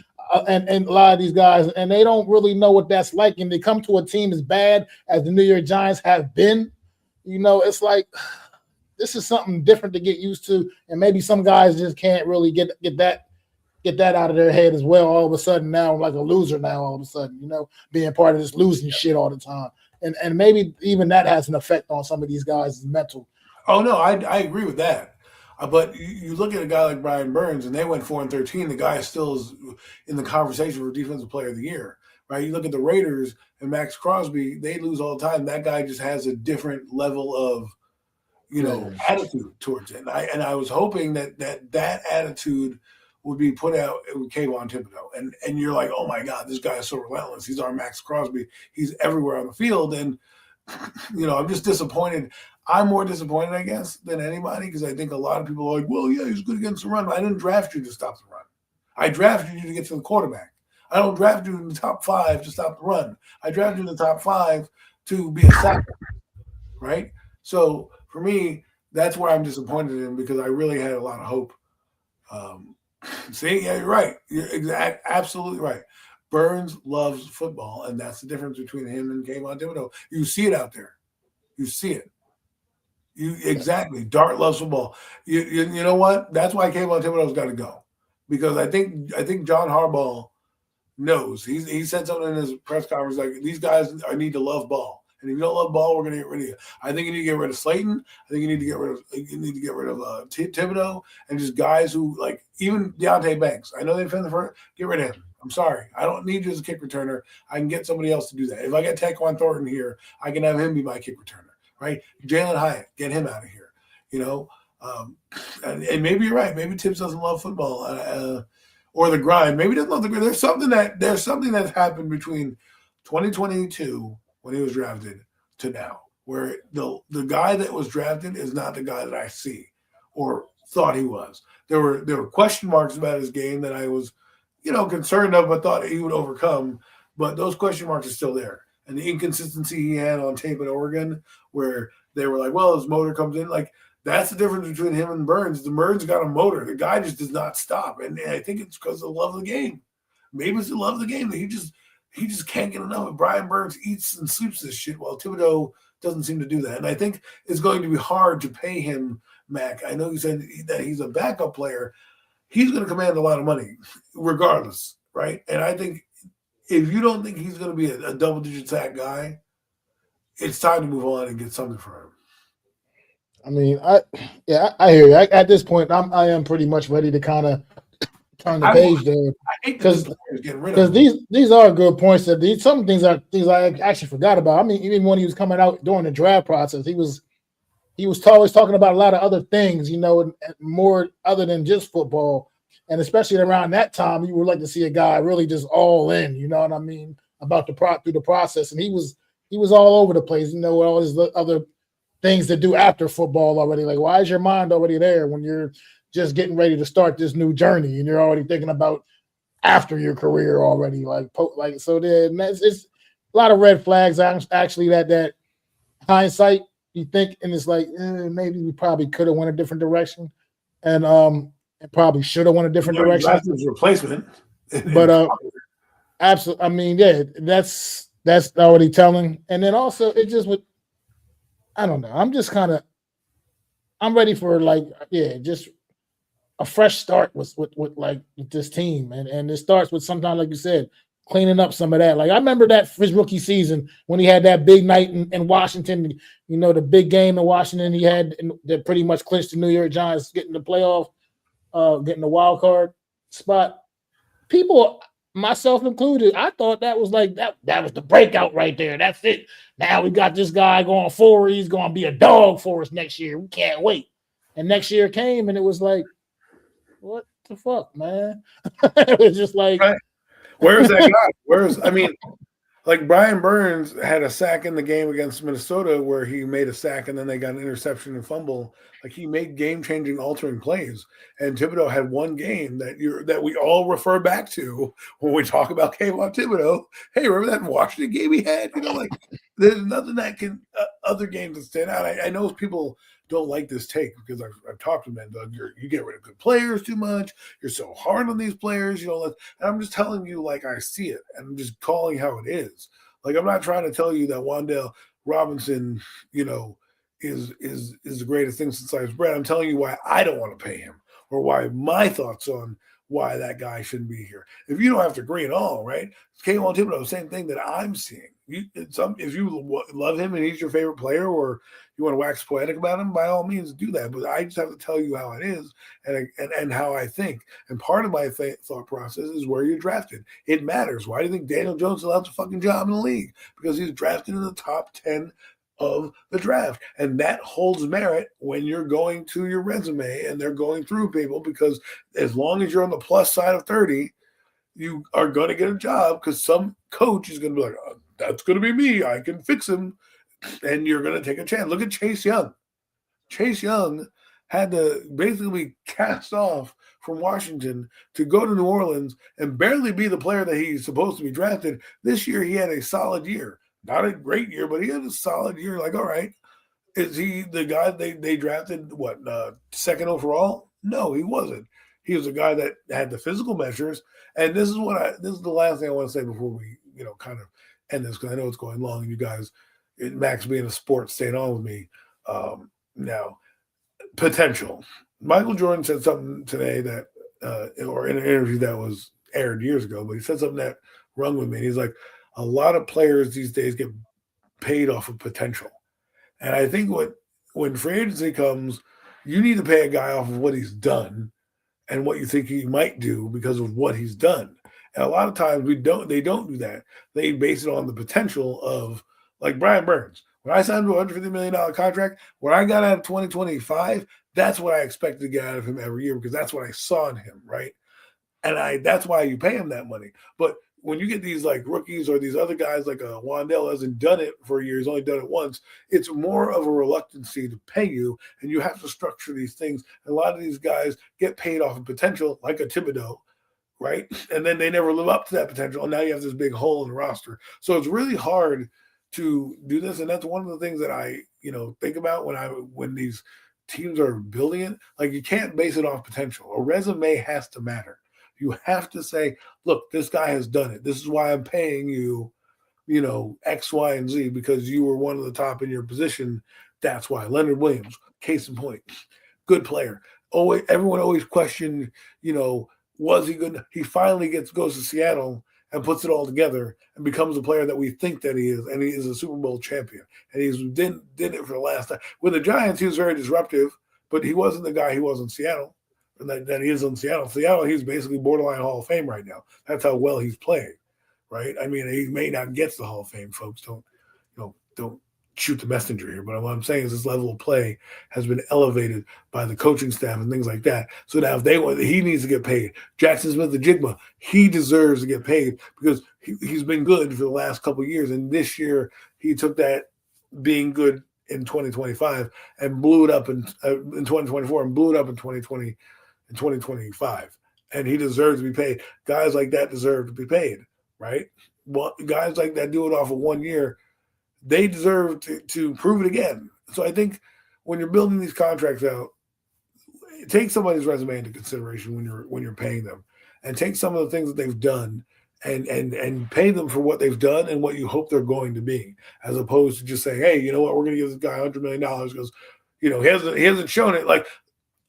Speaker 1: And a lot of these guys, and they don't really know what that's like. And they come to a team as bad as the New York Giants have been. It's like this is something different to get used to, and maybe some guys just can't really get that out of their head as well. All of a sudden, now I'm like a loser. Now all of a sudden, being part of this losing shit all the time, and maybe even that has an effect on some of these guys' mental.
Speaker 5: Oh no, I agree with that. But you look at a guy like Brian Burns, and they went 4-13. The guy still is in the conversation for Defensive Player of the Year, right? You look at the Raiders and Max Crosby; they lose all the time. That guy just has a different level of, attitude towards it. And I was hoping that attitude would be put out with Kayvon Thibodeau. And you're like, oh my God, this guy is so relentless. He's our Max Crosby. He's everywhere on the field. And, I'm just disappointed. I'm more disappointed, I guess, than anybody, because I think a lot of people are like, well, yeah, he's good against the run. But I didn't draft you to stop the run. I drafted you to get to the quarterback. I don't draft you in the top 5 to stop the run. I drafted you in the top 5 to be a sacker, right? So for me, that's where I'm disappointed in, because I really had a lot of hope. See, yeah, you're right. You're absolutely right. Burns loves football, and that's the difference between him and Kayvon Thibodeau. You see it out there. You see it. Exactly. Dart loves football. You know what? That's why Kayvon Thibodeau's got to go, because I think John Harbaugh knows. He said something in his press conference like, these guys need to love ball, And if you don't love ball, we're going to get rid of you. I think you need to get rid of Slayton. I think you need to get rid of Thibodeau and just guys who like even Deontay Banks. I know they defend the front. Get rid of him. I'm sorry. I don't need you as a kick returner. I can get somebody else to do that. If I get Taquan Thornton here, I can have him be my kick returner. Right? Jalen Hyatt, get him out of here. And maybe you're right. Maybe Tibbs doesn't love football or the grind. Maybe he doesn't love the grind. There's something that's happened between 2022 when he was drafted to now, where the guy that was drafted is not the guy that I see or thought he was. There were question marks about his game that I was, concerned of, but thought he would overcome. But those question marks are still there. And the inconsistency he had on tape at Oregon, where they were like, well, his motor comes in. Like, that's the difference between him and Burns. The Burns got a motor. The guy just does not stop. And I think it's because of the love of the game. Maybe it's the love of the game that he just can't get enough. And Brian Burns eats and sleeps this shit while Thibodeau doesn't seem to do that. And I think it's going to be hard to pay him, Mac. I know you said that he's a backup player. He's going to command a lot of money regardless, right? And I think if you don't think he's going to be a double-digit sack guy, it's time to move on and get something for him.
Speaker 1: I mean, I hear you. At this point, I am pretty much ready to kind of turn the page there because these are good points. That some things I actually forgot about. I mean, even when he was coming out during the draft process, he was always talking about a lot of other things, and more other than just football. And especially around that time, you would like to see a guy really just all in. You know what I mean? About through the process, and he was all over the place. All his other things to do after football already. Like, why is your mind already there when you're just getting ready to start this new journey and you're already thinking about after your career already? So then it's a lot of red flags. Actually, that hindsight, you think, and it's like maybe we probably could have went a different direction, and probably should have went a different direction.
Speaker 5: His replacement,
Speaker 1: but absolutely. I mean, yeah, that's already telling. And then also, it just would. I don't know. I'm ready for just a fresh start with this team, and it starts with sometimes, like you said, cleaning up some of that. Like I remember that his rookie season when he had that big night in Washington. The big game in Washington he had that pretty much clinched the New York Giants getting the playoff. Getting the wild card spot. People, myself included, I thought that was like that was the breakout right there. That's it. Now we got this guy going forward. He's going to be a dog for us next year. We can't wait. And next year came, and it was like, what the fuck, man? It was just like,
Speaker 5: where's that guy? Like Brian Burns had a sack in the game against Minnesota where he made a sack and then they got an interception and fumble. Like he made game-changing, altering plays. And Thibodeau had one game that we all refer back to when we talk about Kayvon Thibodeau. Hey, remember that Washington game he had? There's nothing that can other games that stand out. I know people don't like this take because I've talked to them, Doug. You get rid of good players too much. You're so hard on these players. And I'm just telling you like I see it, and I'm just calling how it is. Like I'm not trying to tell you that Wan'Dale Robinson, is the greatest thing since sliced bread. I'm telling you why I don't want to pay him, or why my thoughts on why that guy shouldn't be here. If you don't have to agree at all, right? Kayvon Thibodeau, same thing that I'm seeing. If you love him and he's your favorite player, or you want to wax poetic about him, by all means do that. But I just have to tell you how it is and how I think. And part of my thought process is where you're drafted. It matters. Why do you think Daniel Jones still has a fucking job in the league? Because he's drafted in the top 10 of the draft. And that holds merit when you're going to your resume and they're going through people, because as long as you're on the plus side of 30, you are going to get a job because some coach is going to be like, oh, that's going to be me. I can fix him. And you're going to take a chance. Look at Chase Young. Chase Young had to basically cast off from Washington to go to New Orleans and barely be the player that he's supposed to be drafted. This year, he had a solid year. Not a great year, but he had a solid year. Like, all right, is he the guy they drafted, second overall? No, he wasn't. He was a guy that had the physical measures. And this is the last thing I want to say before we, kind of end this, because I know it's going long and you guys, Max being a sport, staying on with me. Now, potential. Michael Jordan said something today that, or in an interview that was aired years ago, but he said something that rung with me. He's like, a lot of players these days get paid off of potential. And I think when free agency comes, you need to pay a guy off of what he's done and what you think he might do because of what he's done. And a lot of times they don't do that. They base it on the potential of, like Brian Burns. When I signed him to a $150 million contract, when I got out of 2025, that's what I expected to get out of him every year because that's what I saw in him, right? And that's why you pay him that money. But when you get these like rookies or these other guys like Wandale hasn't done it for a year, he's only done it once, it's more of a reluctancy to pay you, and you have to structure these things. And a lot of these guys get paid off of potential, like a Thibodeau, right? And then they never live up to that potential, and now you have this big hole in the roster. So it's really hard to do this, and that's one of the things that I think about when these teams are building it. Like, you can't base it off potential. A resume has to matter. You have to say, look, this guy has done it. This is why I'm paying you, X, Y, and Z, because you were one of the top in your position. That's why. Leonard Williams, case in point, good player. Everyone always questioned, was he good? He finally goes to Seattle and puts it all together and becomes the player that we think that he is, and he is a Super Bowl champion. And he's did it for the last time. With the Giants, he was very disruptive, but he wasn't the guy he was in Seattle. And that he is in Seattle. Seattle, he's basically borderline Hall of Fame right now. That's how well he's playing, right? I mean, he may not get to the Hall of Fame, folks. Don't shoot the messenger here. But what I'm saying is this level of play has been elevated by the coaching staff and things like that. So now he needs to get paid. Jackson Smith-Njigba, he deserves to get paid because he's been good for the last couple of years. And this year he took that being good in 2025 and blew it up in 2024 and blew it up in 2025, and he deserves to be paid. Guys like that deserve to be paid, right? Well, guys like that do it off of 1 year, they deserve to prove it again. So I think when you're building these contracts out, take somebody's resume into consideration when you're paying them, and take some of the things that they've done and pay them for what they've done and what you hope they're going to be, as opposed to just saying, hey, you know what, we're going to give this guy $100 million because he hasn't shown it. Like,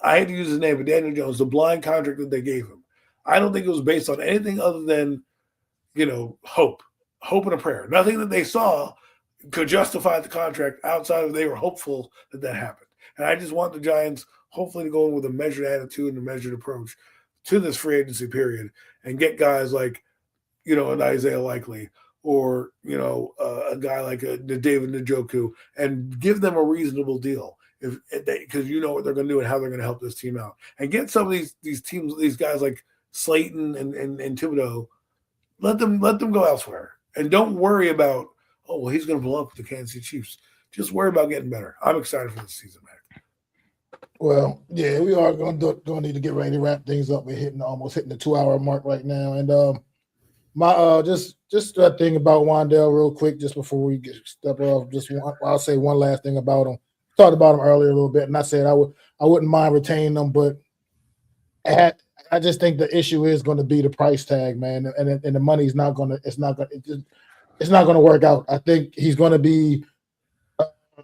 Speaker 5: I hate to use his name, but Daniel Jones, the blind contract that they gave him, I don't think it was based on anything other than, hope and a prayer. Nothing that they saw could justify the contract outside of they were hopeful that happened. And I just want the Giants hopefully to go in with a measured attitude and a measured approach to this free agency period and get guys like, an Isaiah Likely or, a guy like a David Njoku, and give them a reasonable deal. Because you know what they're going to do and how they're going to help this team out, and get some of these teams, these guys like Slayton and Thibodeau, let them go elsewhere, and don't worry about he's going to blow up with the Kansas City Chiefs. Just worry about getting better. I'm excited for this season, man.
Speaker 1: Well, yeah, we are going to need to get ready to wrap things up. We're almost hitting the 2-hour mark right now, and my just a thing about Wandale real quick, just before we step off. I'll say one last thing about him. Talked about him earlier a little bit, and I said I wouldn't mind retaining them, but I just think the issue is going to be the price tag, man, and the money's not going to work out. I think he's going to be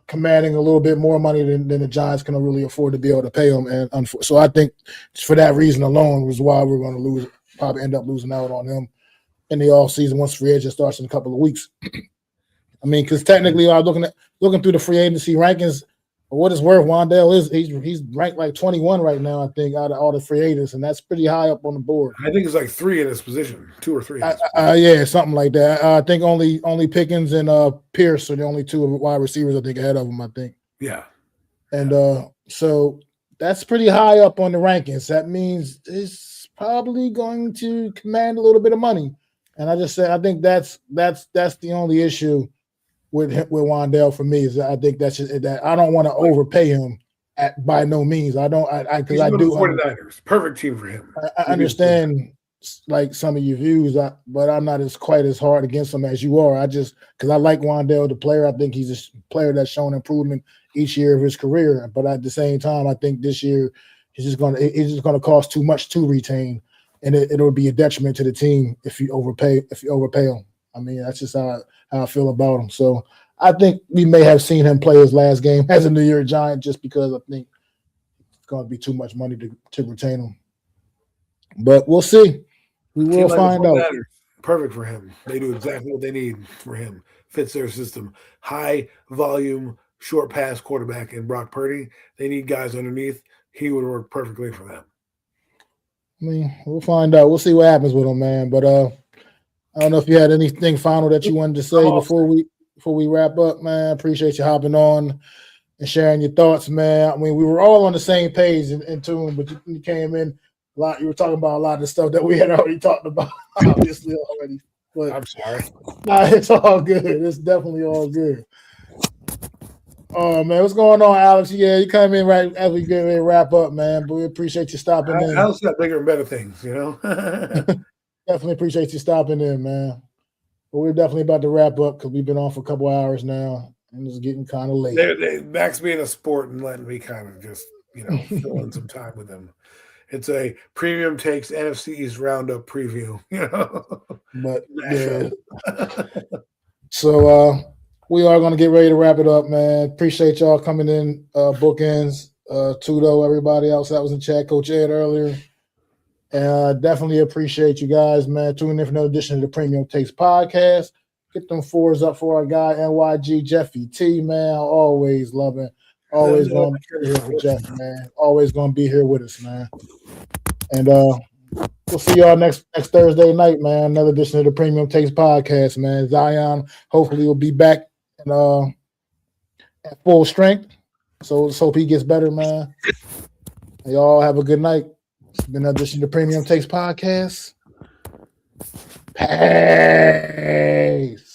Speaker 1: commanding a little bit more money than the Giants can really afford to be able to pay him, and so I think for that reason alone was why we're going to probably end up losing out on him in the offseason once free agent starts in a couple of weeks. I mean, because technically, I'm looking through the free agency rankings. For what it's worth, Wandale he's ranked like 21 right now, I think, out of all the free agents, and that's pretty high up on the board.
Speaker 5: I think it's like 3 in his position, 2 or 3.
Speaker 1: Yeah, something like that. I think only Pickens and Pierce are the only 2 wide receivers I think ahead of him. I think. Yeah, and so that's pretty high up on the rankings. That means it's probably going to command a little bit of money. And I just said I think that's the only issue with Wandale for me is that I think that's just that I don't want to overpay him by no means. I don't. Because I do.
Speaker 5: 49ers, perfect team for him.
Speaker 1: I understand like some of your views, but I'm not quite as hard against him as you are. I just because I like Wandale, the player. I think he's a player that's shown improvement each year of his career. But at the same time, I think this year he's just going to cost too much to retain, and it'll be a detriment to the team if you overpay him. I mean, that's just how I feel about him. So I think we may have seen him play his last game as a New York Giant just because I think it's going to be too much money to retain him. But we'll see. We will find out.
Speaker 5: perfect for him. They do exactly what they need for him. Fits their system. High volume, short pass quarterback in Brock Purdy. They need guys underneath. He would work perfectly for them.
Speaker 1: I mean, we'll find out. We'll see what happens with him, man. But I don't know if you had anything final that you wanted to say before we wrap up, man. Appreciate you hopping on and sharing your thoughts, man. I mean, we were all on the same page in tune, but you came in a lot. You were talking about a lot of the stuff that we had already talked about, obviously already. But
Speaker 5: I'm sorry.
Speaker 1: nah, it's all good. It's definitely all good. Oh man, what's going on, Alex? Yeah, you come in right as we get ready to wrap up, man. But we appreciate you stopping in.
Speaker 5: Alex got bigger and better things, you know.
Speaker 1: Definitely appreciate you stopping in, man. But we're definitely about to wrap up because we've been on for a couple hours now, and it's getting kind of late.
Speaker 5: Max being a sport and letting me kind of just, fill in some time with them. It's a Premium Takes NFC East Roundup preview,
Speaker 1: But yeah. So we are going to get ready to wrap it up, man. Appreciate y'all coming in, bookends, Tudo, everybody else that was in chat, Coach Ed earlier. And definitely appreciate you guys, man. Tuning in for another edition of the Premium Takes podcast. Get them fours up for our guy, NYG Jeffy T, man. Always loving. Always going to be here for Jeff, man. Always going to be here with us, man. And we'll see y'all next Thursday night, man. Another edition of the Premium Takes podcast, man. Zion hopefully will be back and at full strength. So let's hope he gets better, man. And y'all have a good night. It's been another edition of the Premium Takes podcast. Peace.